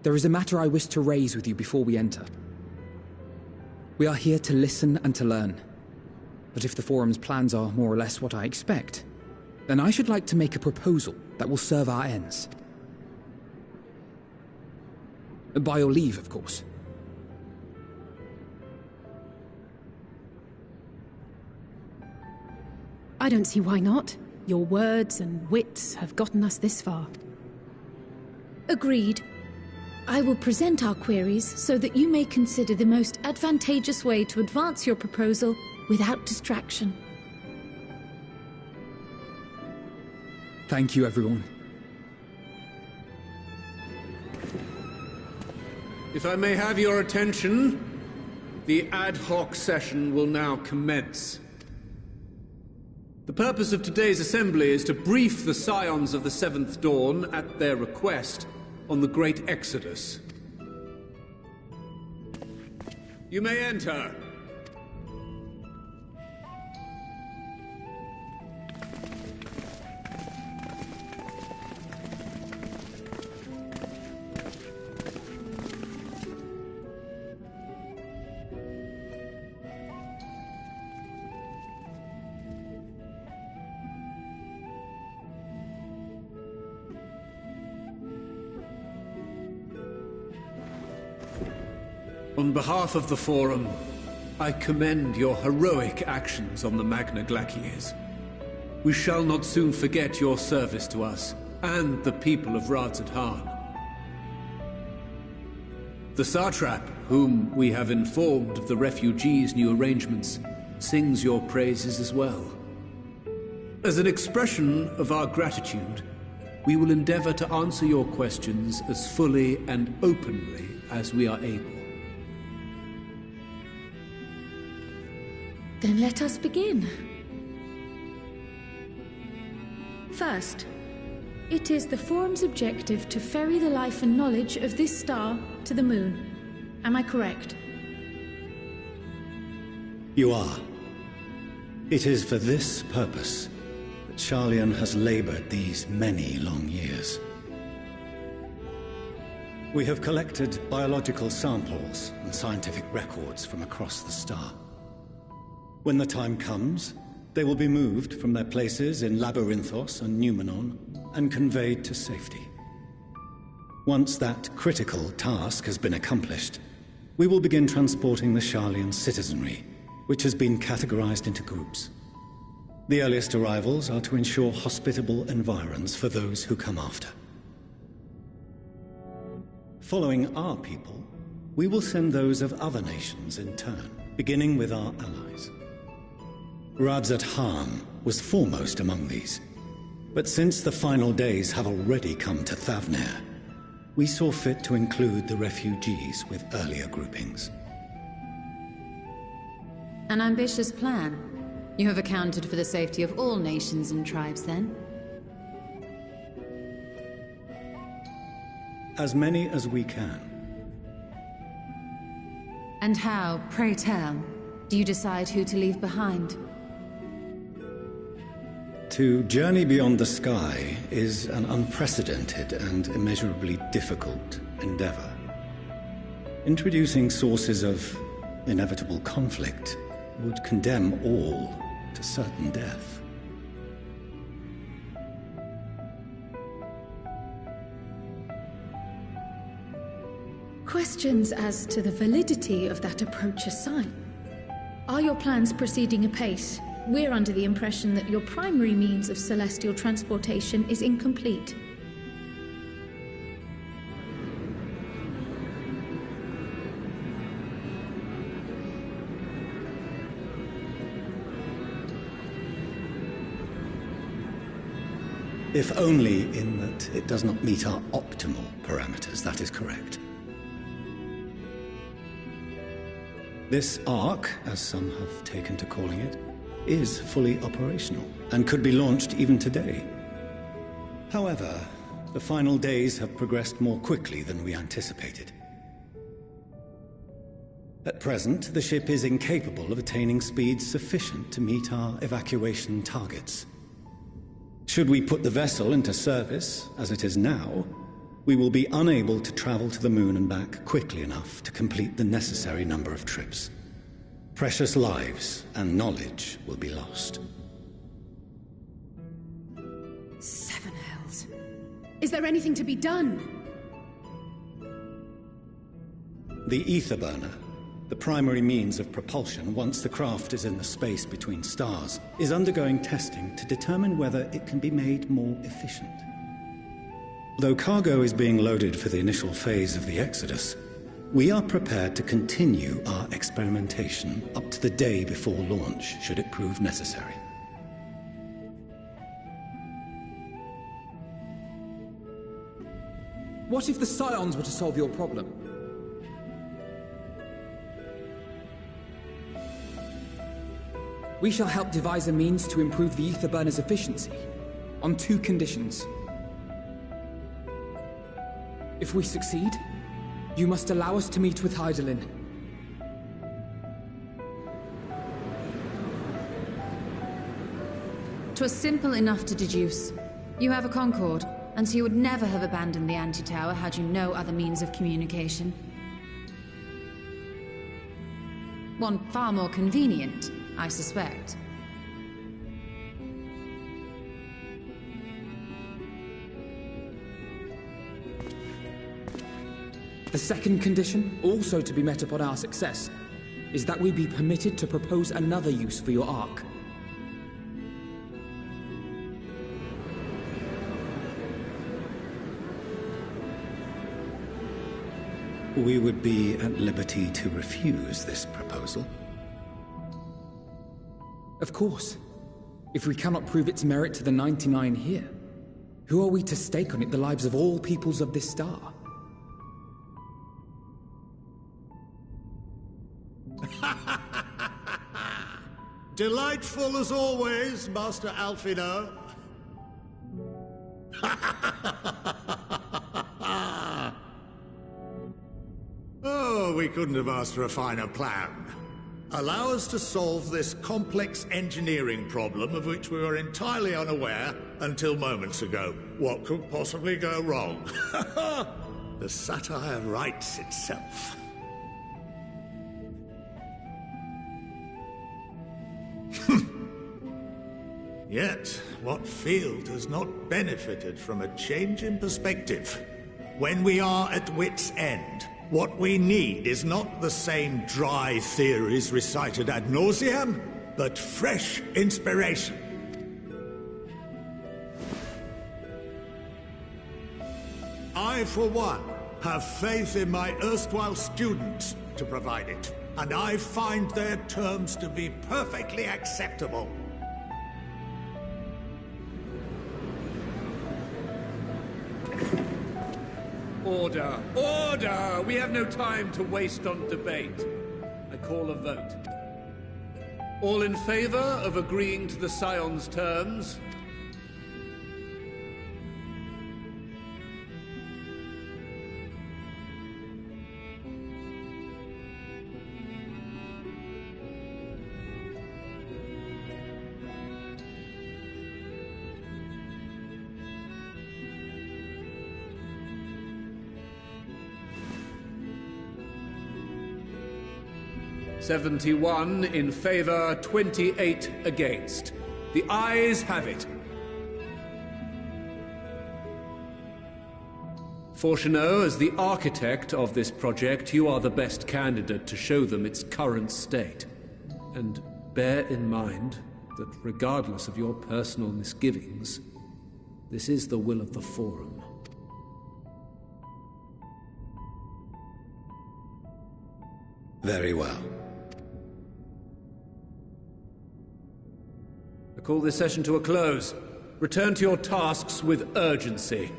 There is a matter I wish to raise with you before we enter. We are here to listen and to learn. But if the Forum's plans are more or less what I expect, then I should like to make a proposal that will serve our ends. By your leave, of course. I don't see why not. Your words and wits have gotten us this far. Agreed. I will present our queries so that you may consider the most advantageous way to advance your proposal without distraction. Thank you, everyone. If I may have your attention, the ad hoc session will now commence. The purpose of today's assembly is to brief the Scions of the Seventh Dawn, at their request, on the Great Exodus. You may enter. On behalf of the Forum, I commend your heroic actions on the Magna Glaciers. We shall not soon forget your service to us and the people of Radzat-Han. The Satrap, whom we have informed of the refugees' new arrangements, sings your praises as well. As an expression of our gratitude, we will endeavor to answer your questions as fully and openly as we are able. Then let us begin. First, it is the Forum's objective to ferry the life and knowledge of this star to the Moon. Am I correct? You are. It is for this purpose that Sharlayan has labored these many long years. We have collected biological samples and scientific records from across the star. When the time comes, they will be moved from their places in Labyrinthos and Numenon and conveyed to safety. Once that critical task has been accomplished, we will begin transporting the Sharlayan citizenry, which has been categorized into groups. The earliest arrivals are to ensure hospitable environs for those who come after. Following our people, we will send those of other nations in turn, beginning with our allies. Radzat-Han was foremost among these, but since the final days have already come to Thavnair, we saw fit to include the refugees with earlier groupings. An ambitious plan. You have accounted for the safety of all nations and tribes, then? As many as we can. And how, pray tell, do you decide who to leave behind? To journey beyond the sky is an unprecedented and immeasurably difficult endeavor. Introducing sources of inevitable conflict would condemn all to certain death. Questions as to the validity of that approach aside, are your plans proceeding apace? We're under the impression that your primary means of celestial transportation is incomplete. If only in that it does not meet our optimal parameters, that is correct. This Ark, as some have taken to calling it, is fully operational, and could be launched even today. However, the final days have progressed more quickly than we anticipated. At present, the ship is incapable of attaining speeds sufficient to meet our evacuation targets. Should we put the vessel into service, as it is now, we will be unable to travel to the moon and back quickly enough to complete the necessary number of trips. Precious lives and knowledge will be lost. Seven hells. Is there anything to be done? The ether burner, the primary means of propulsion once the craft is in the space between stars, is undergoing testing to determine whether it can be made more efficient. Though cargo is being loaded for the initial phase of the Exodus, we are prepared to continue our experimentation up to the day before launch, should it prove necessary. What if the Scions were to solve your problem? We shall help devise a means to improve the ether burner's efficiency, on 2 conditions. If we succeed, you must allow us to meet with Hydaelyn. 'Twas simple enough to deduce. You have a Concord, and so you would never have abandoned the anti-tower had you no other means of communication. One far more convenient, I suspect. The second condition, also to be met upon our success, is that we be permitted to propose another use for your Ark. We would be at liberty to refuse this proposal. Of course. If we cannot prove its merit to the 99 here, who are we to stake on it the lives of all peoples of this star? Delightful as always, Master Alfino. Oh, we couldn't have asked for a finer plan. Allow us to solve this complex engineering problem of which we were entirely unaware until moments ago. What could possibly go wrong? The satire writes itself. Yet, what field has not benefited from a change in perspective? When we are at wit's end, what we need is not the same dry theories recited ad nauseam, but fresh inspiration. I, for one, have faith in my erstwhile students to provide it, and I find their terms to be perfectly acceptable. Order! Order! We have no time to waste on debate. I call a vote. All in favor of agreeing to the Scion's terms? "71 in favor, 28 against. The ayes have it. Fortuneau, as the architect of this project, you are the best candidate to show them its current state. And bear in mind that regardless of your personal misgivings, this is the will of the Forum. Very well. I call this session to a close. Return to your tasks with urgency.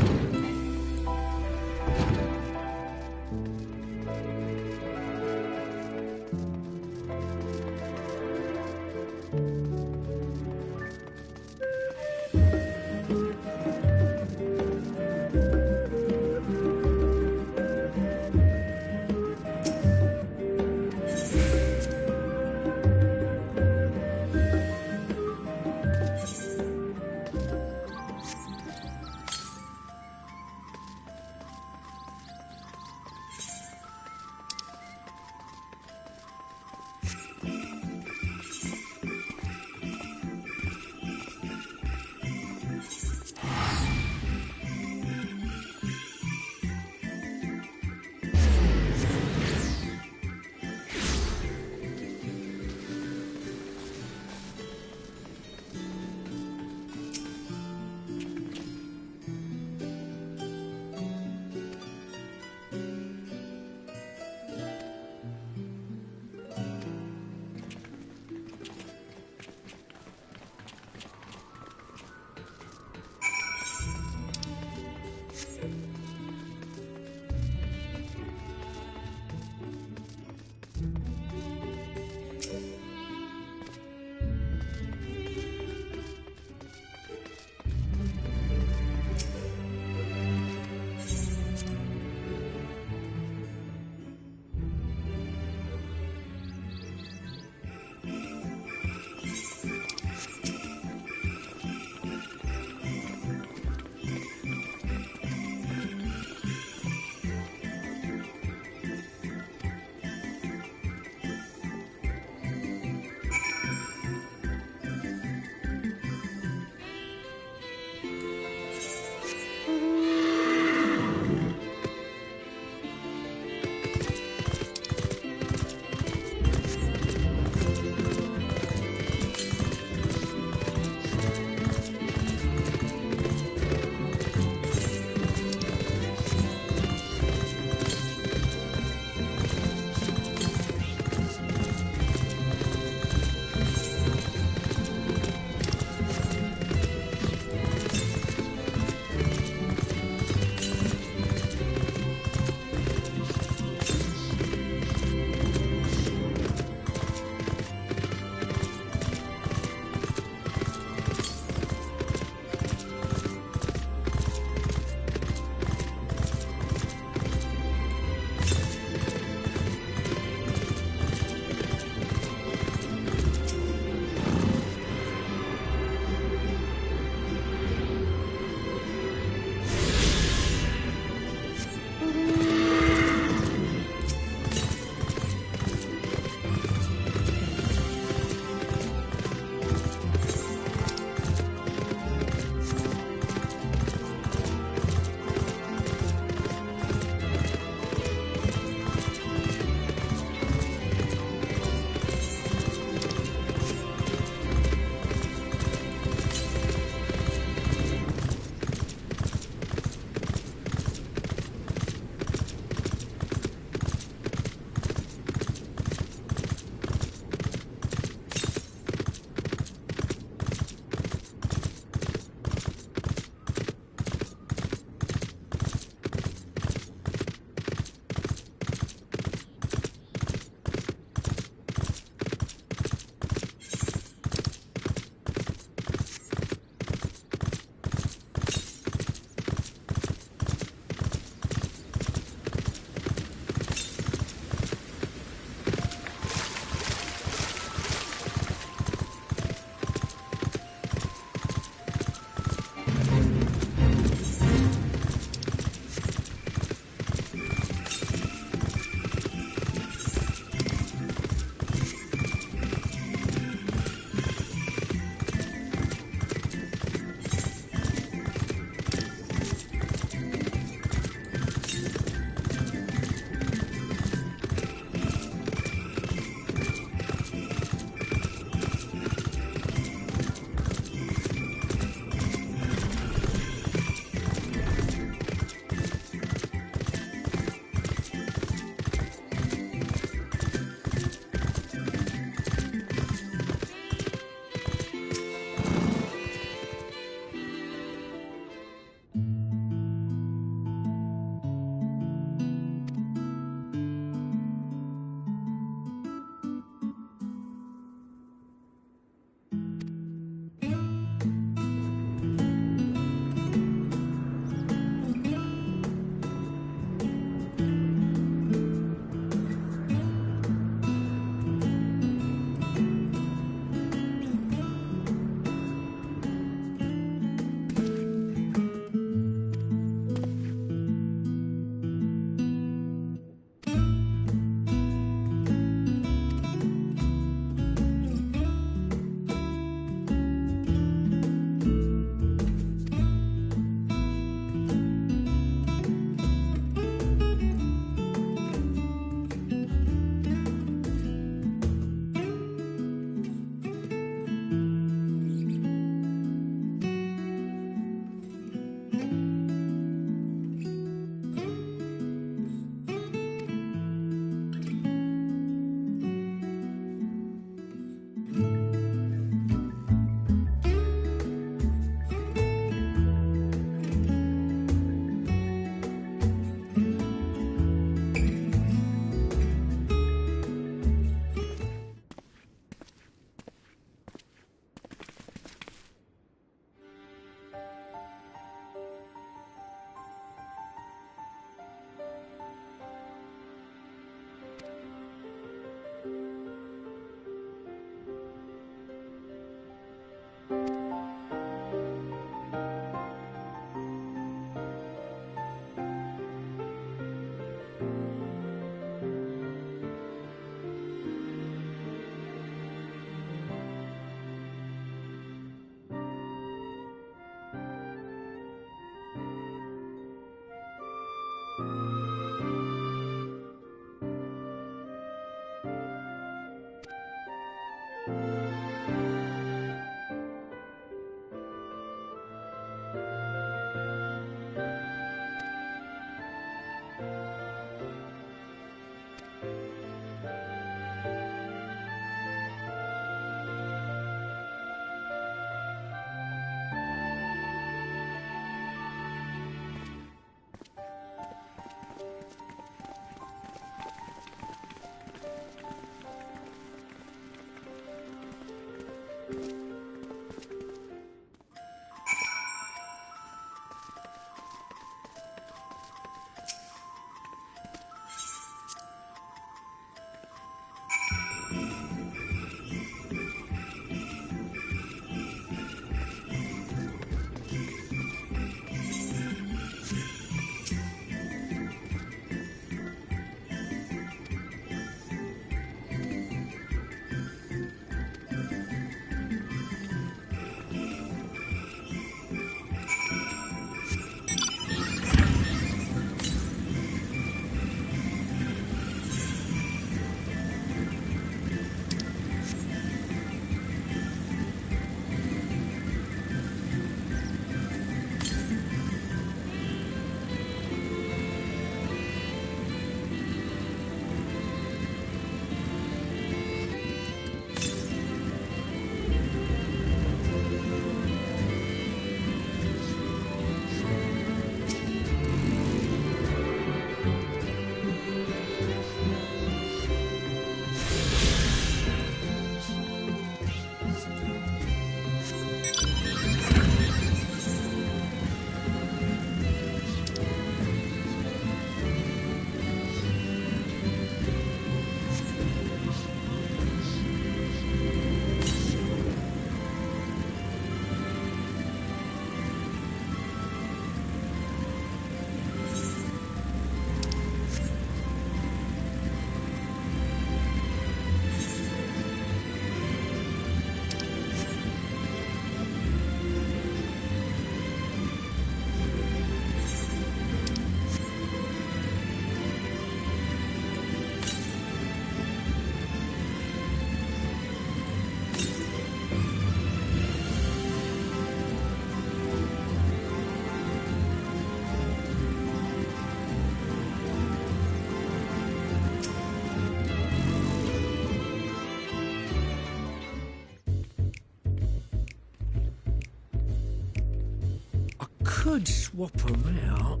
could swap them out.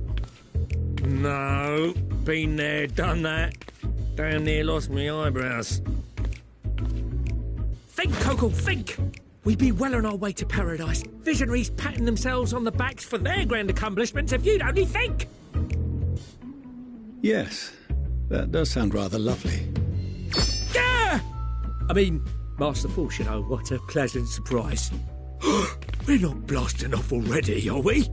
No, been there, done that. Damn near lost me eyebrows. Think, Coco, think! We'd be well on our way to paradise. Visionaries patting themselves on the backs for their grand accomplishments if you'd only think! Yes, that does sound rather lovely. Yeah! I mean, Master Force, you know, what a pleasant surprise. We're not blasting off already, are we?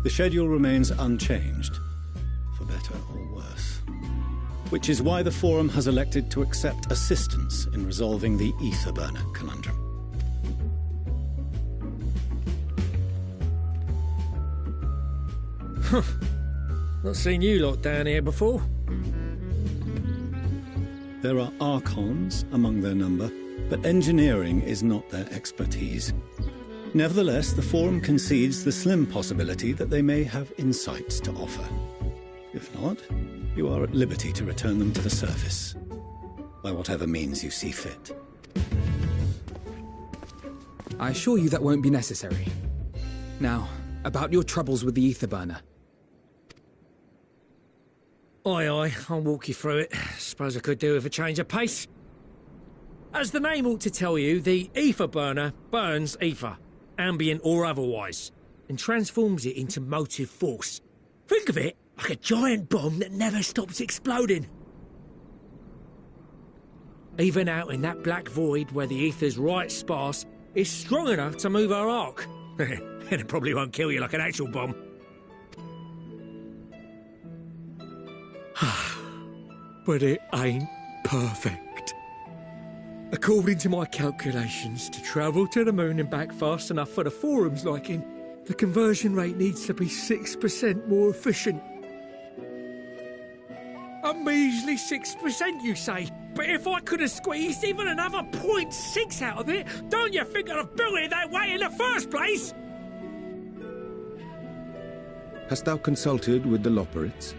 The schedule remains unchanged, for better or worse. Which is why the Forum has elected to accept assistance in resolving the ether burner conundrum. Not seen you lot down here before. There are Archons among their number, but engineering is not their expertise. Nevertheless, the Forum concedes the slim possibility that they may have insights to offer. If not, you are at liberty to return them to the surface, by whatever means you see fit. I assure you that won't be necessary. Now, about your troubles with the ether burner. Aye, aye, I'll walk you through it. Suppose I could do with a change of pace. As the name ought to tell you, the ether burner burns ether, ambient or otherwise, and transforms it into motive force. Think of it like a giant bomb that never stops exploding. Even out in that black void where the ether's right sparse, it's strong enough to move our arc. And it probably won't kill you like an actual bomb. But it ain't perfect. According to my calculations, to travel to the moon and back fast enough for the Forum's liking, the conversion rate needs to be 6% more efficient. A measly 6%, you say? But if I could have squeezed even another 0.6 out of it, don't you think I'd have built it that way in the first place? Hast thou consulted with the Loperites?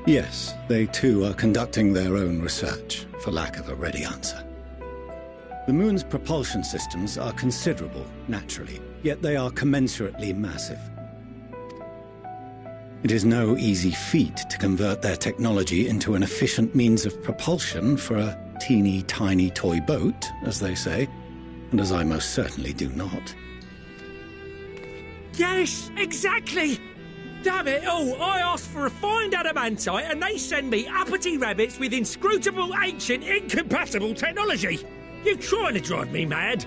Yes, they too are conducting their own research, for lack of a ready answer. The moon's propulsion systems are considerable, naturally, yet they are commensurately massive. It is no easy feat to convert their technology into an efficient means of propulsion for a teeny tiny toy boat, as they say, and as I most certainly do not. Yes, exactly! Damn it all, I asked for refined adamantite and they send me uppity rabbits with inscrutable, ancient, incompatible technology! You're trying to drive me mad!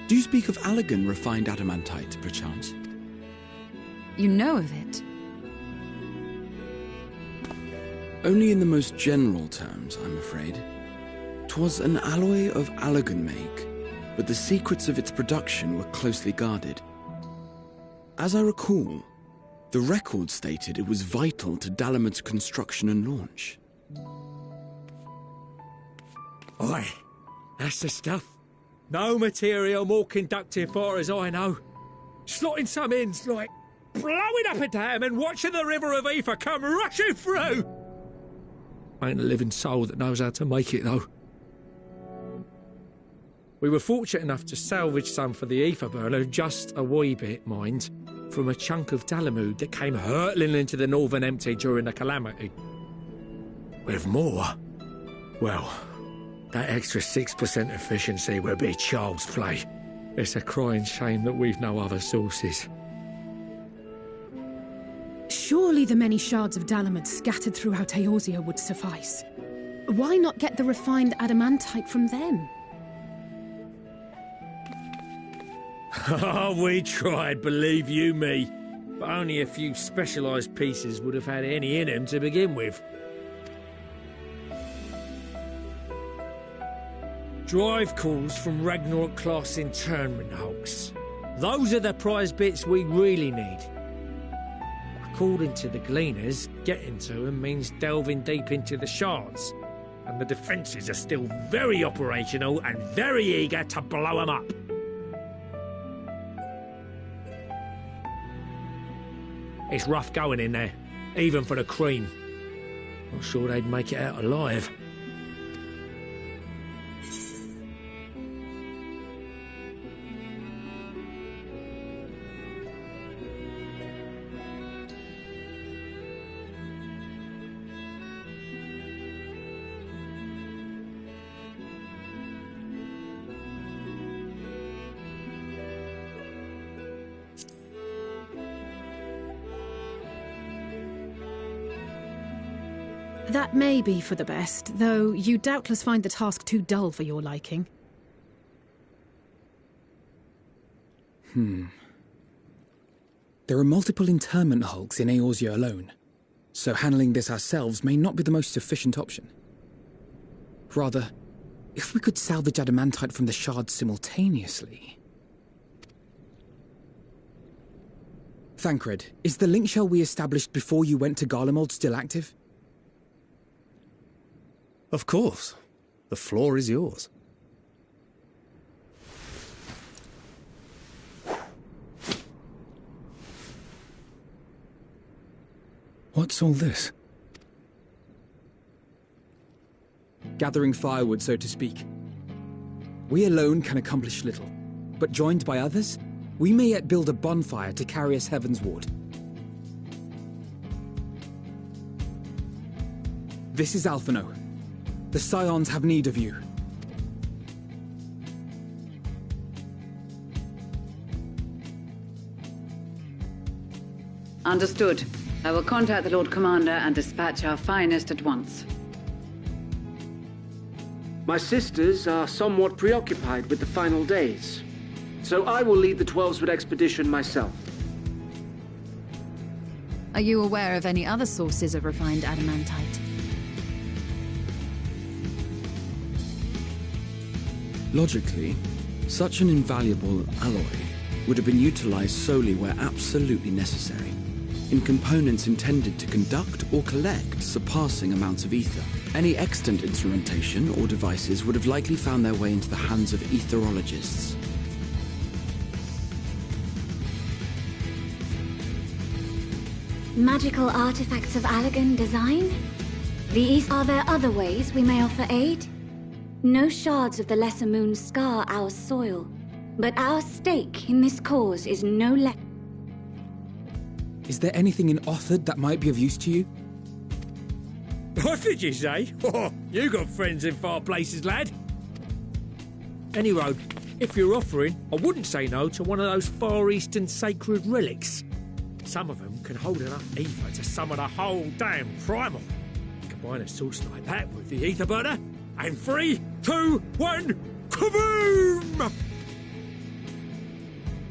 Do you speak of Allegan refined adamantite, perchance? You know of it? Only in the most general terms, I'm afraid. 'Twas an alloy of Allegan make, but the secrets of its production were closely guarded. As I recall, the record stated it was vital to Dalamud's construction and launch. Aye, that's the stuff. No material more conductive far as I know. Slotting some in's like blowing up a dam and watching the river of ether come rushing through. Ain't a living soul that knows how to make it, though. We were fortunate enough to salvage some for the ether burner, just a wee bit, mind, from a chunk of Dalamud that came hurtling into the Northern Empty during the calamity. With more, well, that extra 6% efficiency would be child's play. It's a crying shame that we've no other sources. Surely the many shards of Dalamud scattered throughout Eorzea would suffice. Why not get the refined adamantite from them? Oh, we tried, believe you me. But only a few specialised pieces would have had any in them to begin with. Drive calls from Ragnarok-class internment hulks. Those are the prize bits we really need. According to the Gleaners, getting to them means delving deep into the shards. And the defences are still very operational and very eager to blow them up. It's rough going in there, even for the cream. Not sure they'd make it out alive. That may be for the best, though you doubtless find the task too dull for your liking. There are multiple internment hulks in Eorzea alone, so handling this ourselves may not be the most efficient option. Rather, if we could salvage adamantite from the shards simultaneously... Thancred, is the link shell we established before you went to Garlemald still active? Of course. The floor is yours. What's all this? Gathering firewood, so to speak. We alone can accomplish little, but joined by others, we may yet build a bonfire to carry us heavensward. This is Alphino. The Scions have need of you. Understood. I will contact the Lord Commander and dispatch our finest at once. My sisters are somewhat preoccupied with the final days, so I will lead the 12-Sword expedition myself. Are you aware of any other sources of refined adamantite? Logically, such an invaluable alloy would have been utilized solely where absolutely necessary, in components intended to conduct or collect surpassing amounts of ether. Any extant instrumentation or devices would have likely found their way into the hands of etherologists. Magical artifacts of Allagan design? Are there other ways we may offer aid? No shards of the Lesser Moon scar our soil, but our stake in this cause is no less. Is there anything in Othard that might be of use to you? What did you say? Oh, you got friends in far places, lad. Any road, if you're offering, I wouldn't say no to one of those Far Eastern sacred relics. Some of them can hold enough ether to summon a whole damn primal. Combine a source like that with the ether burner, and 3, 2, 1, kaboom!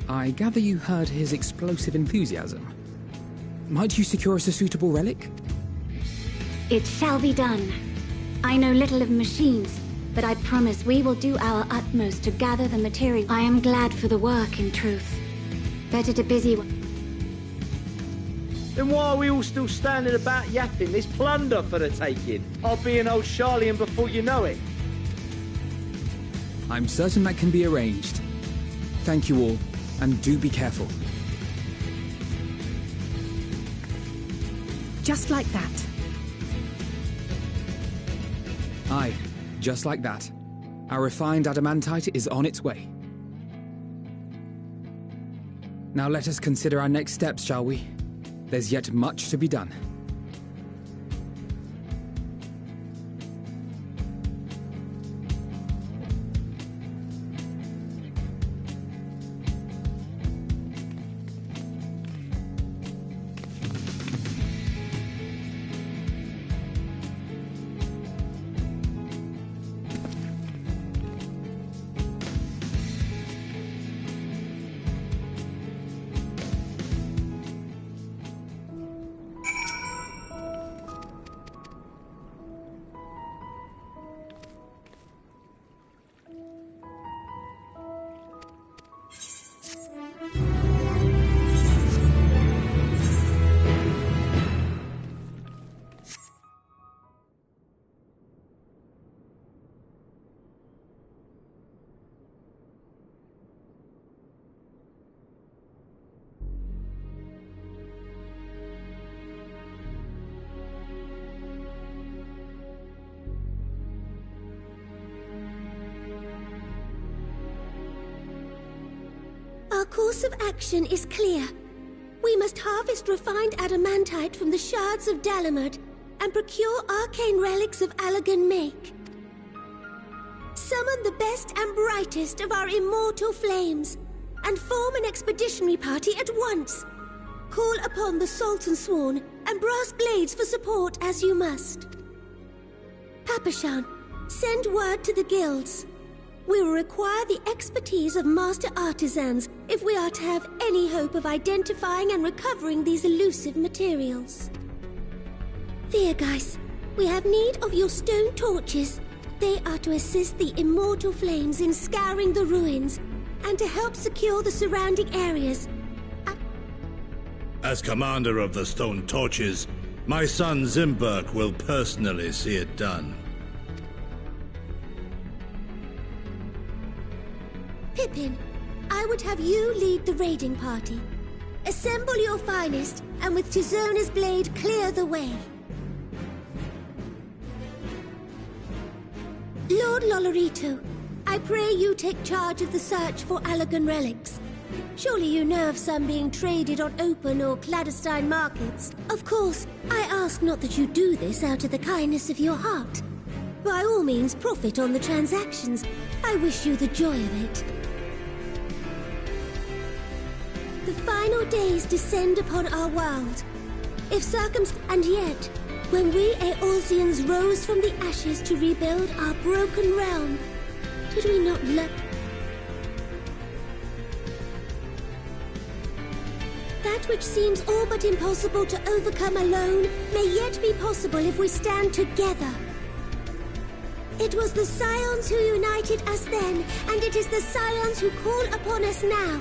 I gather you heard his explosive enthusiasm. Might you secure us a suitable relic? It shall be done. I know little of machines, but I promise we will do our utmost to gather the material. I am glad for the work, in truth. Better to busy... Then why are we all still standing about yapping? There's plunder for the taking. I'll be an old Charlian before you know it. I'm certain that can be arranged. Thank you all, and do be careful. Just like that. Aye, just like that. Our refined adamantite is on its way. Now let us consider our next steps, shall we? There's yet much to be done. Our course of action is clear. We must harvest refined adamantite from the shards of Dalamud and procure arcane relics of Allagan make. Summon the best and brightest of our immortal flames and form an expeditionary party at once. Call upon the Salt and Sworn and Brass Blades for support as you must. Papashan, send word to the guilds. We will require the expertise of master artisans if we are to have any hope of identifying and recovering these elusive materials. Viergeist, we have need of your stone torches. They are to assist the immortal flames in scouring the ruins and to help secure the surrounding areas. As commander of the stone torches, my son Zimberk will personally see it done. Pippin, I would have you lead the raiding party. Assemble your finest, and with Tizona's blade clear the way. Lord Lolorito, I pray you take charge of the search for Allagan relics. Surely you know of some being traded on open or clandestine markets. Of course, I ask not that you do this out of the kindness of your heart. By all means, profit on the transactions. I wish you the joy of it. The final days descend upon our world. And yet, when we Eorzeans rose from the ashes to rebuild our broken realm, did we not learn? That which seems all but impossible to overcome alone may yet be possible if we stand together. It was the Scions who united us then, and it is the Scions who call upon us now.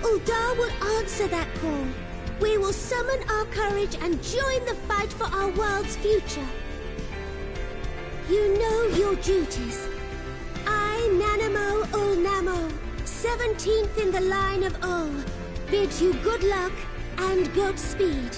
Uldar will answer that call. We will summon our courage and join the fight for our world's future. You know your duties. I, Nanamo Ulnamo, 17th in the line of Ul, bid you good luck and Godspeed.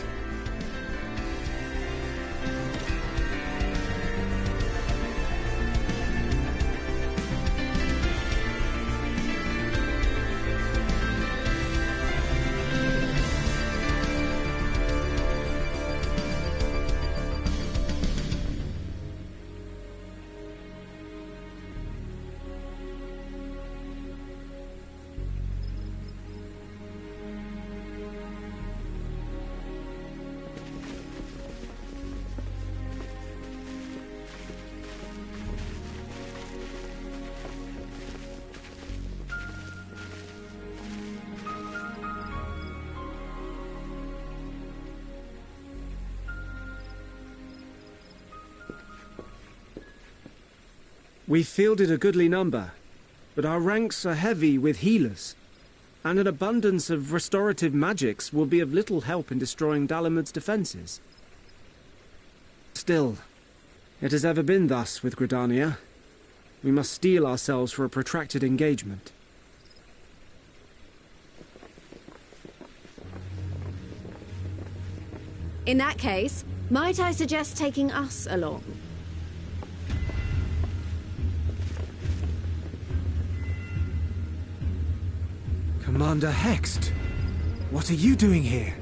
We've fielded a goodly number, but our ranks are heavy with healers, and an abundance of restorative magics will be of little help in destroying Dalamud's defenses. Still, it has ever been thus with Gridania. We must steel ourselves for a protracted engagement. In that case, might I suggest taking us along? Commander Hext, what are you doing here?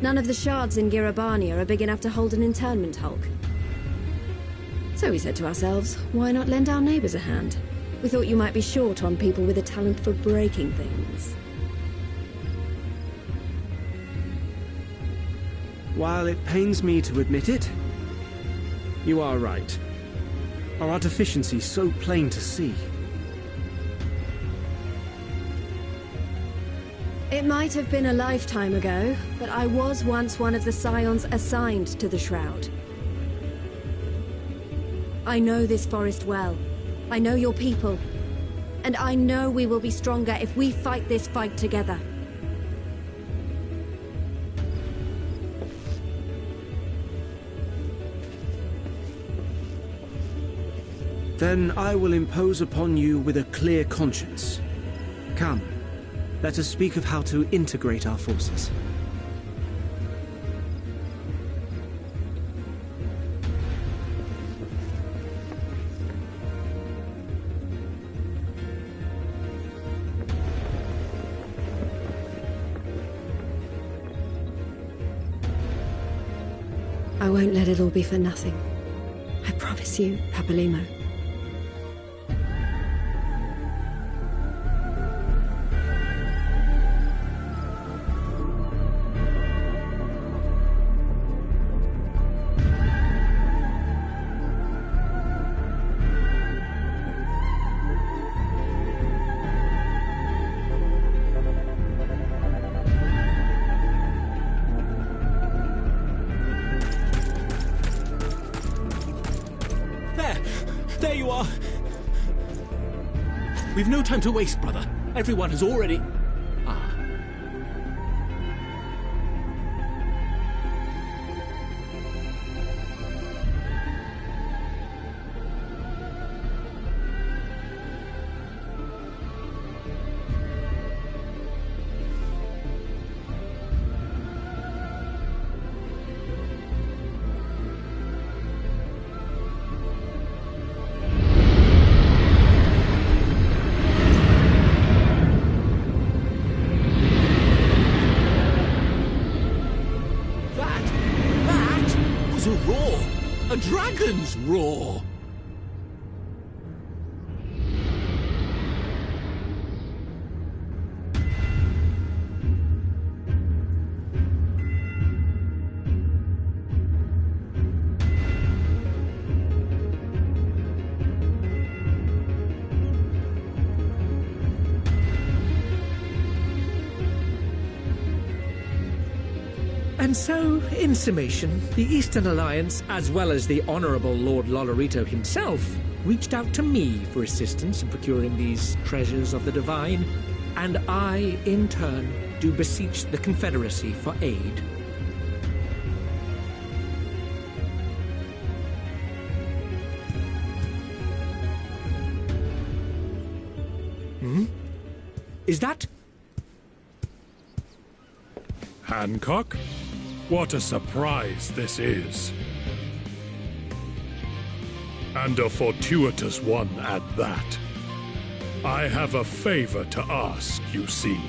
None of the shards in Girabania are big enough to hold an internment hulk. So we said to ourselves, why not lend our neighbors a hand? We thought you might be short on people with a talent for breaking things. While it pains me to admit it, you are right. Our deficiency's so plain to see. It might have been a lifetime ago, but I was once one of the Scions assigned to the Shroud. I know this forest well. I know your people. And I know we will be stronger if we fight this fight together. Then I will impose upon you with a clear conscience. Come. Let us speak of how to integrate our forces. I won't let it all be for nothing. I promise you, Papalimo. We've no time to waste, brother. Everyone has already... Ah. A dragon's roar! And so, in summation, the Eastern Alliance, as well as the Honourable Lord Lolorito himself, reached out to me for assistance in procuring these treasures of the divine, and I, in turn, do beseech the Confederacy for aid. Is that... Hancock? What a surprise this is. And a fortuitous one at that. I have a favor to ask, you see.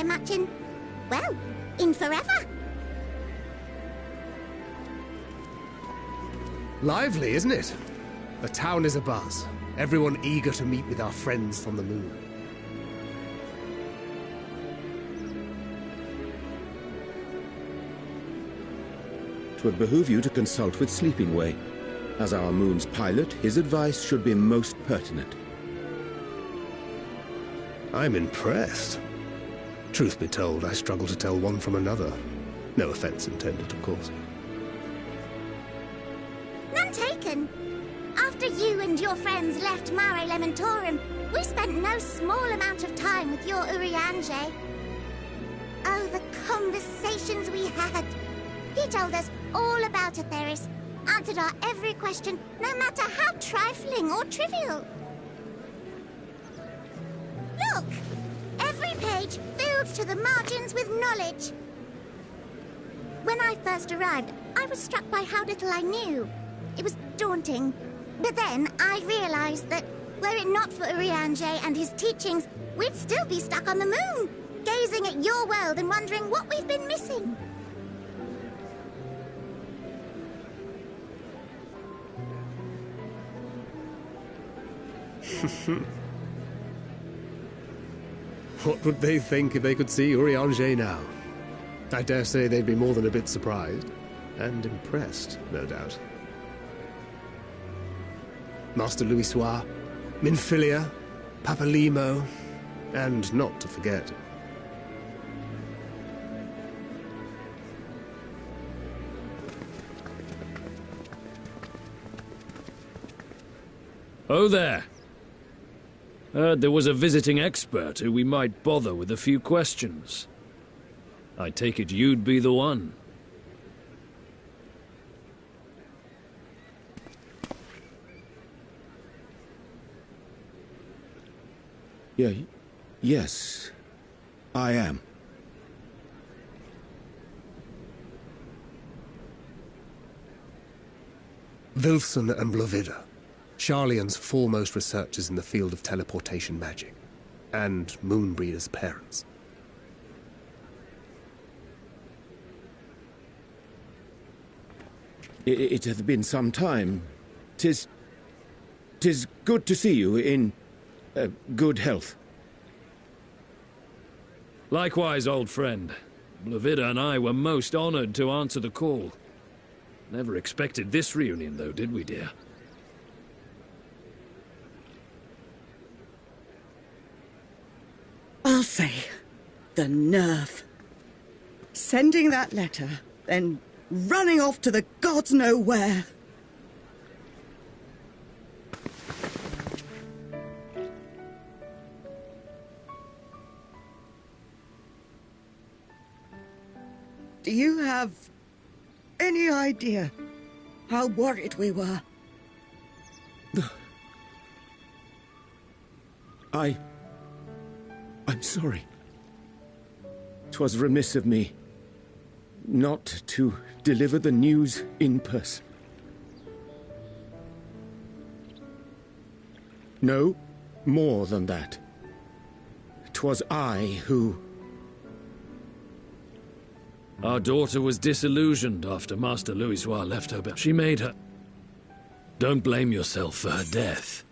so much in, well, in forever. Lively, isn't it? The town is abuzz. Everyone eager to meet with our friends from the moon. It would behoove you to consult with Sleeping Way. As our moon's pilot, his advice should be most pertinent. I'm impressed. Truth be told, I struggle to tell one from another. No offense intended, of course. None taken. After you and your friends left Mare Elementorum, we spent no small amount of time with your Urianger. Oh, the conversations we had. He told us all about Atheris, answered our every question, no matter how trifling or trivial. Look! Every page filled to the margins with knowledge. When I first arrived, I was struck by how little I knew. It was daunting. But then I realized that, were it not for Urianger and his teachings, we'd still be stuck on the moon, gazing at your world and wondering what we've been missing. What would they think if they could see Urianger now? I dare say they'd be more than a bit surprised. And impressed, no doubt. Master Louisoix, Minfilia, Papalimo, and not to forget... Oh there. Heard there was a visiting expert who we might bother with a few questions. I take it you'd be the one. Yes, I am. Wilson and Blovida, Charlian's foremost researchers in the field of teleportation magic, and Moonbreeder's parents. It hath been some time. 'Tis good to see you in good health. Likewise, old friend. Blovida and I were most honored to answer the call. Never expected this reunion, though, did we, dear? I'll say, the nerve. Sending that letter, then running off to the gods know where. Do you have any idea how worried we were? I'm sorry. 'Twas remiss of me not to deliver the news in person. No, more than that. 'Twas I who... Our daughter was disillusioned after Master Louisoix left her, but she made her... Don't blame yourself for her death.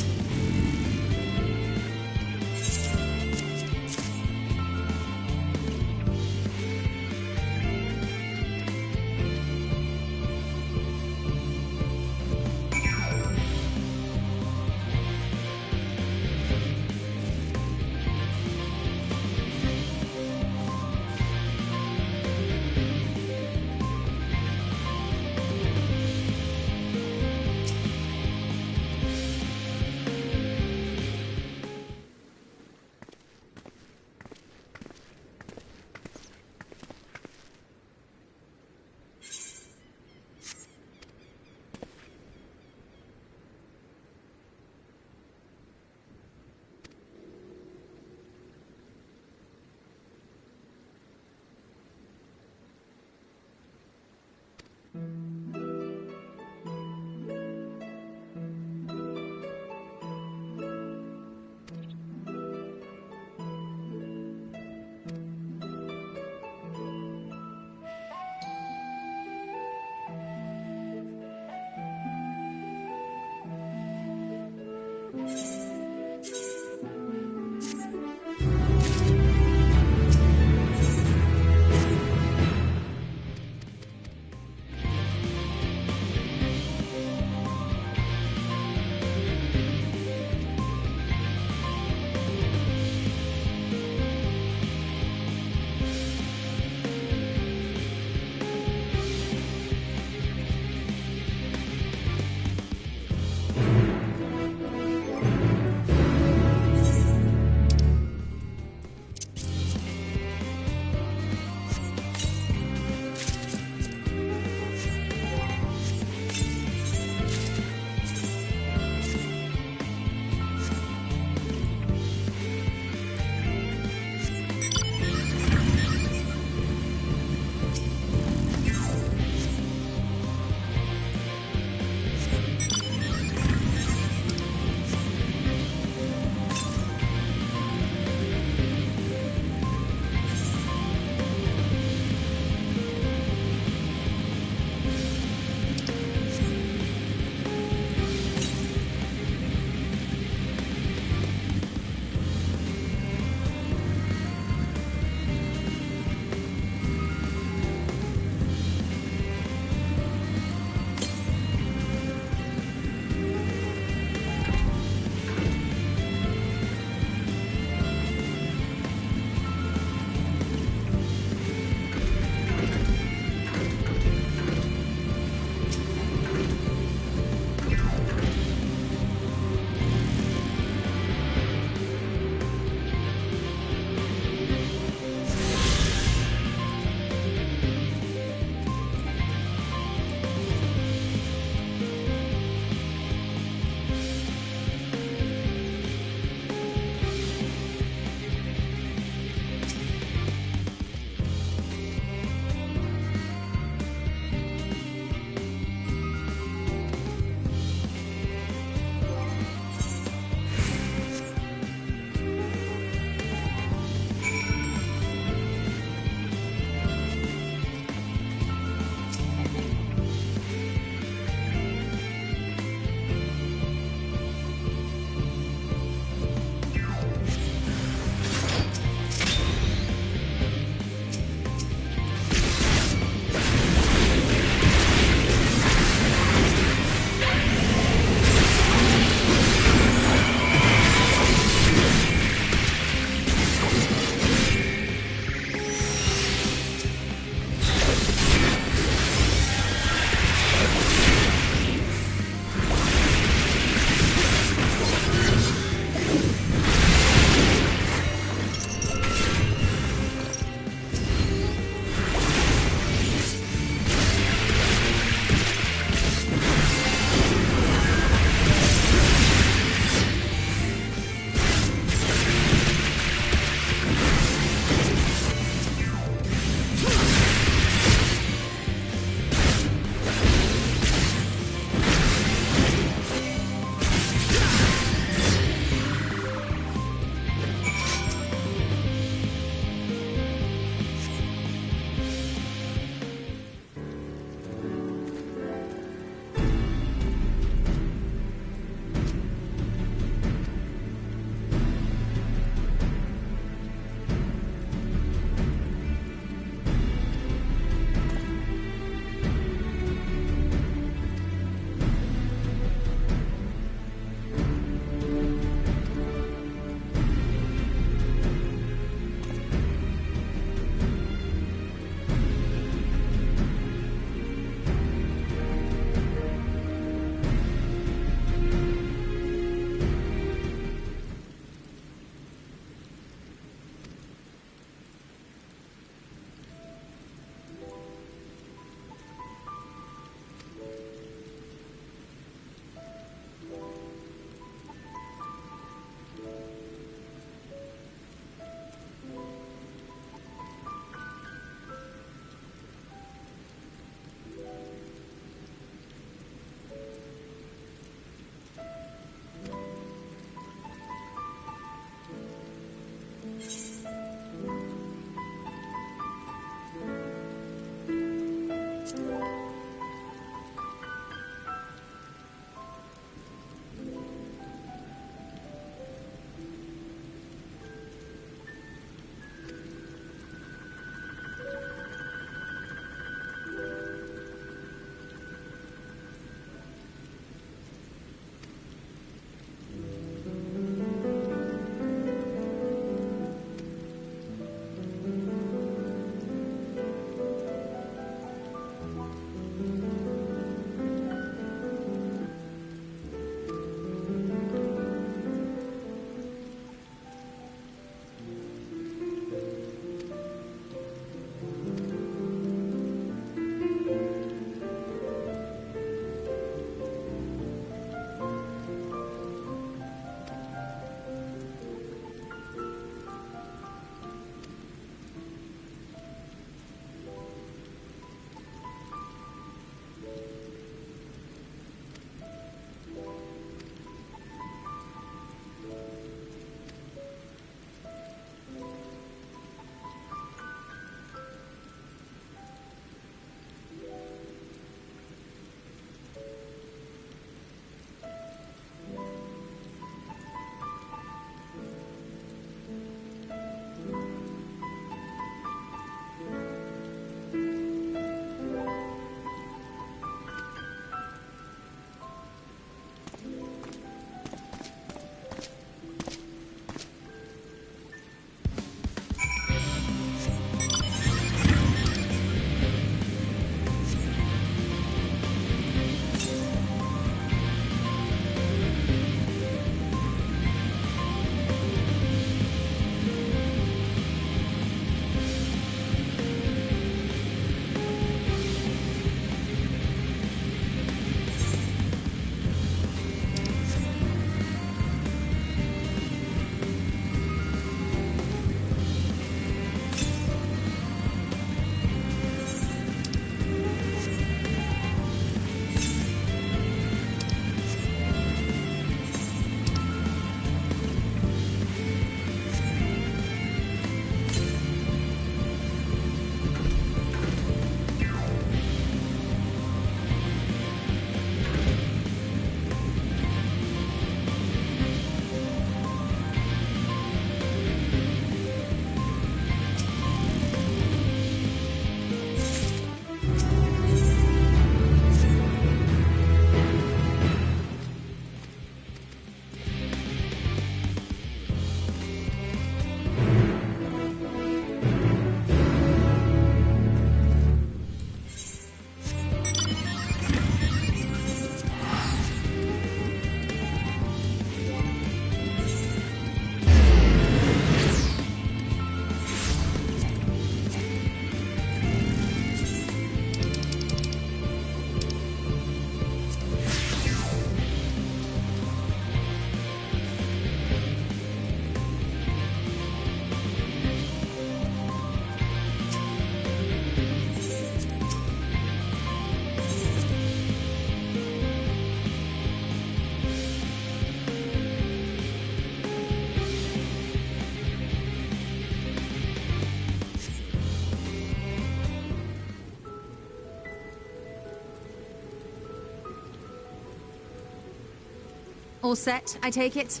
All set, I take it?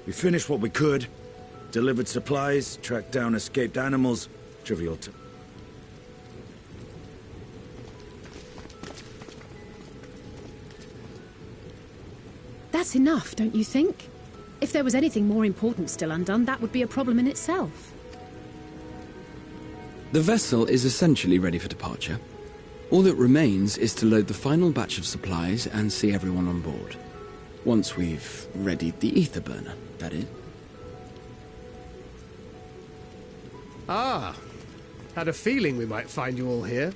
We finished what we could. Delivered supplies, tracked down escaped animals. Trivial to... That's enough, don't you think? If there was anything more important still undone, that would be a problem in itself. The vessel is essentially ready for departure. All that remains is to load the final batch of supplies and see everyone on board. Once we've readied the ether burner, that is. Ah, had a feeling we might find you all here.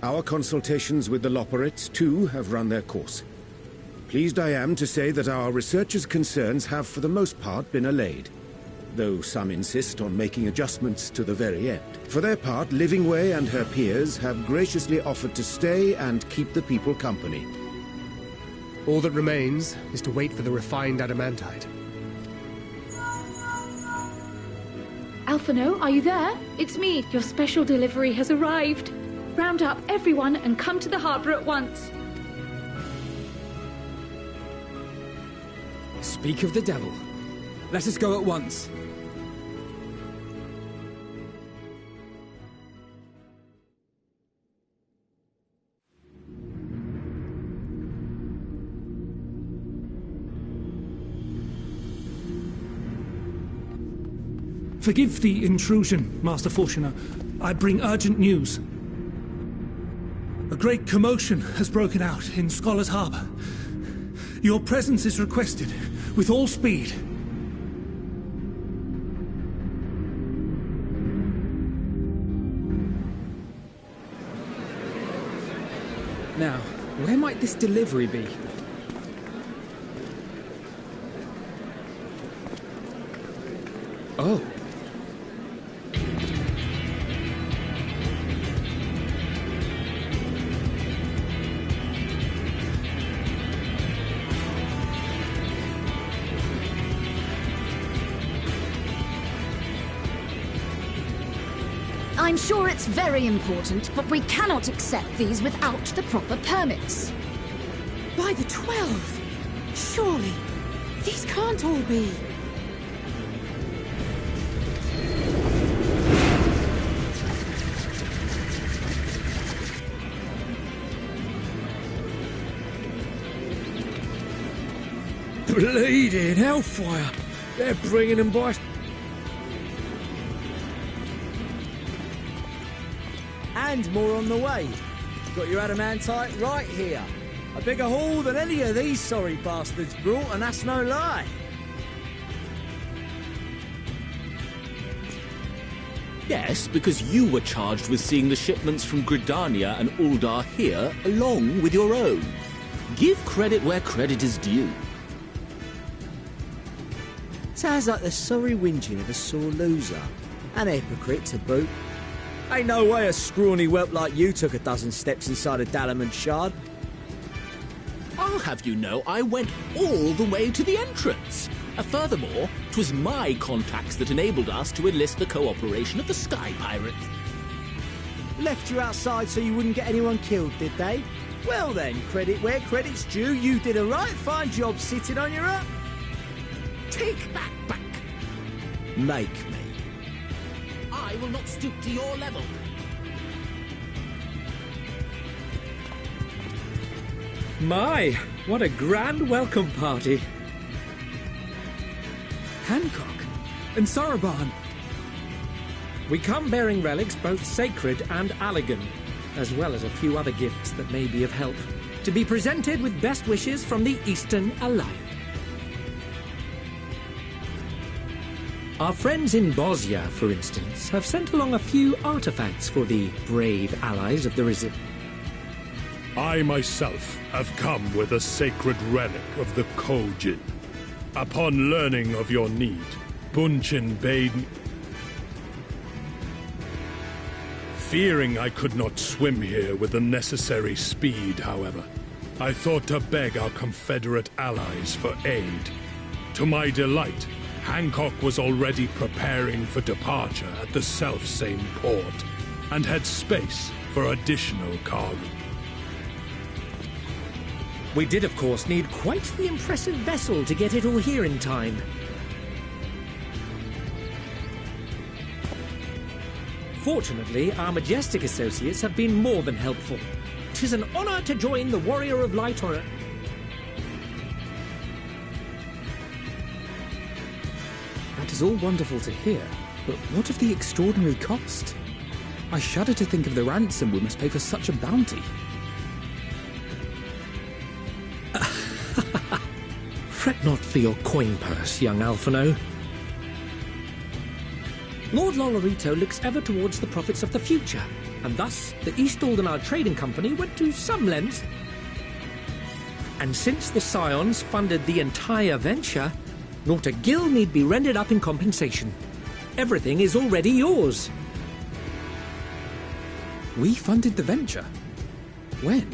Our consultations with the Loperites, too, have run their course. Pleased I am to say that our researchers' concerns have for the most part been allayed, though some insist on making adjustments to the very end. For their part, Livingway and her peers have graciously offered to stay and keep the people company. All that remains is to wait for the refined adamantite. Alphino, are you there? It's me. Your special delivery has arrived. Round up everyone and come to the harbour at once. Speak of the devil. Let us go at once. Forgive the intrusion, Master Fortuner. I bring urgent news. A great commotion has broken out in Scholar's Harbour. Your presence is requested, with all speed. Now, where might this delivery be? Oh. I'm sure it's very important, but we cannot accept these without the proper permits. By the 12! Surely, these can't all be... Bleeding hellfire! They're bringing them by... And more on the way. Got your adamantite right here. A bigger haul than any of these sorry bastards brought, and that's no lie. Yes, because you were charged with seeing the shipments from Gridania and Uldar here, along with your own. Give credit where credit is due. Sounds like the sorry whinging of a sore loser. An hypocrite to boot. Ain't no way a scrawny whelp like you took a dozen steps inside a Dalamud shard. I'll have you know I went all the way to the entrance. Furthermore, 'twas my contacts that enabled us to enlist the cooperation of the Sky Pirates. Left you outside so you wouldn't get anyone killed, did they? Well then, credit where credit's due. You did a right fine job sitting on your up. Take that back. Make me. I will not stoop to your level. My, what a grand welcome party. Hancock and Saraban. We come bearing relics both sacred and Allagan, as well as a few other gifts that may be of help, to be presented with best wishes from the Eastern Alliance. Our friends in Bosnia, for instance, have sent along a few artifacts for the brave allies of the Risen. I myself have come with a sacred relic of the Kojin. Upon learning of your need, Bunchin bade me... Fearing I could not swim here with the necessary speed, however, I thought to beg our Confederate allies for aid. To my delight, Hancock was already preparing for departure at the selfsame port, and had space for additional cargo. We did, of course, need quite the impressive vessel to get it all here in time. Fortunately, our majestic associates have been more than helpful. 'Tis an honor to join the Warrior of Light on a... That is all wonderful to hear, but what of the extraordinary cost? I shudder to think of the ransom we must pay for such a bounty. Fret not for your coin purse, young Alphino. Lord Lolorito looks ever towards the profits of the future, and thus the East Aldenard Trading Company went to some length. And since the Scions funded the entire venture, not a gill need be rendered up in compensation. Everything is already yours. We funded the venture? When?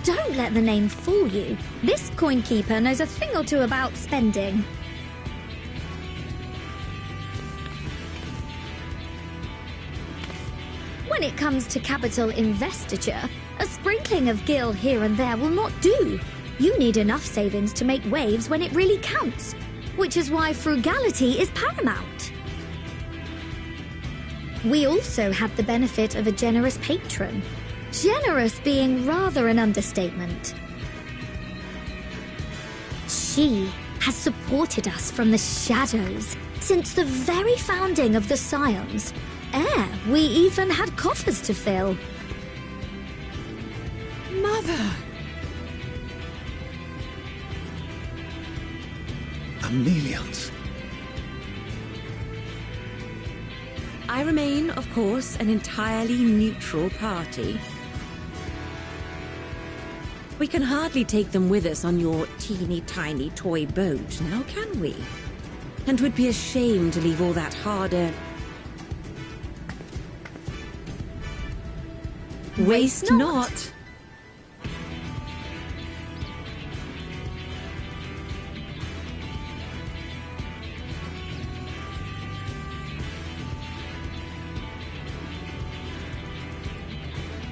Don't let the name fool you. This coinkeeper knows a thing or two about spending. When it comes to capital investiture, a sprinkling of gil here and there will not do. You need enough savings to make waves when it really counts, which is why frugality is paramount. We also had the benefit of a generous patron. Generous being rather an understatement. She has supported us from the shadows since the very founding of the Scions. We even had coffers to fill. Mother! Amelians. I remain, of course, an entirely neutral party. We can hardly take them with us on your teeny-tiny toy boat, now can we? And would be a shame to leave all that hard-earned... Waste not.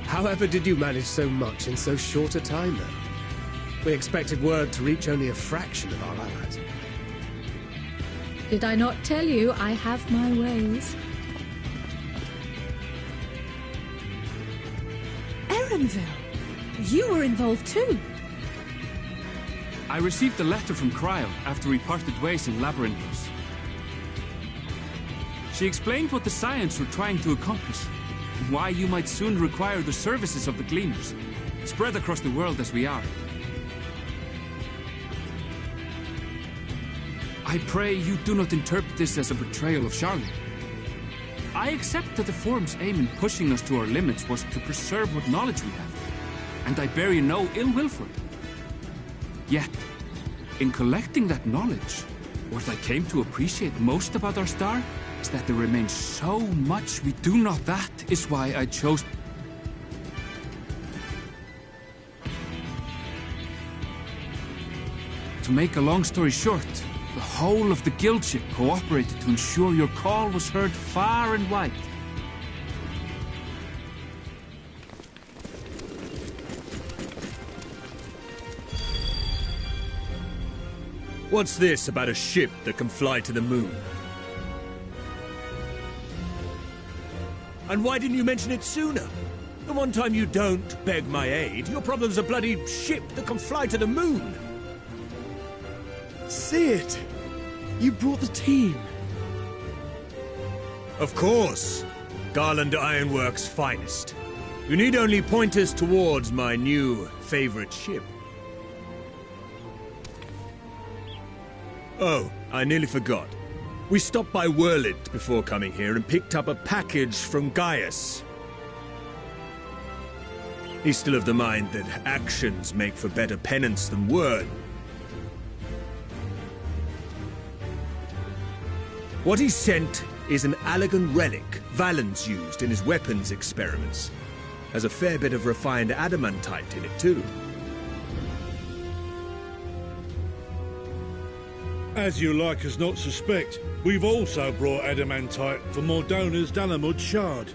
However did you manage so much in so short a time, though? We expected word to reach only a fraction of our allies. Did I not tell you I have my ways? Erenville, you were involved too. I received a letter from Cryle after we parted ways in Labyrinthos. She explained what the Scions were trying to accomplish, and why you might soon require the services of the Gleaners, spread across the world as we are. I pray you do not interpret this as a betrayal of Charlotte. I accept that the Forum's aim in pushing us to our limits was to preserve what knowledge we have, and I bear you no ill will for it. Yet, in collecting that knowledge, what I came to appreciate most about our star is that there remains so much we do not. That is why I chose... To make a long story short, the whole of the guildship cooperated to ensure your call was heard far and wide. What's this about a ship that can fly to the moon? And why didn't you mention it sooner? The one time you don't beg my aid, your problem's a bloody ship that can fly to the moon. See it! You brought the team. Of course. Garland Ironworks' finest. You need only point us towards my new favorite ship. Oh, I nearly forgot. We stopped by Whirlit before coming here and picked up a package from Gaius. He's still of the mind that actions make for better penance than word. What he sent is an Allagan relic Valens used in his weapons experiments. Has a fair bit of refined adamantite in it, too. As you like us not suspect, we've also brought adamantite from Mordona's Dalamud Shard.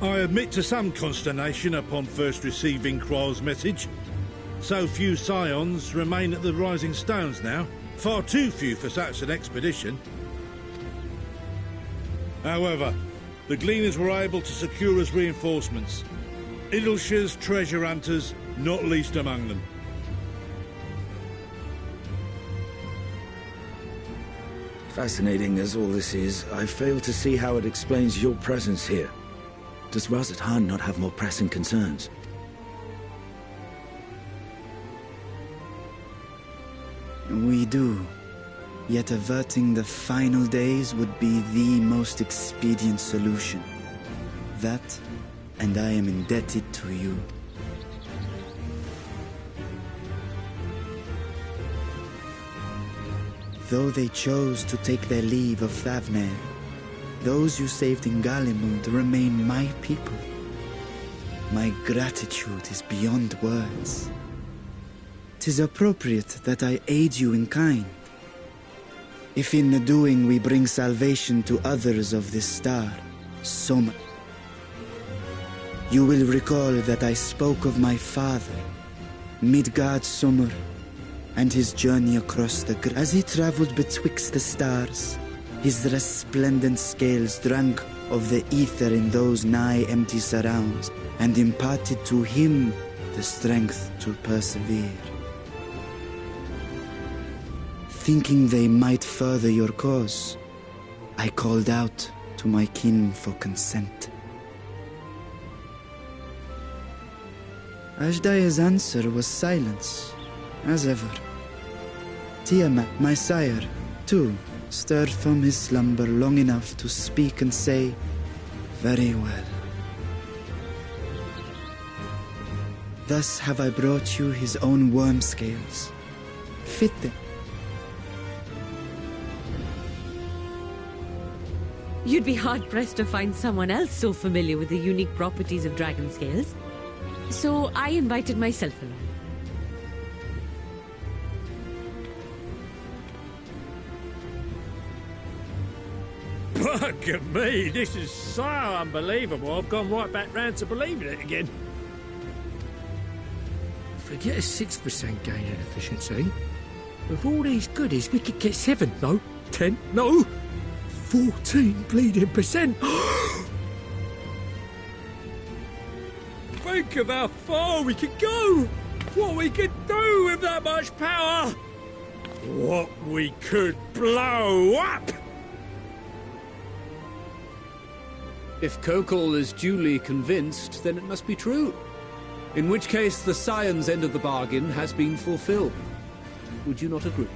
I admit to some consternation upon first receiving Kroll's message. So few scions remain at the Rising Stones now. Far too few for such an expedition. However, the Gleaners were able to secure us reinforcements. Idleshire's treasure hunters, not least among them. Fascinating as all this is, I fail to see how it explains your presence here. Does Razat Khan not have more pressing concerns? We do. Yet averting the final days would be the most expedient solution. That, and I am indebted to you. Though they chose to take their leave of Thavner, those you saved in Galimund remain my people. My gratitude is beyond words. 'Tis appropriate that I aid you in kind. If in the doing we bring salvation to others of this star, so much. You will recall that I spoke of my father, Midgard Summer, and his journey across the as he traveled betwixt the stars, his resplendent scales drank of the ether in those nigh empty surrounds, and imparted to him the strength to persevere. Thinking they might further your cause, I called out to my kin for consent. Ajdaya's answer was silence, as ever. Tiamat, my sire, too, stirred from his slumber long enough to speak and say, "Very well." Thus have I brought you his own worm scales. Fit them. You'd be hard-pressed to find someone else so familiar with the unique properties of dragon scales. So I invited myself along. Bugger me, this is so unbelievable. I've gone right back round to believing it again. Forget a 6% gain in efficiency. With all these goodies, we could get 7, no, 10, no, 14 bleeding percent. Think of how far we could go. What we could do with that much power. What we could blow up. If Kokol is duly convinced, then it must be true. In which case, the Scion's end of the bargain has been fulfilled. Would you not agree?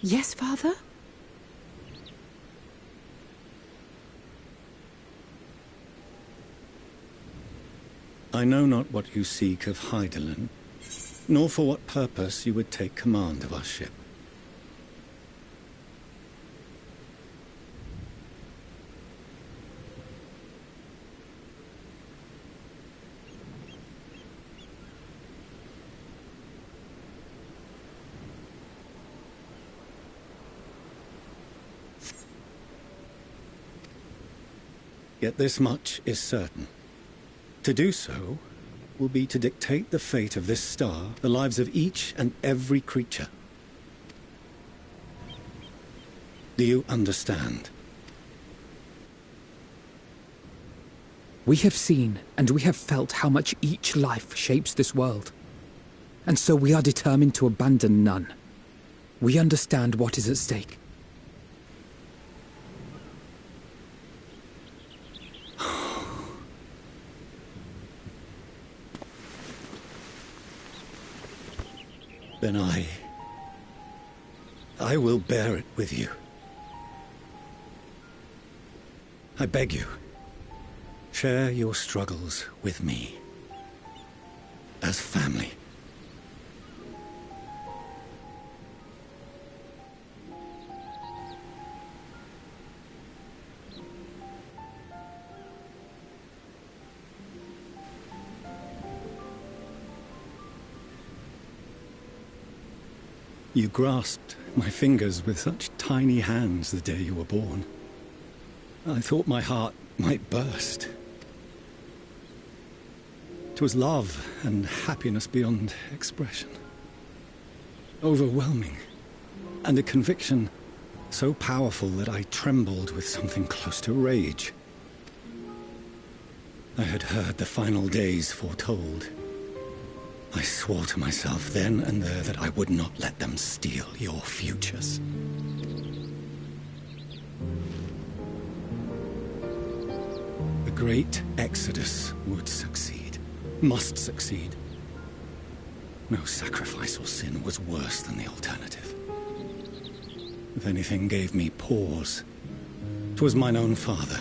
Yes, Father? I know not what you seek of Hydaelyn, nor for what purpose you would take command of our ship. Yet this much is certain. To do so will be to dictate the fate of this star, the lives of each and every creature. Do you understand? We have seen and we have felt how much each life shapes this world. And so we are determined to abandon none. We understand what is at stake. Then I will bear it with you. I beg you, share your struggles with me. As family. You grasped my fingers with such tiny hands the day you were born. I thought my heart might burst. 'Twas love and happiness beyond expression. Overwhelming. And a conviction so powerful that I trembled with something close to rage. I had heard the final days foretold. I swore to myself then and there that I would not let them steal your futures. The great Exodus would succeed, must succeed. No sacrifice or sin was worse than the alternative. If anything gave me pause, 'twas mine own father.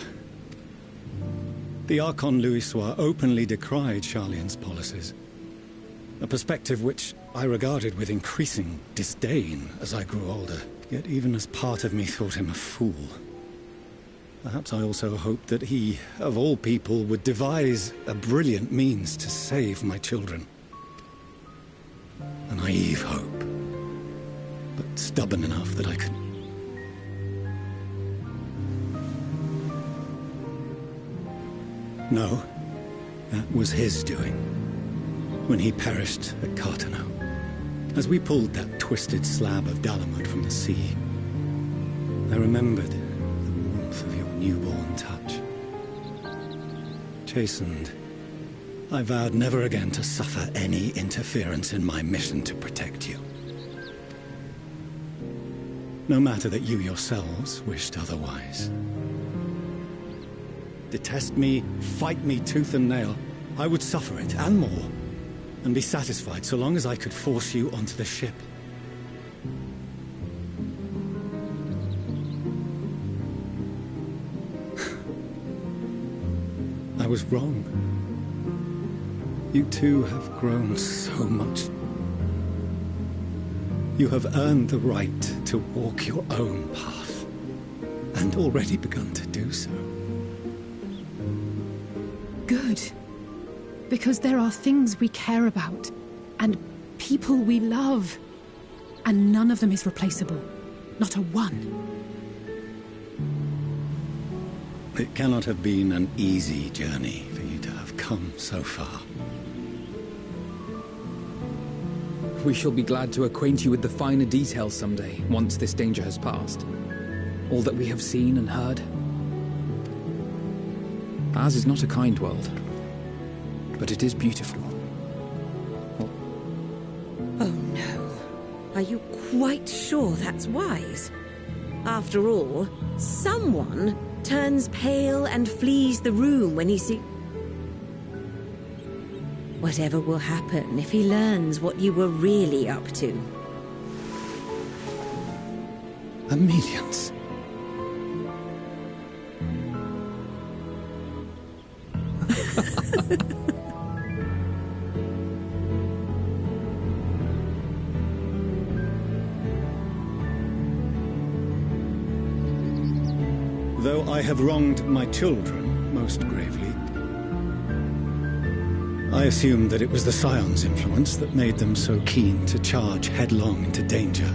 The Archon Louisoix openly decried Charlian's policies, a perspective which I regarded with increasing disdain as I grew older. Yet even as part of me thought him a fool, perhaps I also hoped that he, of all people, would devise a brilliant means to save my children. A naive hope, but stubborn enough that I could... No, that was his doing, when he perished at Carteneau, as we pulled that twisted slab of Dalamud from the sea. I remembered the warmth of your newborn touch. Chastened, I vowed never again to suffer any interference in my mission to protect you. No matter that you yourselves wished otherwise. Detest me, fight me tooth and nail, I would suffer it, and more, and be satisfied so long as I could force you onto the ship. I was wrong. You too have grown so much. You have earned the right to walk your own path, and already begun to do so. Good. Because there are things we care about, and people we love, and none of them is replaceable. Not a one. It cannot have been an easy journey for you to have come so far. We shall be glad to acquaint you with the finer details someday, once this danger has passed. All that we have seen and heard. Ours is not a kind world, but it is beautiful. Oh no. Are you quite sure that's wise? After all, someone turns pale and flees the room when he sees... Whatever will happen if he learns what you were really up to? Amelians. Though I have wronged my children most gravely, I assumed that it was the Scion's influence that made them so keen to charge headlong into danger.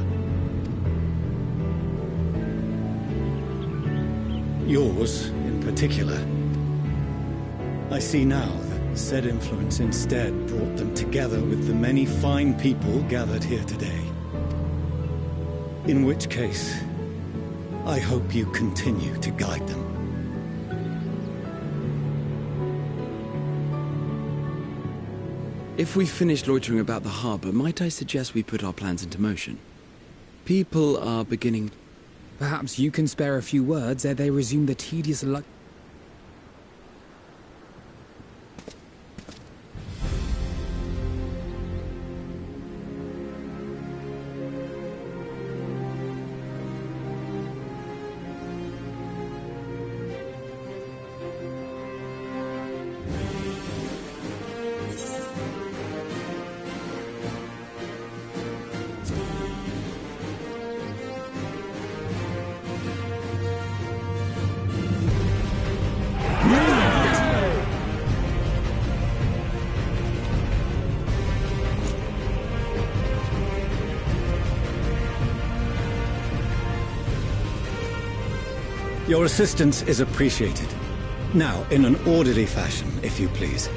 Yours, in particular. I see now that said influence instead brought them together with the many fine people gathered here today. In which case, I hope you continue to guide them. If we've finished loitering about the harbor, might I suggest we put our plans into motion? People are beginning... Perhaps you can spare a few words ere they resume the tedious luck... Your assistance is appreciated. Now, in an orderly fashion, if you please.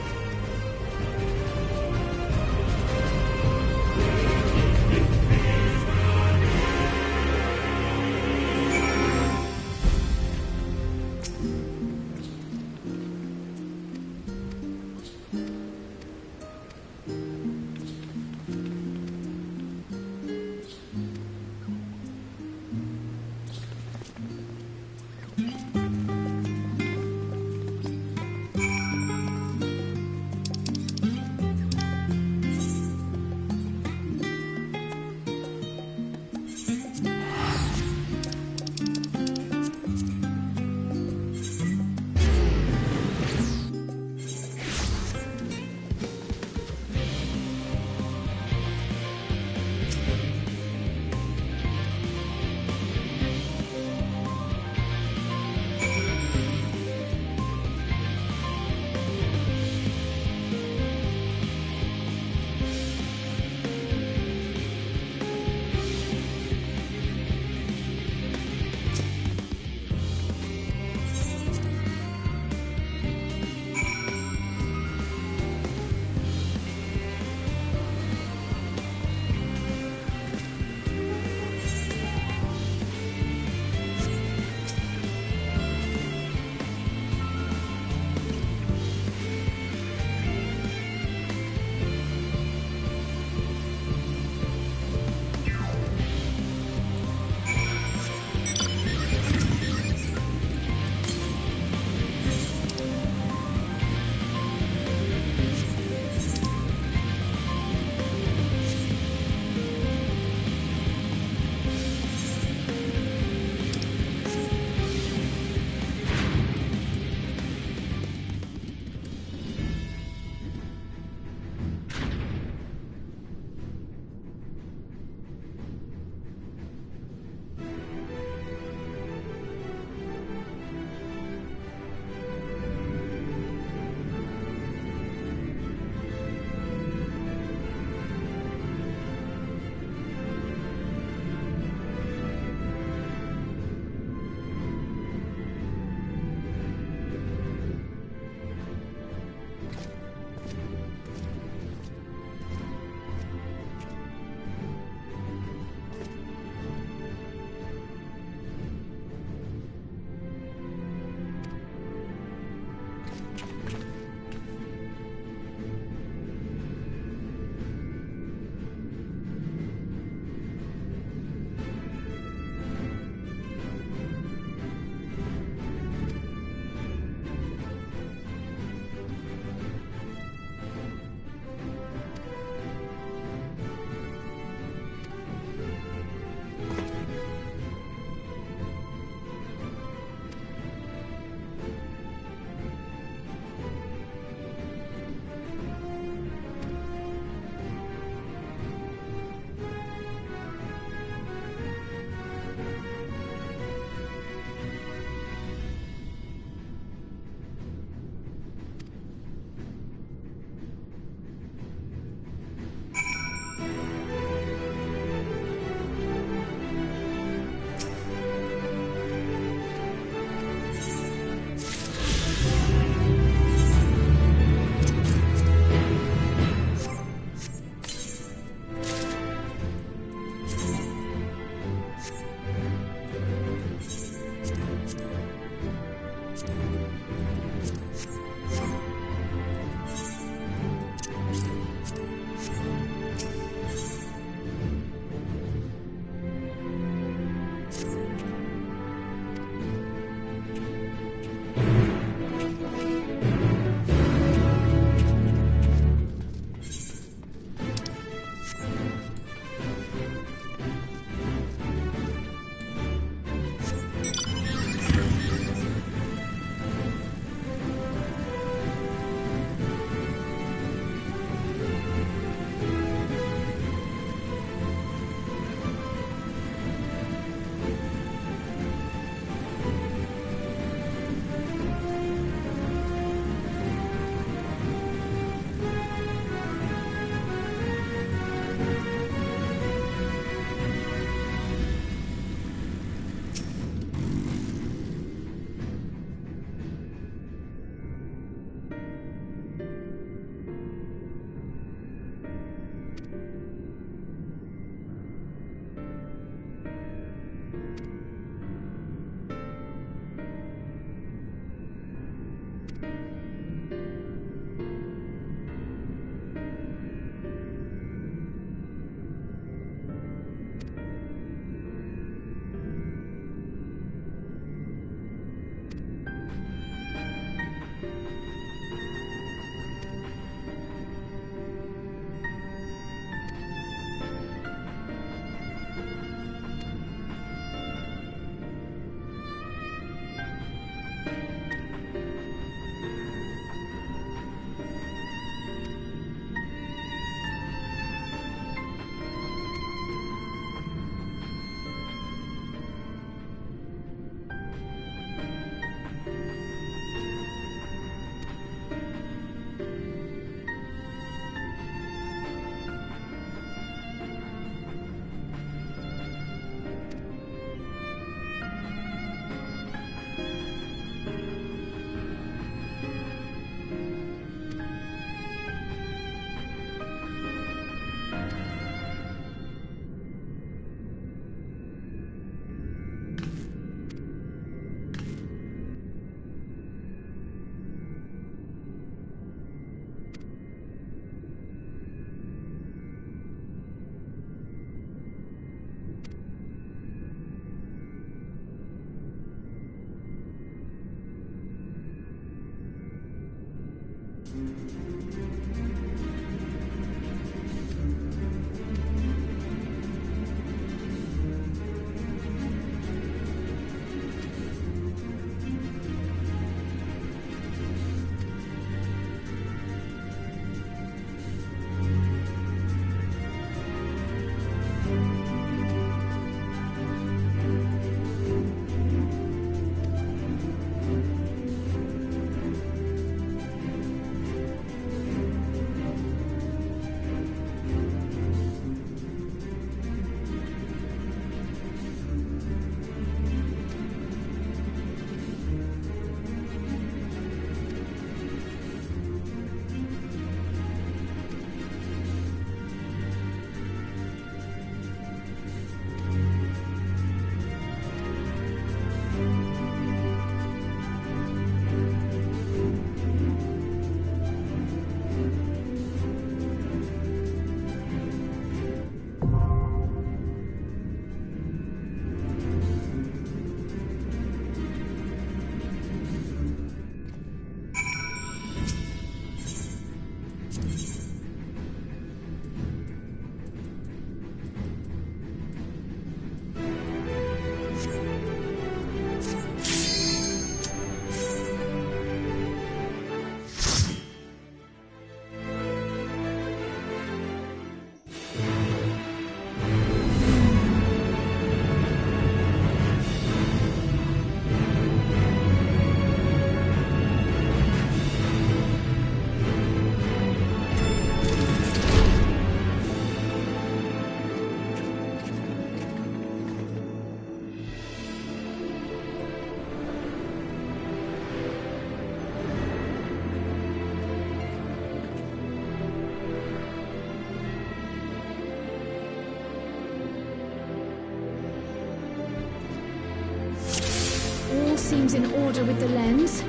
Seems in order with the lens.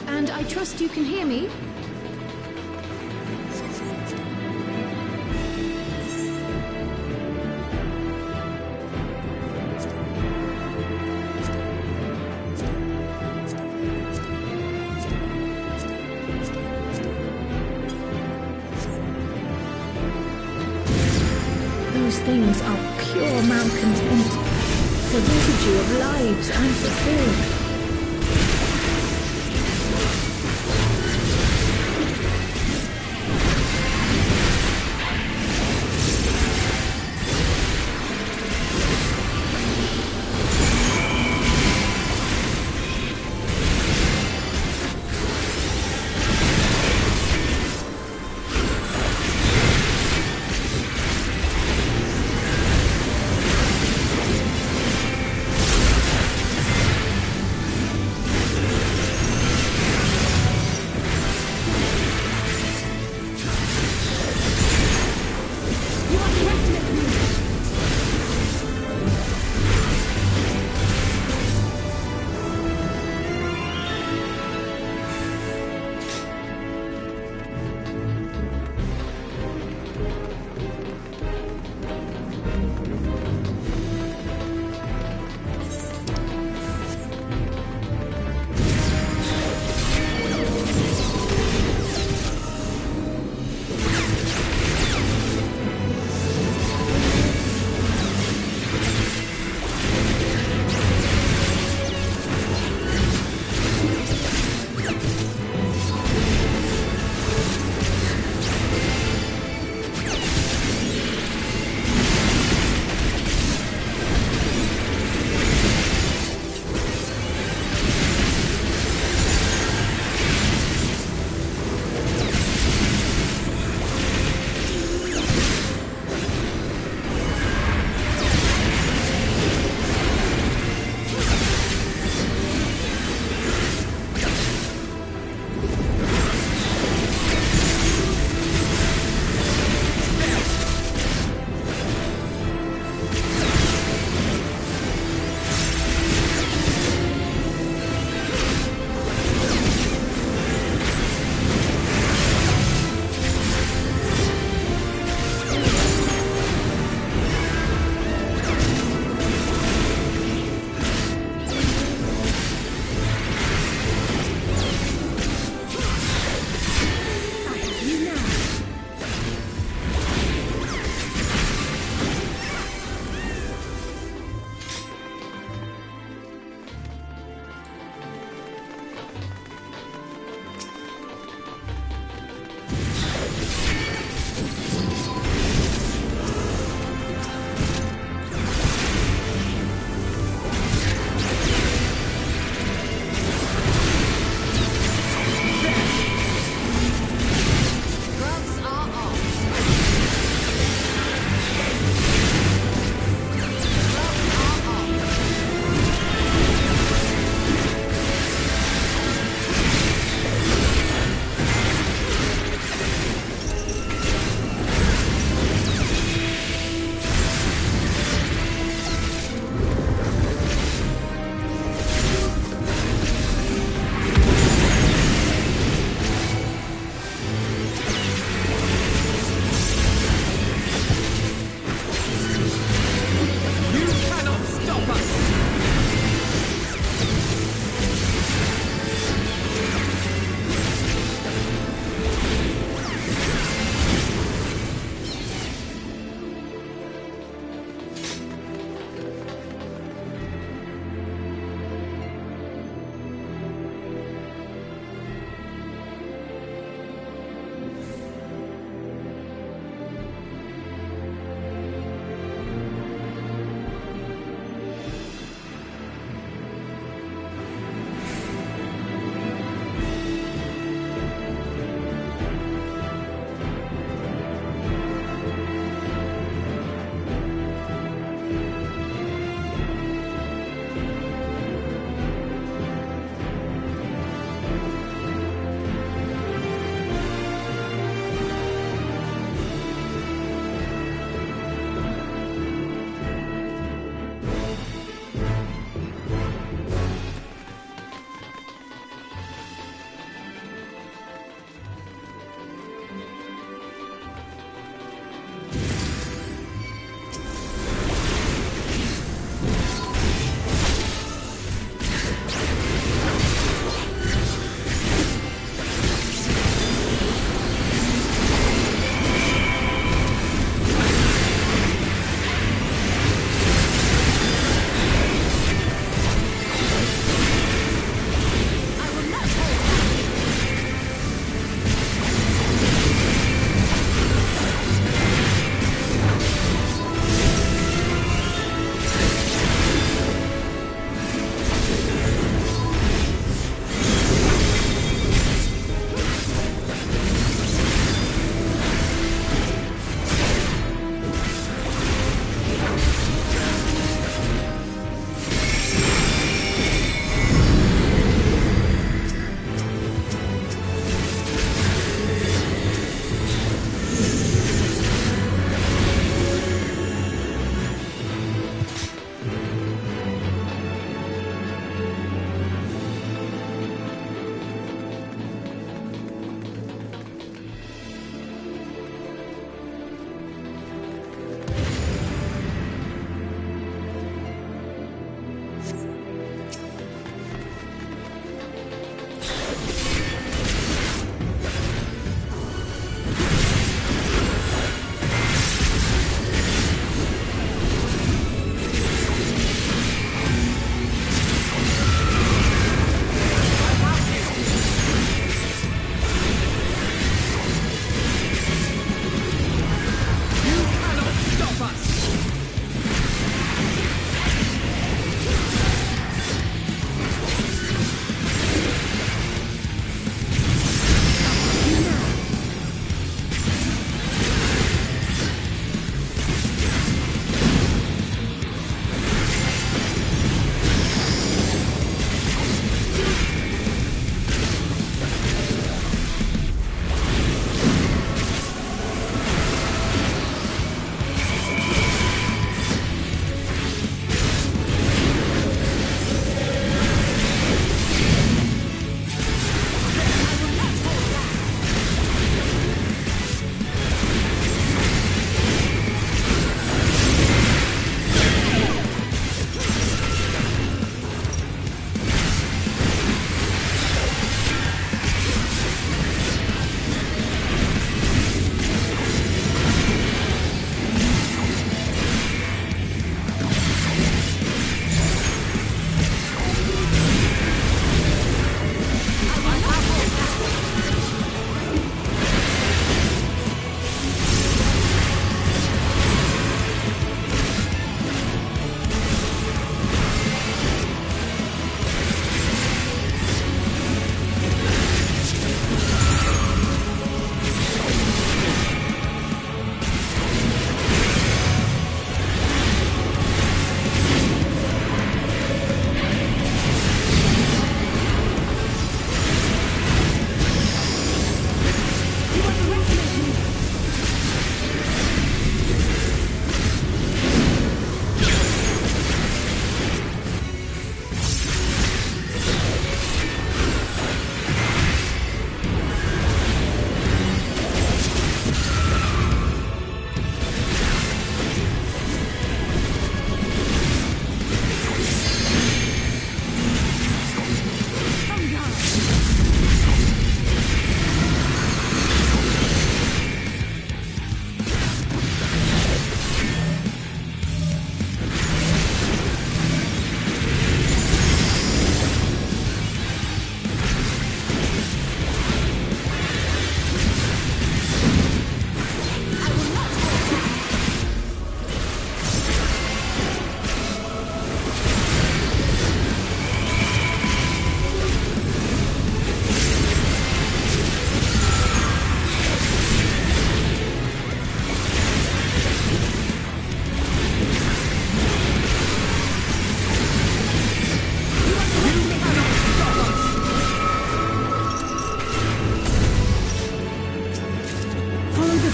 And I trust you can hear me? Those things are pure malcontent. The residue of lives unfulfilled.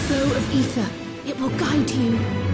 flow of ether. It will guide you.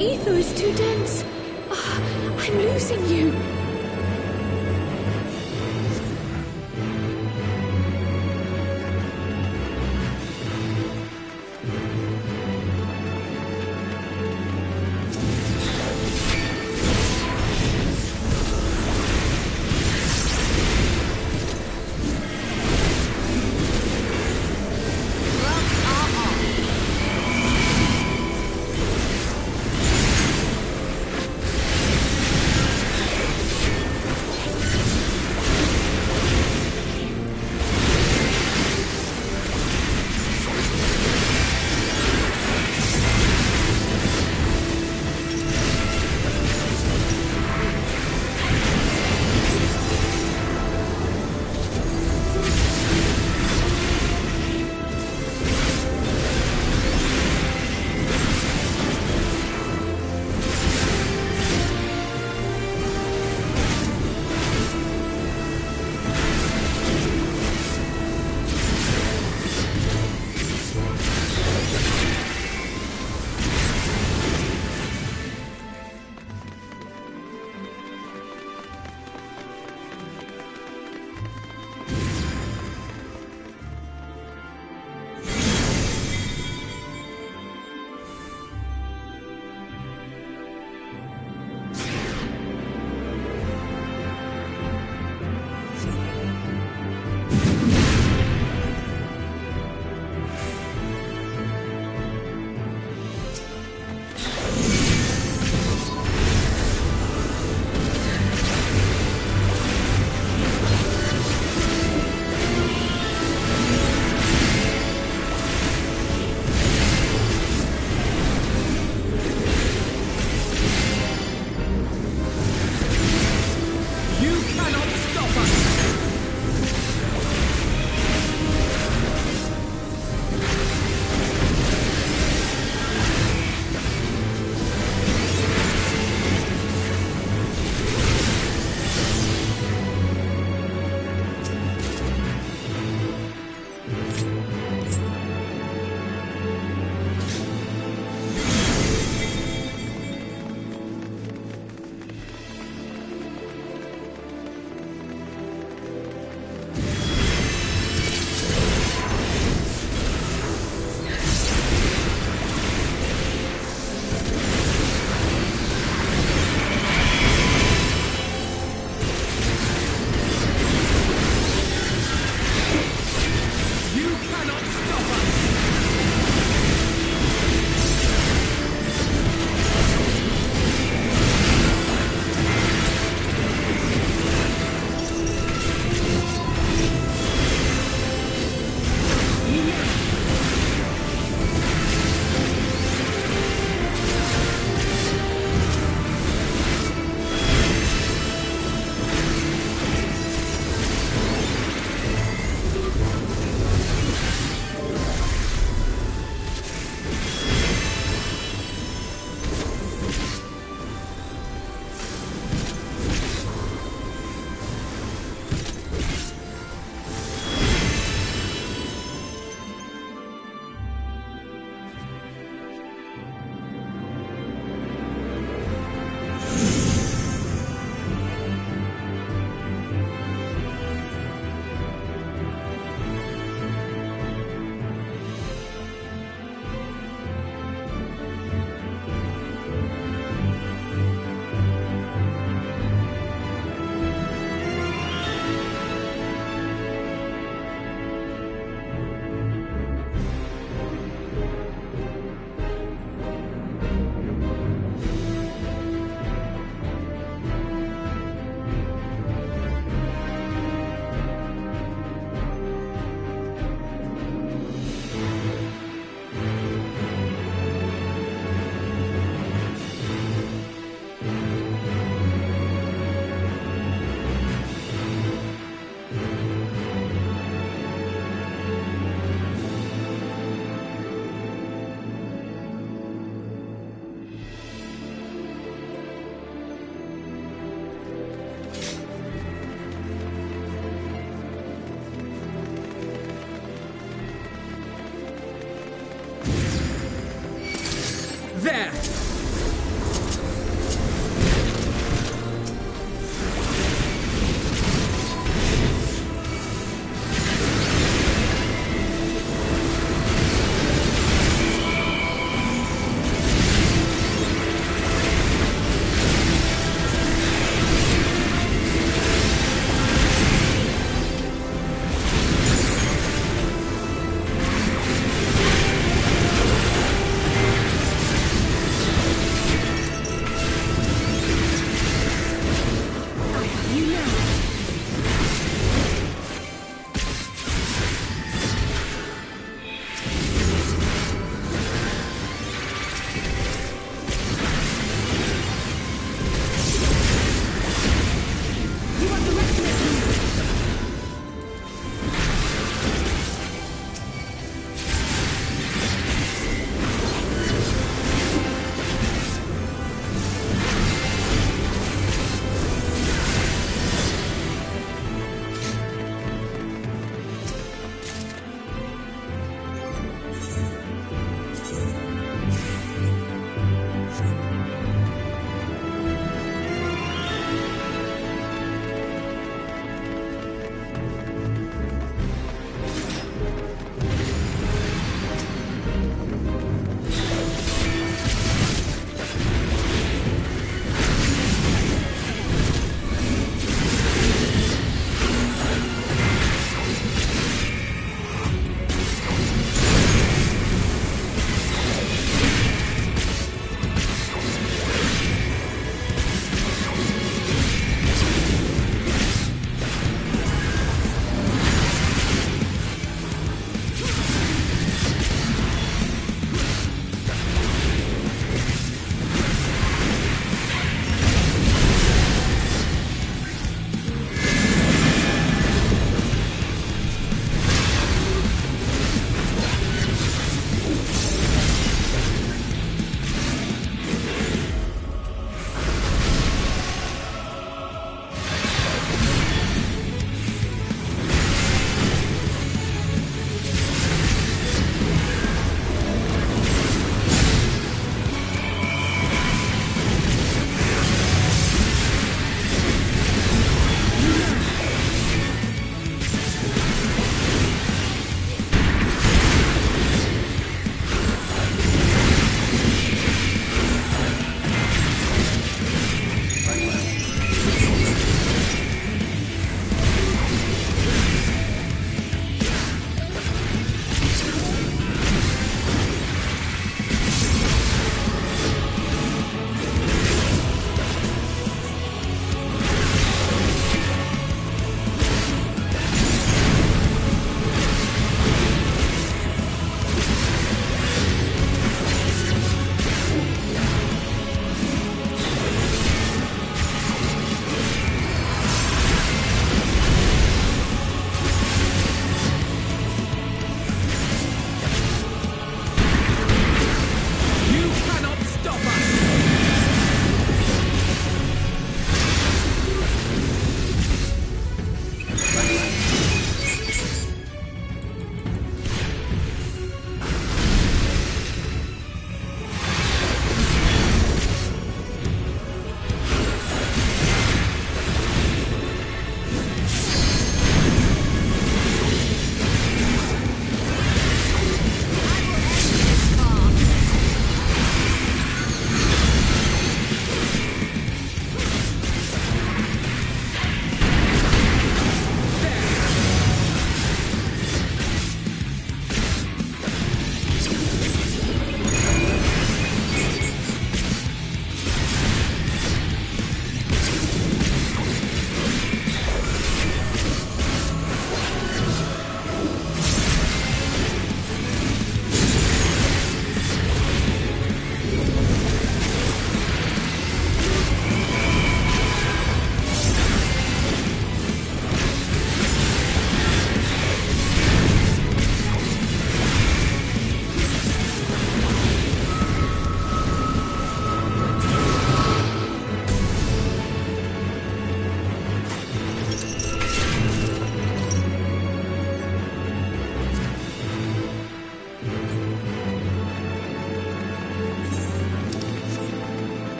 ether is too dense. Oh, I'm losing you.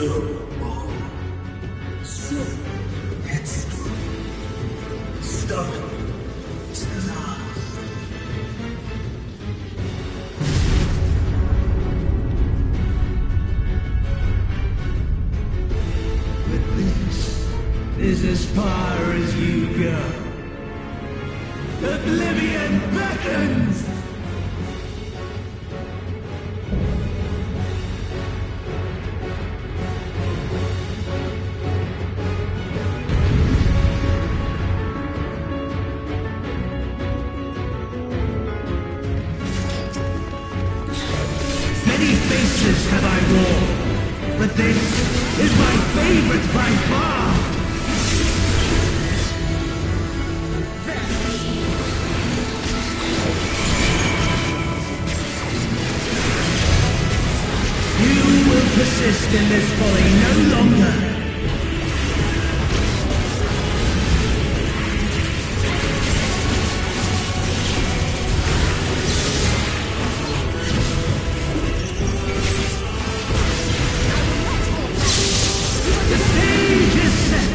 go on. So headstrong. Stubborn to the last. But this is as far as you go. Oblivion beckons! Many faces have I worn, but this is my favorite by far! You will persist in this folly no longer! The stage is set!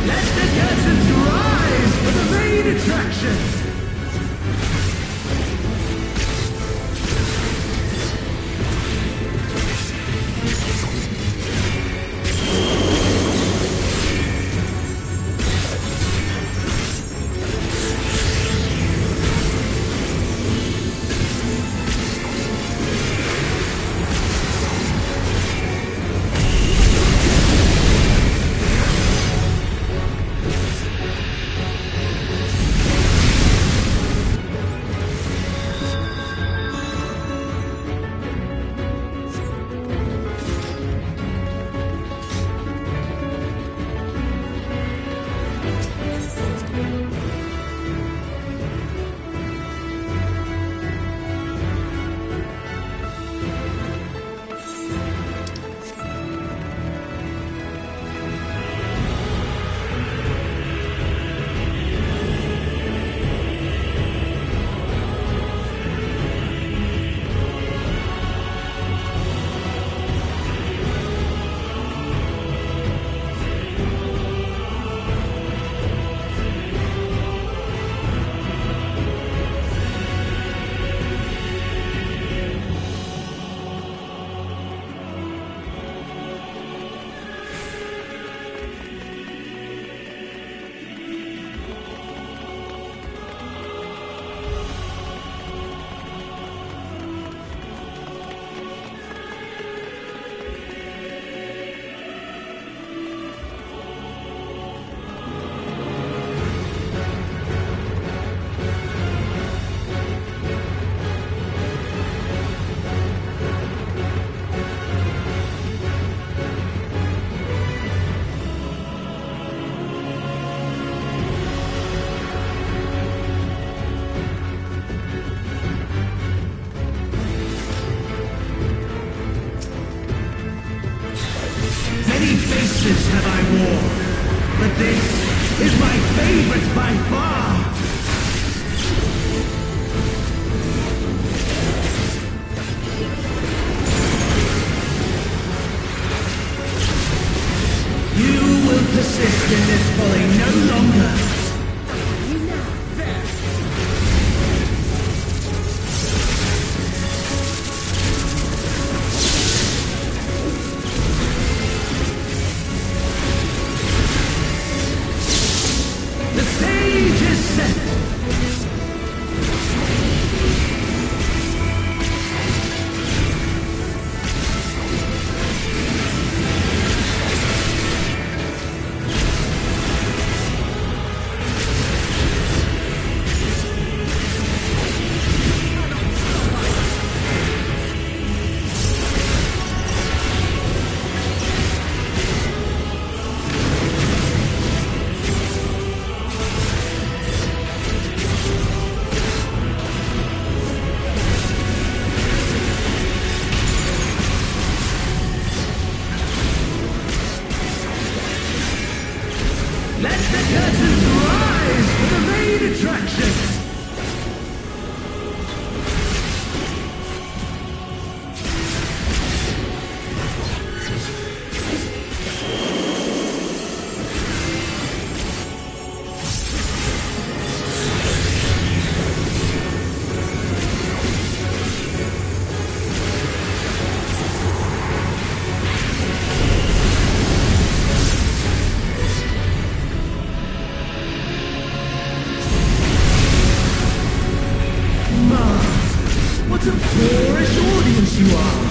Let the curtains rise for the main attraction! Many faces have I worn, but this is my favorite by far! You will persist in this folly no longer! The stage is set! you are.